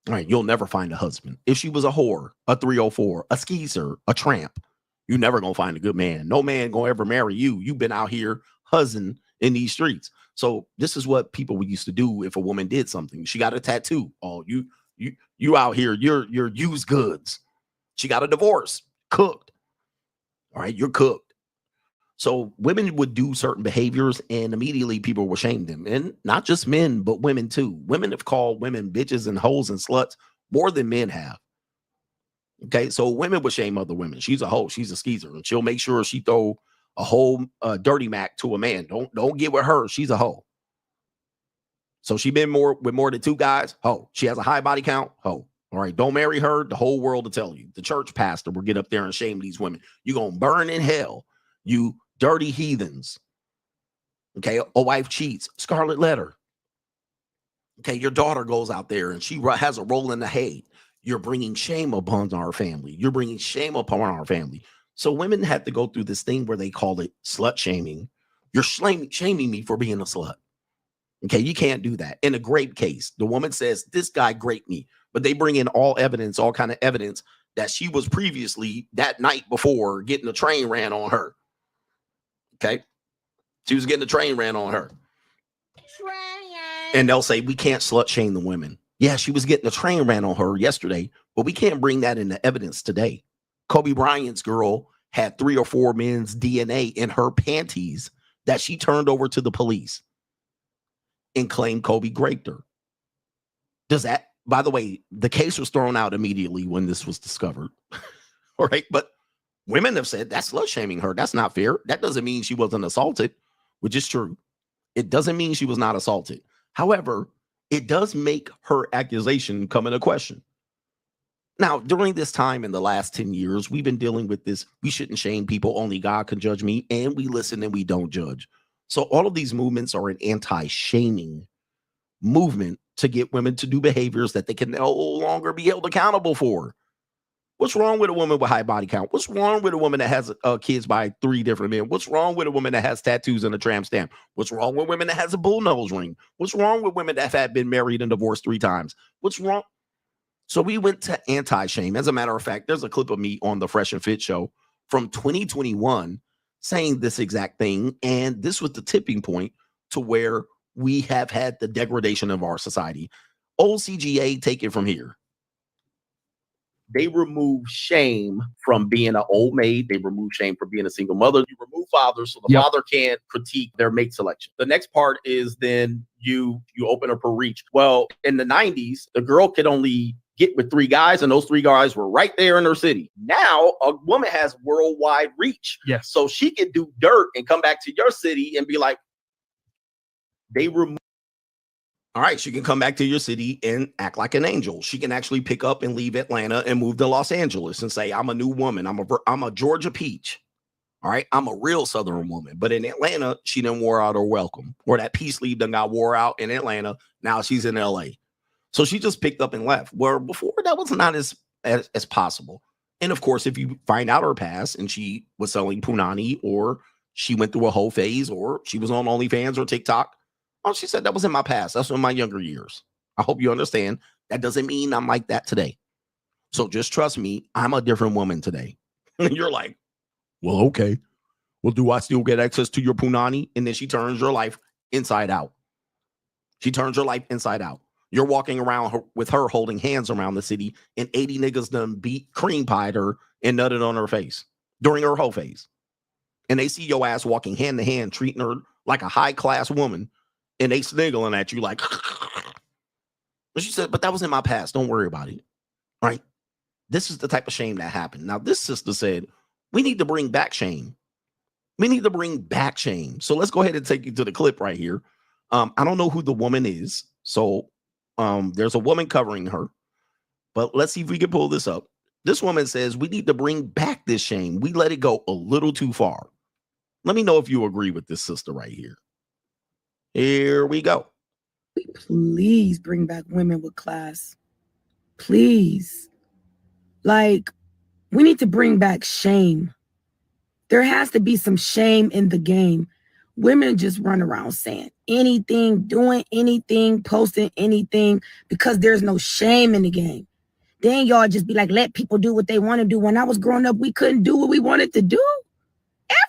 All right, you'll never find a husband. If she was a whore, a 304, a skeezer, a tramp, you never gonna find a good man. No man gonna ever marry you. You've been out here huzzing in these streets. So this is what people used to do if a woman did something. She got a tattoo. Oh, you out here, you're used goods. She got a divorce, cooked. All right, you're cooked. So women would do certain behaviors and immediately people would shame them. And not just men, but women too. Women have called women bitches and hoes and sluts more than men have. Okay, so women would shame other women. She's a hoe, she's a skeezer, and she'll make sure she throw a whole dirty Mac to a man. Don't get with her. She's a hoe. So she been with more than two guys. Hoe. She has a high body count. Hoe. All right. Don't marry her. The whole world will tell you. The church pastor will get up there and shame these women. You're going to burn in hell. You dirty heathens. Okay. A wife cheats. Scarlet letter. Okay. Your daughter goes out there and she has a roll in the hay. You're bringing shame upon our family. You're bringing shame upon our family. So women have to go through this thing where they call it slut shaming. You're shaming me for being a slut. Okay, you can't do that. In a grape case, the woman says, this guy raped me, but they bring in all kind of evidence that she was previously that night before getting a train ran on her. Okay, she was getting a train ran on her. And they'll say, we can't slut shame the women. Yeah, she was getting a train ran on her yesterday, but we can't bring that into evidence today. Kobe Bryant's girl had 3 or 4 men's DNA in her panties that she turned over to the police. and claimed Kobe raped her. Does that, by the way, the case was thrown out immediately when this was discovered. All right. But women have said that's slut shaming her. That's not fair. That doesn't mean she wasn't assaulted, which is true. It doesn't mean she was not assaulted. However, it does make her accusation come into question. Now, during this time in the last 10 years, we've been dealing with this. We shouldn't shame people. Only God can judge me. And we listen and we don't judge. So all of these movements are an anti-shaming movement to get women to do behaviors that they can no longer be held accountable for. What's wrong with a woman with high body count? What's wrong with a woman that has kids by 3 different men? What's wrong with a woman that has tattoos and a tramp stamp? What's wrong with women that has a bull nose ring? What's wrong with women that have been married and divorced 3 times? What's wrong? So we went to anti-shame. As a matter of fact, there's a clip of me on the Fresh and Fit show from 2021 saying this exact thing. And this was the tipping point to where we have had the degradation of our society. Old CGA, take it from here. They remove shame from being an old maid. They remove shame from being a single mother. You remove fathers so the father can't critique their mate selection. The next part is then you open up her reach. Well, in the 90s, the girl could only get with 3 guys, and those 3 guys were right there in her city. Now, a woman has worldwide reach. Yes. So she can do dirt and come back to your city and be like, they remove. All right, she can come back to your city and act like an angel. She can actually pick up and leave Atlanta and move to Los Angeles and say, I'm a new woman. I'm a Georgia peach. All right, I'm a real Southern woman. But in Atlanta, she done wore out her welcome. Or that peace leave done got wore out in Atlanta. Now she's in LA. So she just picked up and left. Where before that was not as possible. And of course, if you find out her past and she was selling punani, or she went through a whole phase, or she was on OnlyFans or TikTok, oh, she said that was in my past. That's in my younger years. I hope you understand. That doesn't mean I'm like that today. So just trust me, I'm a different woman today. And you're like, well, okay. Well, do I still get access to your punani? And then she turns your life inside out. She turns your life inside out. You're walking around with her holding hands around the city, and 80 niggas done beat cream pied her and nutted on her face during her whole phase. And they see your ass walking hand to hand, treating her like a high class woman. And they sniggling at you like, but she said, but that was in my past. Don't worry about it. All right. This is the type of shame that happened. Now, this sister said, we need to bring back shame. We need to bring back shame. So let's go ahead and take you to the clip right here. I don't know who the woman is. So there's a woman covering her, but let's see if we can pull this up. This woman says, we need to bring back this shame. We let it go a little too far. Let me know if you agree with this sister right here. Here we go. Please bring back women with class. Please. Like, we need to bring back shame. There has to be some shame in the game. Women just run around saying anything, doing anything, posting anything because there's no shame in the game. Then y'all just be like, let people do what they want to do. When I was growing up, we couldn't do what we wanted to do.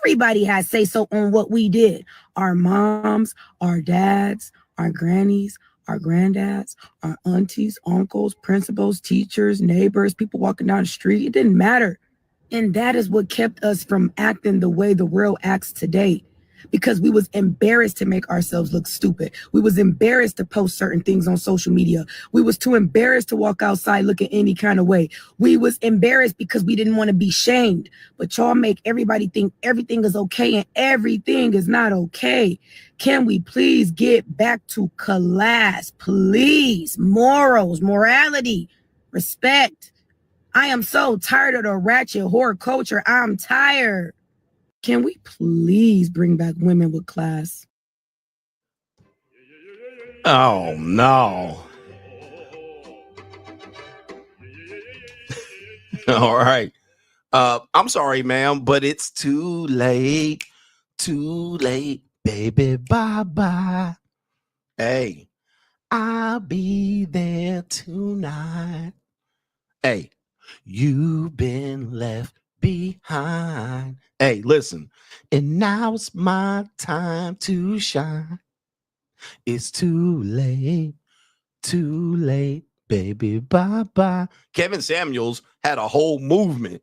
Everybody has say so on what we did. Our moms, our dads, our grannies, our granddads, our aunties, uncles, principals, teachers, neighbors, people walking down the street. It didn't matter. And that is what kept us from acting the way the world acts today. Because we was embarrassed to make ourselves look stupid. We was embarrassed to post certain things on social media. We was too embarrassed to walk outside looking any kind of way. We was embarrassed because we didn't want to be shamed. But y'all make everybody think everything is okay and everything is not okay. Can we please get back to class? Please. Morals, morality, respect. I am so tired of the ratchet whore culture. I'm tired. Can we please bring back women with class? Oh, no. All right. I'm sorry, ma'am, but it's too late. Too late, baby. Bye-bye. Hey, I'll be there tonight. Hey, you've been left behind. Hey, listen. And now it's my time to shine. It's too late, baby. Bye-bye. Kevin Samuels had a whole movement.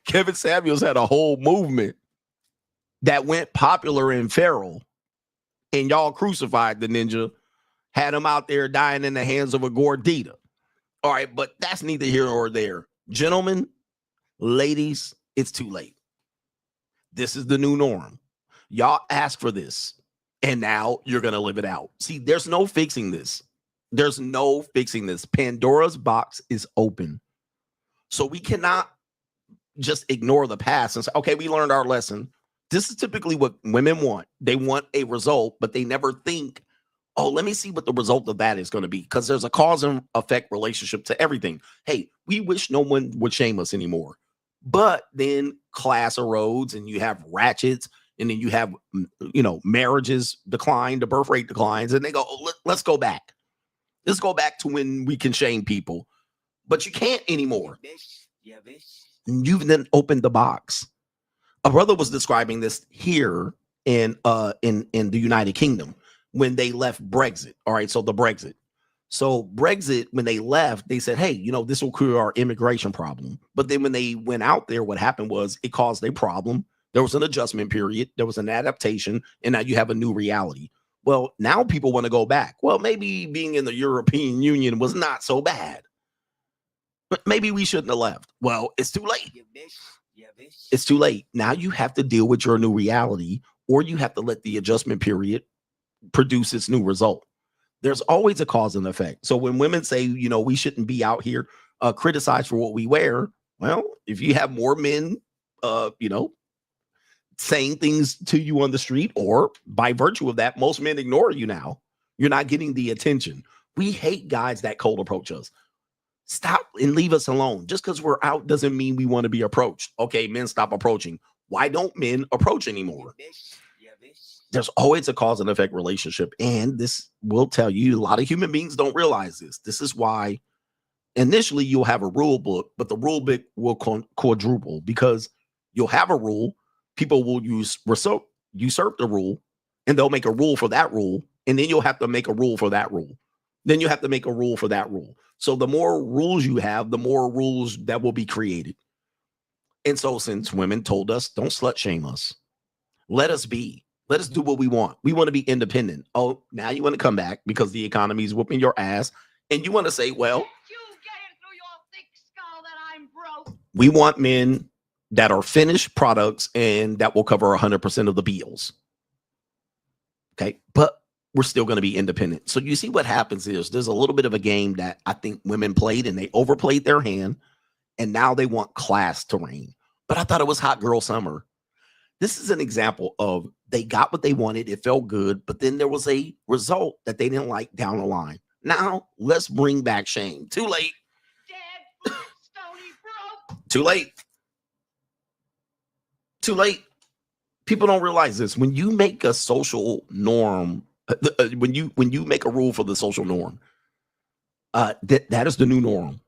Kevin Samuels had a whole movement that went popular in feral, and y'all crucified the ninja, had him out there dying in the hands of a gordita. All right, but that's neither here nor there. Gentlemen, ladies, it's too late. This is the new norm. Y'all asked for this, and now you're going to live it out. See, there's no fixing this. There's no fixing this. Pandora's box is open. So we cannot just ignore the past and say, okay, we learned our lesson. This is typically what women want. They want a result, but they never think, oh, let me see what the result of that is going to be, because there's a cause and effect relationship to everything. Hey, we wish no one would shame us anymore. But then class erodes, and you have ratchets, and then you have, marriages decline, the birth rate declines, and they go, oh, let's go back. Let's go back to when we can shame people. But you can't anymore. You've then opened the box. A brother was describing this here in the United Kingdom when they left Brexit. All right, so the Brexit. So Brexit, when they left, they said, hey, this will cure our immigration problem. But then when they went out there, what happened was it caused a problem. There was an adjustment period. There was an adaptation. And now you have a new reality. Well, now people want to go back. Well, maybe being in the European Union was not so bad. But maybe we shouldn't have left. Well, it's too late. It's too late. Now you have to deal with your new reality, or you have to let the adjustment period produce its new result. There's always a cause and effect. So when women say, we shouldn't be out here criticized for what we wear, well, if you have more men, saying things to you on the street, or by virtue of that, most men ignore you now. You're not getting the attention. We hate guys that cold approach us. Stop and leave us alone. Just because we're out doesn't mean we want to be approached. Okay, men, stop approaching. Why don't men approach anymore? There's always a cause and effect relationship. And this will tell you, a lot of human beings don't realize this. This is why initially you'll have a rule book, but the rule book will quadruple, because you'll have a rule. People will usurp the rule, and they'll make a rule for that rule. And then you'll have to make a rule for that rule. Then you have to make a rule for that rule. So the more rules you have, the more rules that will be created. And so since women told us, don't slut shame us, let us be. Let us do what we want. We want to be independent. Oh, now you want to come back because the economy is whooping your ass. And you want to say, well, we want men that are finished products and that will cover 100% of the bills. Okay. But we're still going to be independent. So you see what happens is there's a little bit of a game that I think women played, and they overplayed their hand, and now they want class to reign. But I thought it was hot girl summer. This is an example of they got what they wanted. It felt good, but then there was a result that they didn't like down the line. Now let's bring back shame. Too late. Too late. Too late. People don't realize this. When you make a social norm, when you make a rule for the social norm, that is the new norm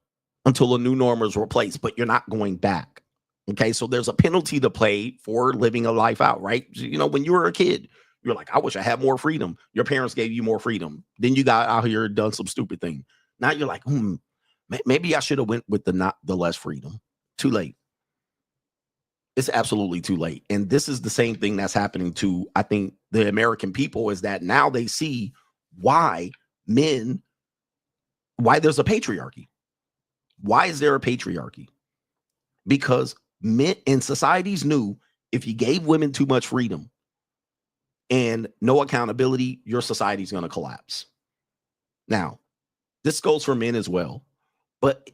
until a new norm is replaced, but you're not going back. Okay, so there's a penalty to pay for living a life out, right? When you were a kid, you're like, I wish I had more freedom. Your parents gave you more freedom. Then you got out here and done some stupid thing. Now you're like, maybe I should have went with the less freedom. Too late. It's absolutely too late. And this is the same thing that's happening to, I think, the American people, is that now they see why there's a patriarchy. Why is there a patriarchy? Because men in societies knew if you gave women too much freedom and no accountability, your society is going to collapse. Now, this goes for men as well, but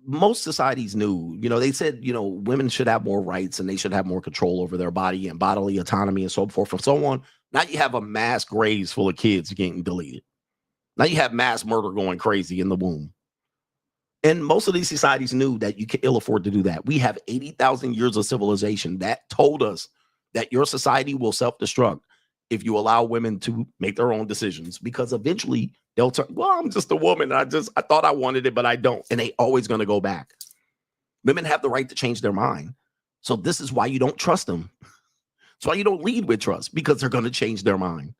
most societies knew, they said, women should have more rights and they should have more control over their body and bodily autonomy and so forth and so on. Now you have a mass graves full of kids getting deleted. Now you have mass murder going crazy in the womb. And most of these societies knew that you can ill afford to do that. We have 80,000 years of civilization that told us that your society will self-destruct if you allow women to make their own decisions, because eventually they'll turn, well, I'm just a woman. I thought I wanted it, but I don't. And they always going to go back. Women have the right to change their mind. So this is why you don't trust them. That's why you don't lead with trust, because they're going to change their mind.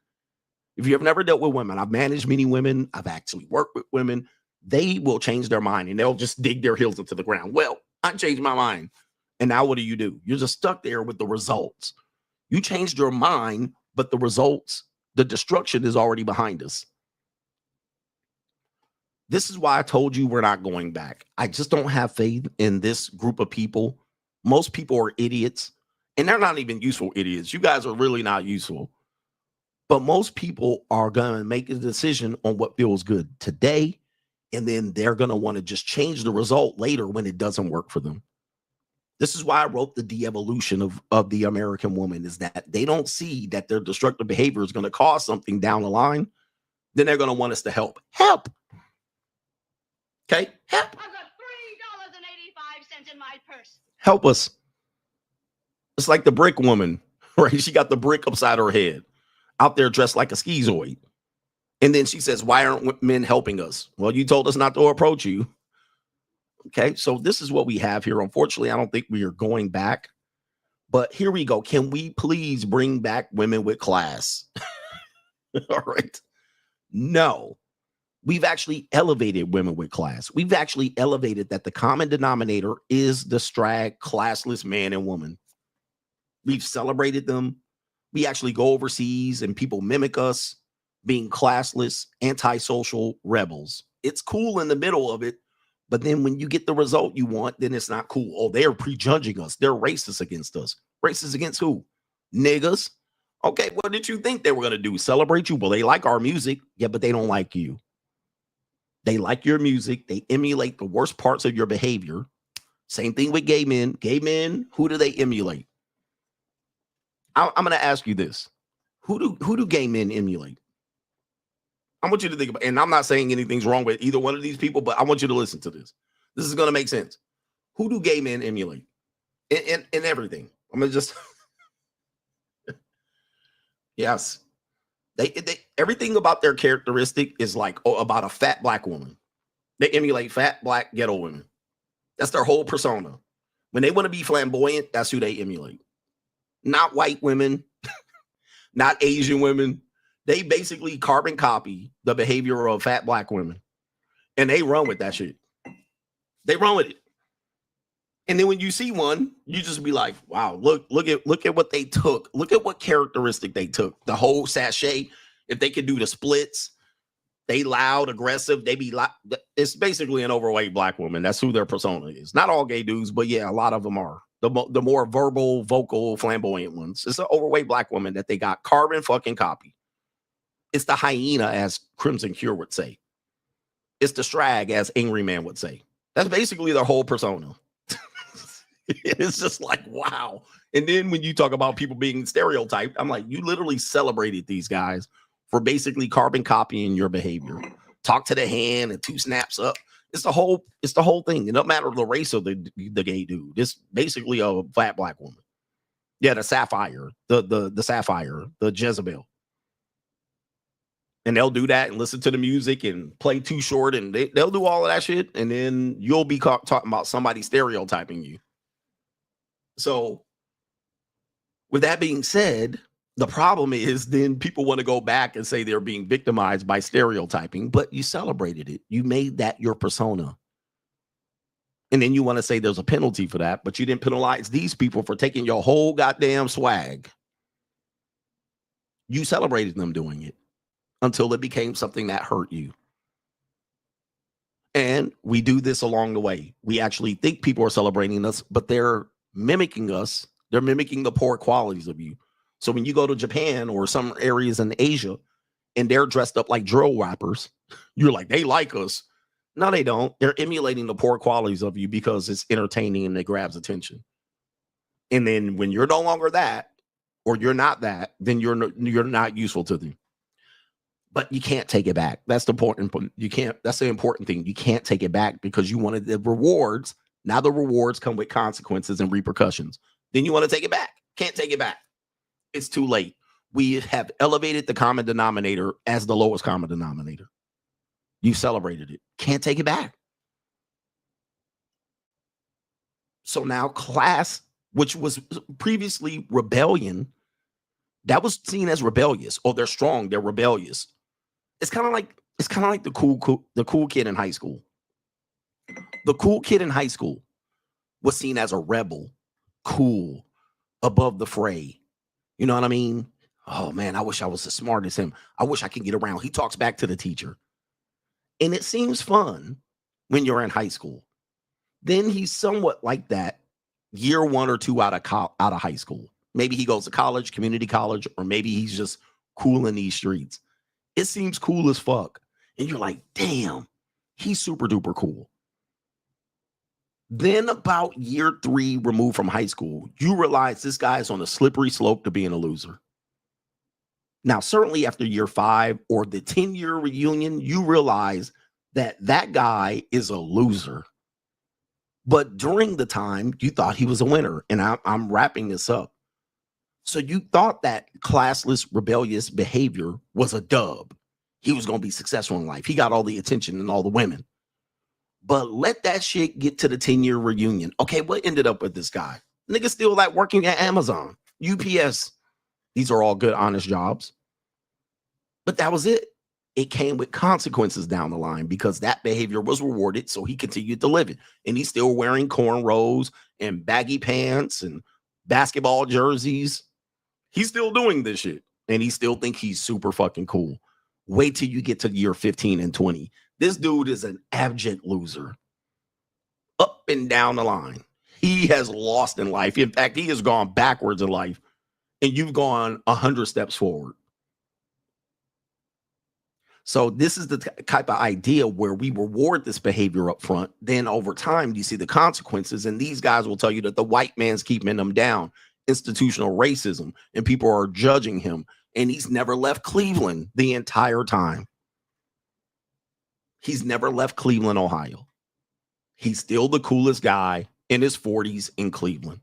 If you have never dealt with women, I've managed many women. I've actually worked with women. They will change their mind and they'll just dig their heels into the ground. Well, I changed my mind. And now what do? You're just stuck there with the results. You changed your mind, but the results, the destruction is already behind us. This is why I told you we're not going back. I just don't have faith in this group of people. Most people are idiots, and they're not even useful idiots. You guys are really not useful. But most people are going to make a decision on what feels good today, and then they're going to want to just change the result later when it doesn't work for them. This is why I wrote the de-evolution of the American woman, is that they don't see that their destructive behavior is going to cause something down the line. Then they're going to want us to help. Help. Okay? Help. I've got $3.85 in my purse. Help us. It's like the brick woman, right? She got the brick upside her head, out there dressed like a schizoid. And then she says, why aren't men helping us? Well, you told us not to approach you. Okay, so this is what we have here. Unfortunately, I don't think we are going back. But here we go. Can we please bring back women with class? All right. No. We've actually elevated women with class. We've actually elevated that the common denominator is the classless man and woman. We've celebrated them. We actually go overseas and people mimic us being classless, antisocial rebels. It's cool in the middle of it. But then when you get the result you want, then it's not cool. Oh, they're prejudging us. They're racist against us. Racist against who? Niggas. Okay, what did you think they were going to do? Celebrate you? Well, they like our music. Yeah, but they don't like you. They like your music. They emulate the worst parts of your behavior. Same thing with gay men. Gay men, who do they emulate? I'm going to ask you this. Who do gay men emulate? I want you to think about, and I'm not saying anything's wrong with either one of these people, but I want you to listen to this. This is going to make sense. Who do gay men emulate? In everything. I'm going to just, yes. They everything about their characteristic is like about a fat black woman. They emulate fat black ghetto women. That's their whole persona. When they want to be flamboyant, that's who they emulate. Not white women, not Asian women. They basically carbon copy the behavior of fat black women, and they run with that shit. They run with it. And then when you see one, you just be like, wow, look at what they took. Look at what characteristic they took. The whole sachet, if they could do the splits, they loud, aggressive, they be like, it's basically an overweight black woman. That's who their persona is. Not all gay dudes, but yeah, a lot of them are. The more verbal, vocal, flamboyant ones. It's an overweight black woman that they got carbon fucking copy. It's the hyena, as Crimson Cure would say. It's the strag, as Angry Man would say. That's basically their whole persona. It's just like, wow. And then when you talk about people being stereotyped, I'm like, you literally celebrated these guys for basically carbon copying your behavior. Talk to the hand and 2 snaps up. It's the whole thing. It doesn't matter the race of the gay dude. It's basically a fat black woman. Yeah, the sapphire, the sapphire, the Jezebel. And they'll do that and listen to the music and play Too Short, and they'll do all of that shit. And then you'll be talking about somebody stereotyping you. So with that being said, the problem is then people want to go back and say they're being victimized by stereotyping, but you celebrated it. You made that your persona. And then you want to say there's a penalty for that, but you didn't penalize these people for taking your whole goddamn swag. You celebrated them doing it until it became something that hurt you. And we do this along the way. We actually think people are celebrating us, but they're mimicking us. They're mimicking the poor qualities of you. So when you go to Japan or some areas in Asia and they're dressed up like drill rappers, you're like, they like us. No, they don't. They're emulating the poor qualities of you because it's entertaining and it grabs attention. And then when you're no longer that, or you're not that, then you're not useful to them. But you can't take it back. That's the important. You can't. That's the important thing. You can't take it back because you wanted the rewards. Now the rewards come with consequences and repercussions. Then you want to take it back. Can't take it back. It's too late. We have elevated the common denominator as the lowest common denominator. You celebrated it. Can't take it back. So now class, which was previously rebellion, that was seen as rebellious. Oh, they're strong. They're rebellious. It's kind of like the cool kid in high school. The cool kid in high school was seen as a rebel, cool, above the fray. You know what I mean? Oh man, I wish I was as smart as him. I wish I could get around. He talks back to the teacher. And it seems fun when you're in high school. Then he's somewhat like that year 1 or 2 out of high school. Maybe he goes to college, community college, or maybe he's just cool in these streets. It seems cool as fuck. And you're like, damn, he's super duper cool. Then about year 3 removed from high school, you realize this guy is on a slippery slope to being a loser. Now, certainly after year 5 or the 10-year reunion, you realize that that guy is a loser. But during the time, you thought he was a winner. And I'm wrapping this up. So you thought that classless, rebellious behavior was a dub. He was going to be successful in life. He got all the attention and all the women. But let that shit get to the 10-year reunion. Okay, what ended up with this guy? Nigga still like working at Amazon, UPS. These are all good, honest jobs. But that was it. It came with consequences down the line because that behavior was rewarded, so he continued to live it. And he's still wearing cornrows and baggy pants and basketball jerseys. He's still doing this shit. And he still think he's super fucking cool. Wait till you get to year 15 and 20. This dude is an abject loser. Up and down the line. He has lost in life. In fact, he has gone backwards in life. And you've gone 100 steps forward. So this is the type of idea where we reward this behavior up front. Then over time, you see the consequences. And these guys will tell you that the white man's keeping them down. Institutional racism. And people are judging him. And he's never left Cleveland the entire time. He's never left Cleveland, Ohio. He's still the coolest guy in his 40s in Cleveland.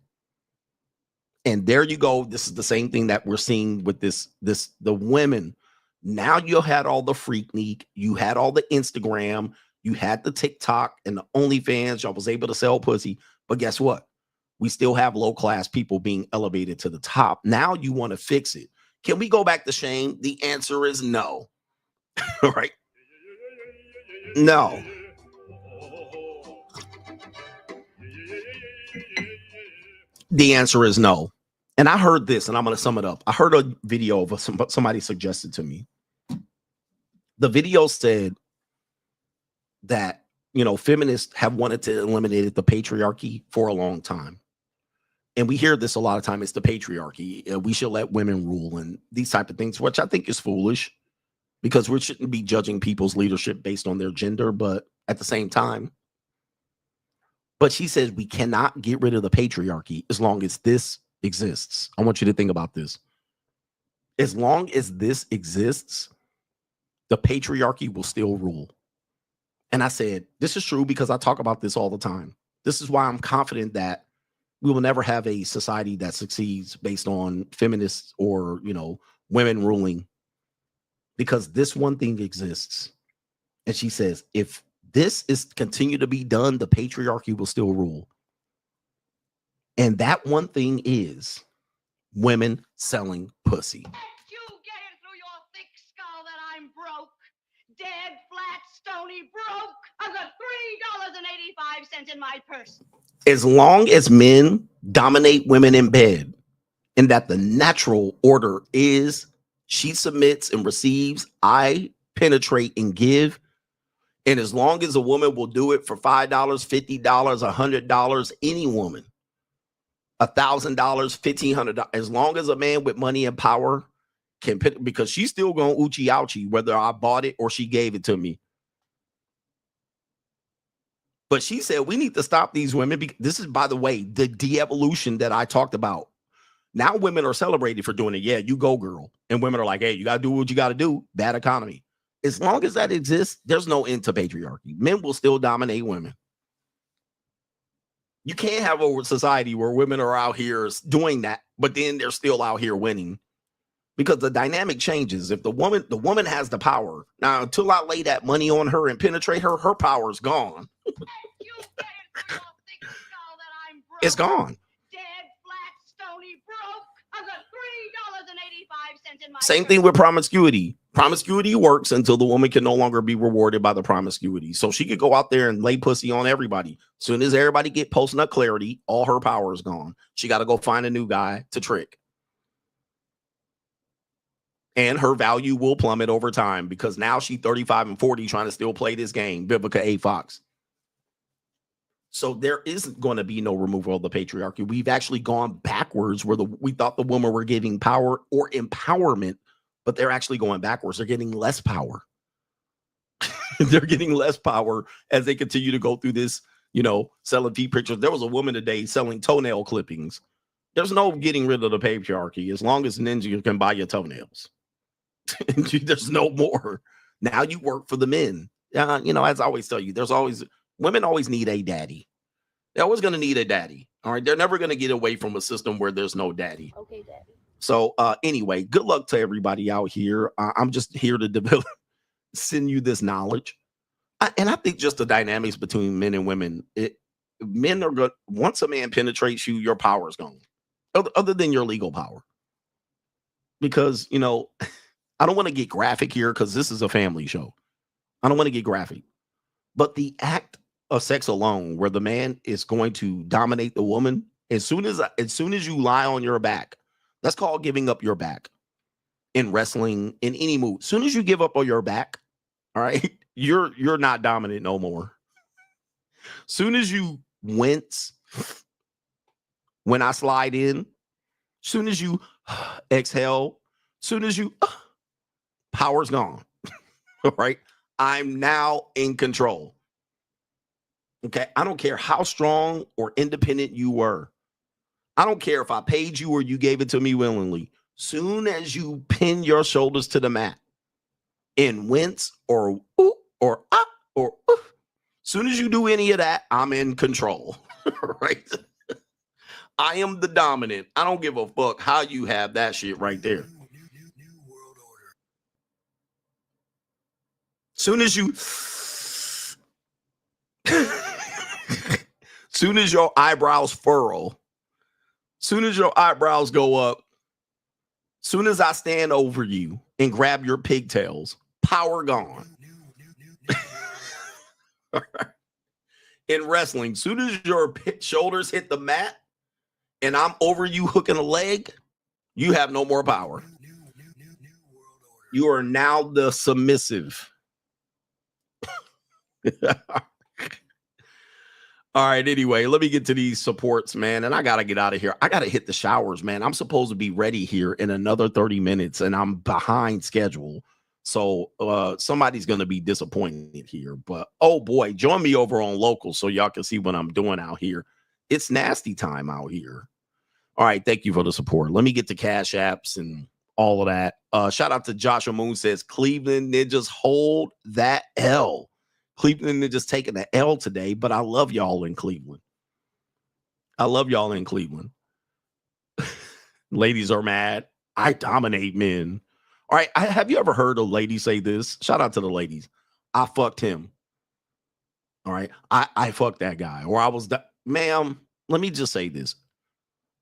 And there you go. This is the same thing that we're seeing with the women. Now you had all the Freaknik, you had all the Instagram, you had the TikTok and the OnlyFans. Y'all was able to sell pussy. But guess what? We still have low-class people being elevated to the top. Now you want to fix it. Can we go back to shame? The answer is no. Right? No. The answer is no. And I heard this, and I'm going to sum it up. I heard a video of somebody suggested to me. The video said that, you know, feminists have wanted to eliminate the patriarchy for a long time. And we hear this a lot of time. It's the patriarchy. We should let women rule and these type of things, which I think is foolish because we shouldn't be judging people's leadership based on their gender. But at the same time, but she says we cannot get rid of the patriarchy as long as this exists. I want you to think about this. As long as this exists, the patriarchy will still rule. And I said, this is true because I talk about this all the time. This is why I'm confident that we will never have a society that succeeds based on feminists or, you know, women ruling, because this one thing exists. And she says, if this is continue to be done, the patriarchy will still rule. And that one thing is women selling pussy. You get it through your thick skull that I'm broke. Dead, flat, stony, broke. I've got $3.85 in my purse. As long as men dominate women in bed, and that the natural order is she submits and receives, I penetrate and give. And as long as a woman will do it for $5, $50, $100, any woman, $1,000, $1,500, as long as a man with money and power can pick, because she's still going oochie ouchie, whether I bought it or she gave it to me. But she said, we need to stop these women. This is, by the way, the de-evolution that I talked about. Now women are celebrated for doing it. Yeah, you go, girl. And women are like, hey, you got to do what you got to do. Bad economy. As long as that exists, there's no end to patriarchy. Men will still dominate women. You can't have a society where women are out here doing that, but then they're still out here winning. Because the dynamic changes. If the woman has the power. Now, until I lay that money on her and penetrate her, her power is gone. It's gone. Dead, flat, stony, broke. I've got $3.85 in my Same thing with promiscuity. Promiscuity works until the woman can no longer be rewarded by the promiscuity. So she could go out there and lay pussy on everybody. As soon as everybody get post-nut clarity, all her power is gone. She got to go find a new guy to trick. And her value will plummet over time because now she's 35 and 40 trying to still play this game, Vivica A. Fox. So there isn't going to be no removal of the patriarchy. We've actually gone backwards where we thought the women were getting power or empowerment, but they're actually going backwards. They're getting less power. They're getting less power as they continue to go through this, selling feet pictures. There was a woman today selling toenail clippings. There's no getting rid of the patriarchy as long as Ninja can buy your toenails. There's no more. Now you work for the men. As I always tell you, women always need a daddy. They're always going to need a daddy. All right. They're never going to get away from a system where there's no daddy. Okay, daddy. So anyway, good luck to everybody out here. I'm just here to send you this knowledge. And I think just the dynamics between men and women, men are good. Once a man penetrates you, your power is gone. Other than your legal power. Because, I don't want to get graphic here because this is a family show. I don't want to get graphic. But the act of sex alone, where the man is going to dominate the woman, as soon as you lie on your back, that's called giving up your back in wrestling, in any move. As soon as you give up on your back, all right, you're not dominant no more. Soon as you wince when I slide in, soon as you exhale, soon as you power's gone. All right. I'm now in control. Okay. I don't care how strong or independent you were. I don't care if I paid you or you gave it to me willingly. Soon as you pin your shoulders to the mat and wince or ooh, or up or oof, soon as you do any of that, I'm in control. Right. I am the dominant. I don't give a fuck how you have that shit right there. Soon as your eyebrows furrow, soon as your eyebrows go up, soon as I stand over you and grab your pigtails, power gone. In wrestling, soon as your shoulders hit the mat and I'm over you hooking a leg, you have no more power. You are now the submissive. All right, anyway, let me get to these supports, man, and I got to get out of here. I got to hit the showers, man. I'm supposed to be ready here in another 30 minutes, and I'm behind schedule. So somebody's going to be disappointed here. But, oh, boy, join me over on Local so y'all can see what I'm doing out here. It's nasty time out here. All right, thank you for the support. Let me get to Cash Apps and all of that. Shout out to Joshua Moon says, Cleveland Ninjas hold that L. Cleveland Ninjas taking the L today, but I love y'all in Cleveland. I love y'all in Cleveland. Ladies are mad. I dominate men. All right, have you ever heard a lady say this? Shout out to the ladies. I fucked him. All right, I fucked that guy. Or I was, ma'am, let me just say this.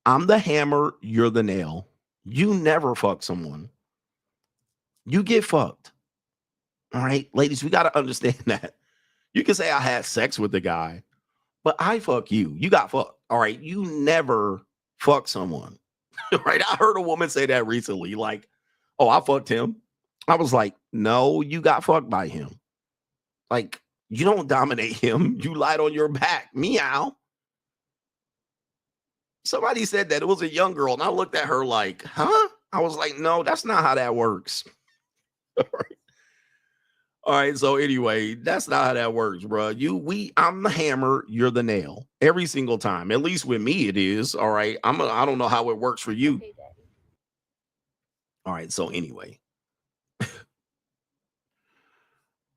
I'm the hammer, you're the nail. You never fuck someone. You get fucked. All right, ladies, we got to understand that. You can say I had sex with the guy, but I fuck you. You got fucked. All right, you never fuck someone. Right? I heard a woman say that recently, like, oh, I fucked him. I was like, no, you got fucked by him. Like, you don't dominate him. You lied on your back. Meow. Somebody said that. It was a young girl, and I looked at her like, huh? I was like, no, that's not how that works. All right. All right, so anyway, that's not how that works, bro. I'm the hammer, you're the nail. Every single time. At least with me, it is. All right. I don't know how it works for you. Okay, all right, so anyway.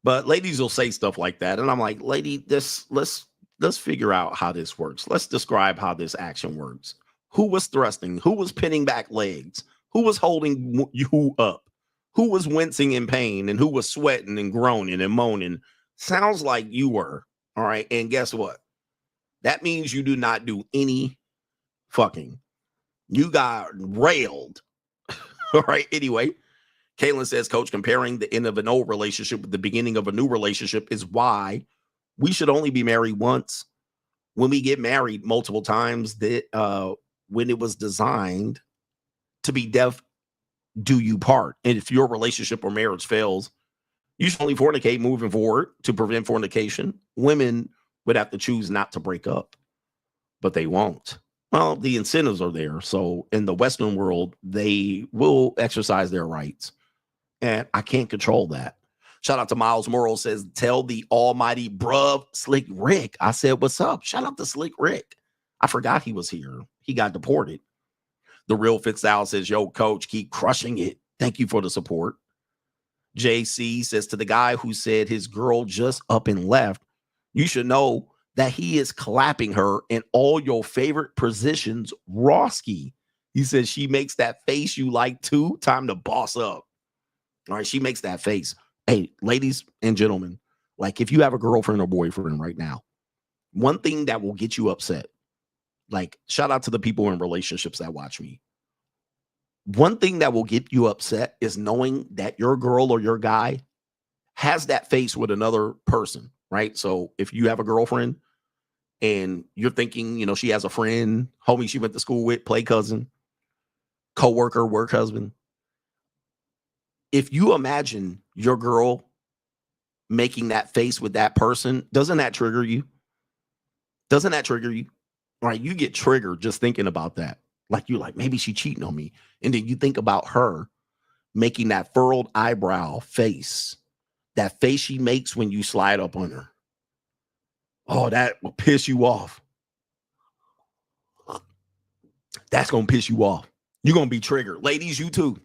But ladies will say stuff like that, and I'm like, lady, let's figure out how this works. Let's describe how this action works. Who was thrusting? Who was pinning back legs? Who was holding you up? Who was wincing in pain and who was sweating and groaning and moaning? Sounds like you were. All right. And guess what? That means you do not do any fucking. You got railed. All right. Anyway, Kaylin says, Coach, comparing the end of an old relationship with the beginning of a new relationship is why we should only be married once. When we get married multiple times, that when it was designed to be do you part. And if your relationship or marriage fails, you should only fornicate moving forward to prevent fornication. Women would have to choose not to break up, but they won't. Well, the incentives are there. So in the Western world, they will exercise their rights. And I can't control that. Shout out to Miles Morrow, says, tell the almighty bruv Slick Rick. I said, what's up? Shout out to Slick Rick. I forgot he was here. He got deported. The Real Fitzal says, yo, coach, keep crushing it. Thank you for the support. JC says, to the guy who said his girl just up and left, you should know that he is clapping her in all your favorite positions. Roski. He says she makes that face you like too. Time to boss up. All right, she makes that face. Hey, ladies and gentlemen, like if you have a girlfriend or boyfriend right now, one thing that will get you upset, like shout out to the people in relationships that watch me. One thing that will get you upset is knowing that your girl or your guy has that face with another person, right? So if you have a girlfriend and you're thinking, you know, she has a friend, homie she went to school with, play cousin, coworker, work husband. If you imagine your girl making that face with that person, doesn't that trigger you? Doesn't that trigger you? Right? You get triggered just thinking about that. Like you're like, maybe she cheating on me. And then you think about her making that furrowed eyebrow face, that face she makes when you slide up on her. Oh, that will piss you off. That's going to piss you off. You're going to be triggered. Ladies, you too.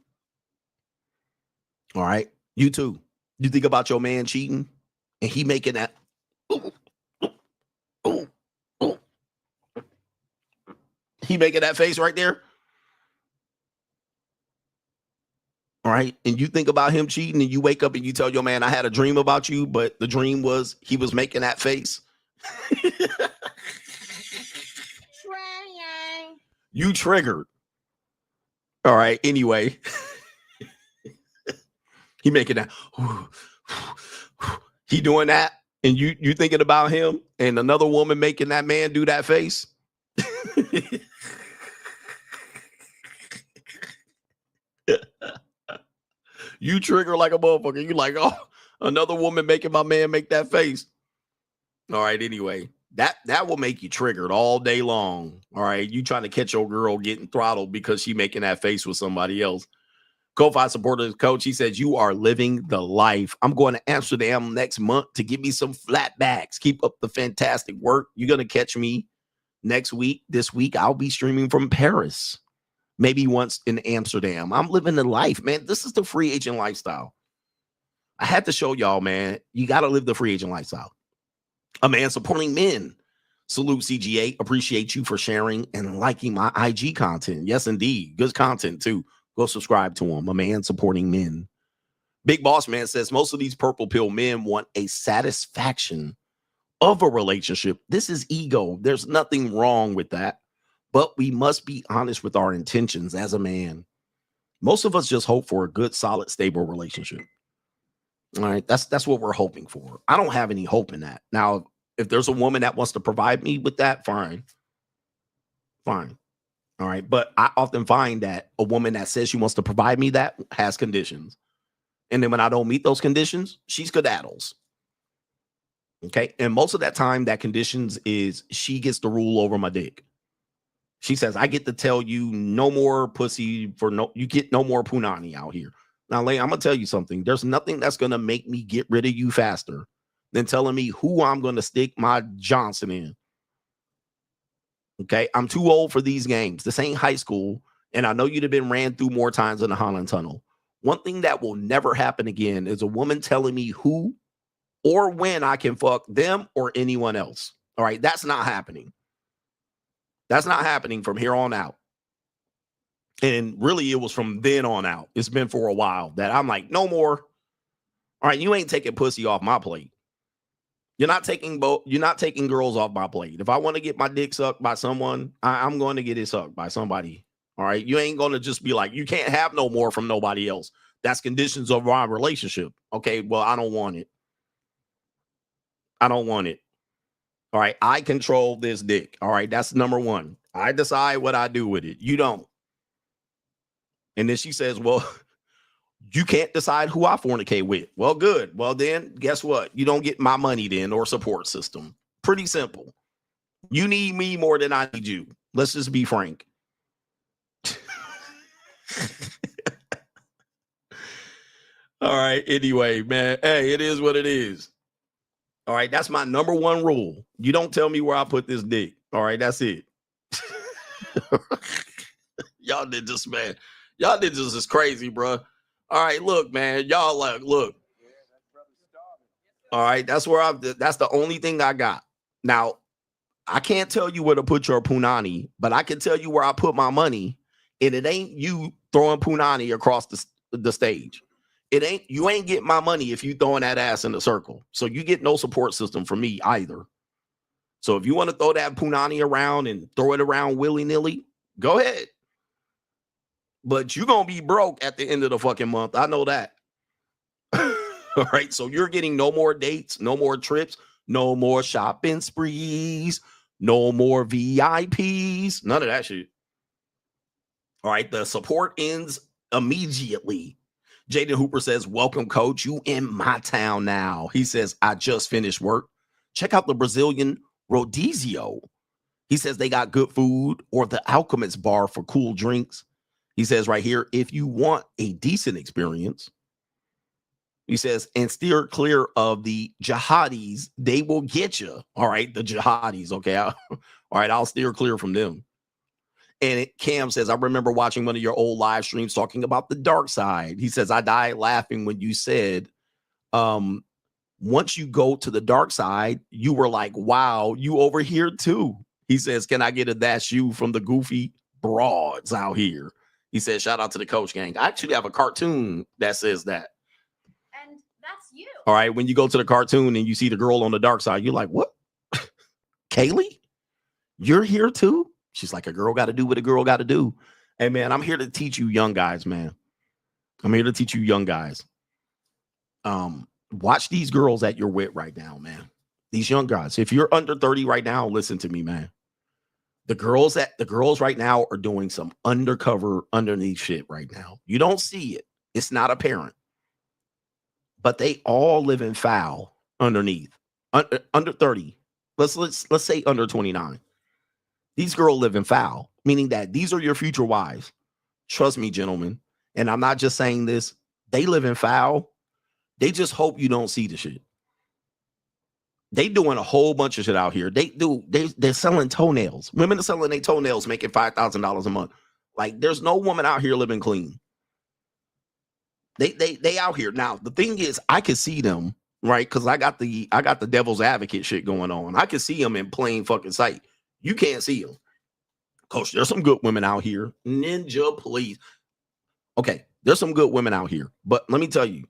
All right? You too. You think about your man cheating and he making that. He making that face right there. All right. And you think about him cheating and you wake up and you tell your man, I had a dream about you, but the dream was he was making that face. You triggered. All right. Anyway, he making that. He doing that. And you thinking about him and another woman making that man do that face. You trigger like a motherfucker. You like, oh, another woman making my man make that face. All right. Anyway, that will make you triggered all day long. All right. You trying to catch your girl getting throttled because she making that face with somebody else. Ko-Fi supporter coach, he says, you are living the life. I'm going to Amsterdam next month to give me some flatbacks. Keep up the fantastic work. You're going to catch me next week. This week, I'll be streaming from Paris. Maybe once in Amsterdam. I'm living the life, man. This is the free agent lifestyle. I had to show y'all, man. You got to live the free agent lifestyle. A man supporting men. Salute CGA. Appreciate you for sharing and liking my IG content. Yes, indeed. Good content, too. Go subscribe to him. A man supporting men. Big Boss Man says most of these purple pill men want a satisfaction of a relationship. This is ego. There's nothing wrong with that. But we must be honest with our intentions as a man. Most of us just hope for a good, solid, stable relationship. All right. That's what we're hoping for. I don't have any hope in that. Now, if there's a woman that wants to provide me with that, fine. Fine. All right. But I often find that a woman that says she wants to provide me that has conditions. And then when I don't meet those conditions, she skedaddles. Okay. And most of that time, that conditions is she gets to rule over my dick. She says, I get to tell you no more pussy you get no more punani out here. Now, Lane, I'm going to tell you something. There's nothing that's going to make me get rid of you faster than telling me who I'm going to stick my Johnson in. Okay. I'm too old for these games. This ain't high school. And I know you'd have been ran through more times in the Holland Tunnel. One thing that will never happen again is a woman telling me who or when I can fuck them or anyone else. All right. That's not happening. That's not happening from here on out. And really, it was from then on out. It's been for a while that I'm like, no more. All right, you ain't taking pussy off my plate. You're not taking girls off my plate. If I want to get my dick sucked by someone, I'm going to get it sucked by somebody. All right, you ain't going to just be like, you can't have no more from nobody else. That's conditions of our relationship. Okay, well, I don't want it. I don't want it. All right, I control this dick. All right, that's number one. I decide what I do with it. You don't. And then she says, well, you can't decide who I fornicate with. Well, good. Well, then guess what? You don't get my money then or support system. Pretty simple. You need me more than I need you. Let's just be frank. All right. Anyway, man. Hey, it is what it is. All right. That's my number one rule. You don't tell me where I put this dick. All right. That's it. Y'all ninjas, man. Y'all ninjas is crazy, bro. All right. Look, man. Y'all like, look. All right. That's the only thing I got. Now, I can't tell you where to put your punani, but I can tell you where I put my money. And it ain't you throwing punani across the stage. You ain't getting my money if you throwing that ass in the circle. So you get no support system from me either. So if you want to throw that punani around and throw it around willy-nilly, go ahead. But you're going to be broke at the end of the fucking month. I know that. All right. So you're getting no more dates, no more trips, no more shopping sprees, no more VIPs, none of that shit. All right. The support ends immediately. Jaden Hooper says, welcome, coach. You in my town now. He says, I just finished work. Check out the Brazilian Rodizio. He says they got good food, or the Alchemist bar for cool drinks. He says right here, if you want a decent experience, he says, and steer clear of the jihadis. They will get you. All right, the jihadis. Okay. All right, I'll steer clear from them. And Cam says, I remember watching one of your old live streams talking about the dark side. He says, I died laughing when you said, once you go to the dark side, you were like, wow, you over here too. He says, can I get a that's you from the goofy broads out here? He says, shout out to the coach gang. I actually have a cartoon that says that. And that's you. All right. When you go to the cartoon and you see the girl on the dark side, you're like, what? Kaylee, you're here too? She's like, a girl got to do what a girl got to do. Hey, man, I'm here to teach you young guys, man. I'm here to teach you young guys. Watch these girls that you're with right now, man. These young guys. If you're under 30 right now, listen to me, man. The girls right now are doing some undercover underneath shit right now. You don't see it. It's not apparent. But they all live in foul underneath. Under 30. Let's say under 29. These girls live in foul, meaning that these are your future wives. Trust me, gentlemen. And I'm not just saying this. They live in foul. They just hope you don't see the shit. They doing a whole bunch of shit out here. They're selling toenails. Women are selling their toenails, making $5,000 a month. Like, there's no woman out here living clean. They out here. Now, the thing is, I can see them, right? Because I got the devil's advocate shit going on. I can see them in plain fucking sight. You can't see them. Coach, there's some good women out here. Ninja, please. Okay, there's some good women out here. But let me tell you,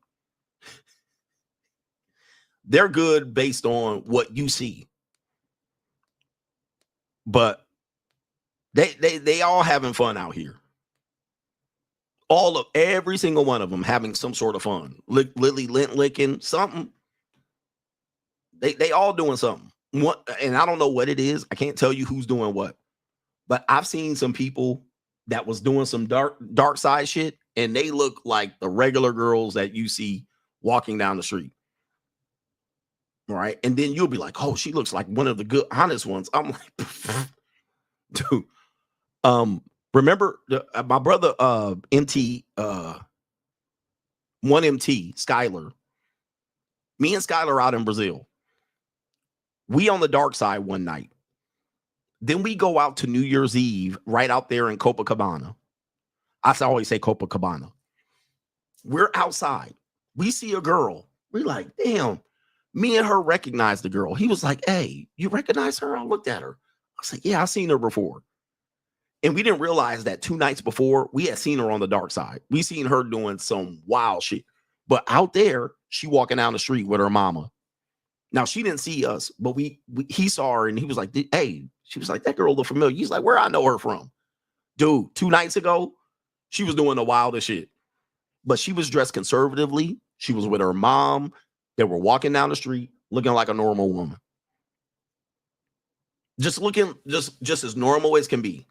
they're good based on what you see. But they all having fun out here. Every single one of them having some sort of fun. Lily lint licking, something. They all doing something. And I don't know what it is. I can't tell you who's doing what. But I've seen some people that was doing some dark side shit, and they look like the regular girls that you see walking down the street. Right? And then you'll be like, oh, she looks like one of the good, honest ones. I'm like, dude. Remember my brother MT 1MT Skylar. Me and Skylar out in Brazil. We on the dark side one night. Then we go out to New Year's Eve right out there in Copacabana. I always say Copacabana. We're outside. We see a girl. We're like, damn. Me and her recognize the girl. He was like, hey, you recognize her? I looked at her. I was like, yeah, I've seen her before. And we didn't realize that 2 nights before, we had seen her on the dark side. We seen her doing some wild shit. But out there, she walking down the street with her mama. Now, she didn't see us, but he saw her, and he was like, hey, she was like, that girl look familiar. He's like, where I know her from? Dude, 2 nights ago, she was doing the wildest shit. But she was dressed conservatively. She was with her mom. They were walking down the street looking like a normal woman. Just looking just as normal as can be.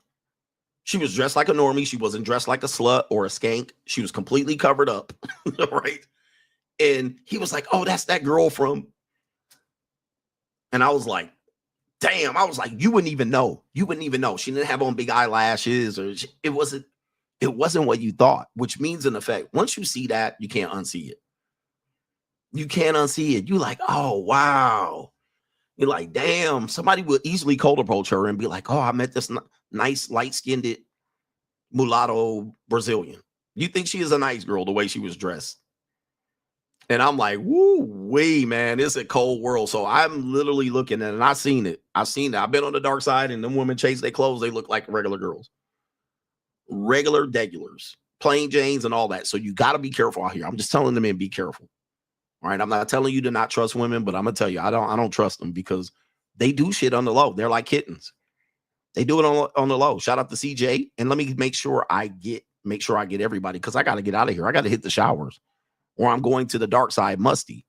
She was dressed like a normie. She wasn't dressed like a slut or a skank. She was completely covered up, right? And he was like, oh, that's that girl from. And I was like, damn. I was like, you wouldn't even know. You wouldn't even know. She didn't have on big eyelashes, or it wasn't what you thought, which means in effect, once you see that, you can't unsee it. You can't unsee it. You're like, oh, wow. You're like, damn, somebody would easily cold approach her and be like, oh, I met this nice, light-skinned mulatto Brazilian. You think she is a nice girl the way she was dressed? And I'm like, woo, wee, man, it's a cold world. So I'm literally looking at it, and I've seen it. I've been on the dark side, and them women chase their clothes. They look like regular girls. Regular degulars, plain Janes, and all that. So you got to be careful out here. I'm just telling the men, be careful. All right, I'm not telling you to not trust women, but I'm gonna tell you, I don't trust them because they do shit on the low. They're like kittens. They do it on the low. Shout out to CJ, and let me make sure I get everybody, because I got to get out of here. I got to hit the showers, or I'm going to the dark side musty,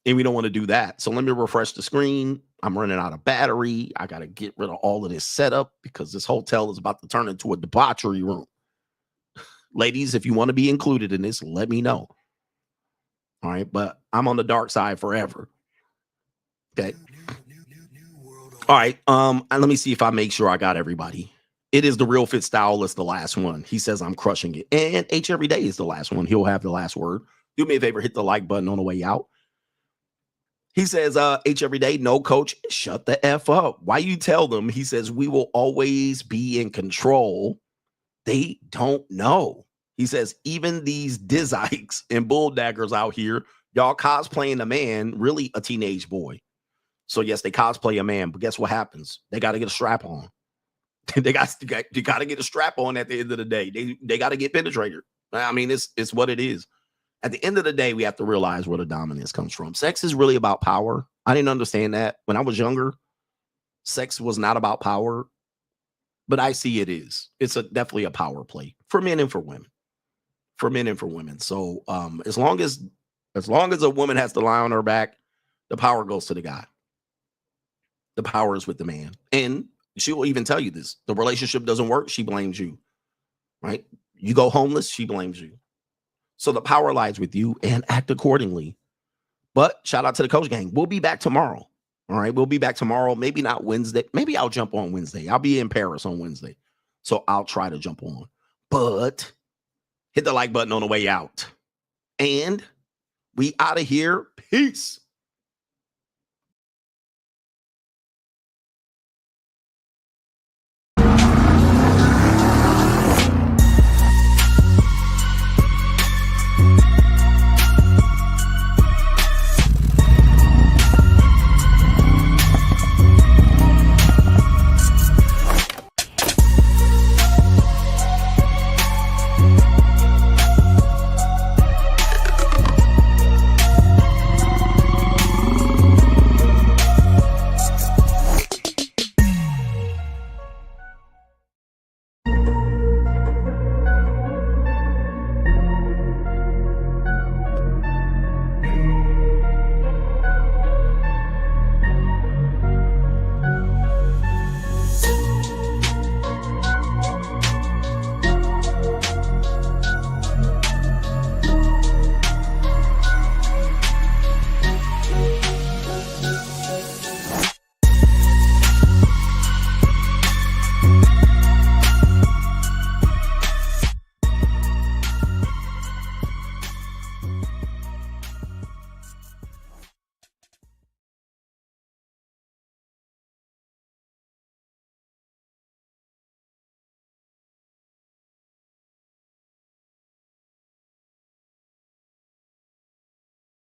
and we don't want to do that. So let me refresh the screen. I'm running out of battery. I got to get rid of all of this setup because this hotel is about to turn into a debauchery room. Ladies, if you want to be included in this, let me know. All right, but I'm on the dark side forever. Okay. All right. And let me see if I make sure I got everybody. It is the Real Fit Stylist, the last one. He says I'm crushing it. And H Every Day is the last one. He'll have the last word. Do me a favor, hit the like button on the way out. He says, H Every Day, no coach, shut the F up. Why you tell them? He says, we will always be in control. They don't know. He says, even these Dizikes and bull daggers out here, y'all cosplaying a man, really a teenage boy. So yes, they cosplay a man, but guess what happens? They got to get a strap on. You got to get a strap on at the end of the day. They got to get penetrated. I mean, it's what it is. At the end of the day, we have to realize where the dominance comes from. Sex is really about power. I didn't understand that when I was younger. Sex was not about power, but I see it is. It's definitely a power play for men and for women. For men and for women. So as long as a woman has to lie on her back, the power goes to the guy. The power is with the man. And she will even tell you this. The relationship doesn't work, she blames you. Right? You go homeless, she blames you. So the power lies with you, and act accordingly. But shout out to the Coach Gang. We'll be back tomorrow. All right. We'll be back tomorrow. Maybe not Wednesday. Maybe I'll jump on Wednesday. I'll be in Paris on Wednesday. So I'll try to jump on. But hit the like button on the way out. And we out of here. Peace.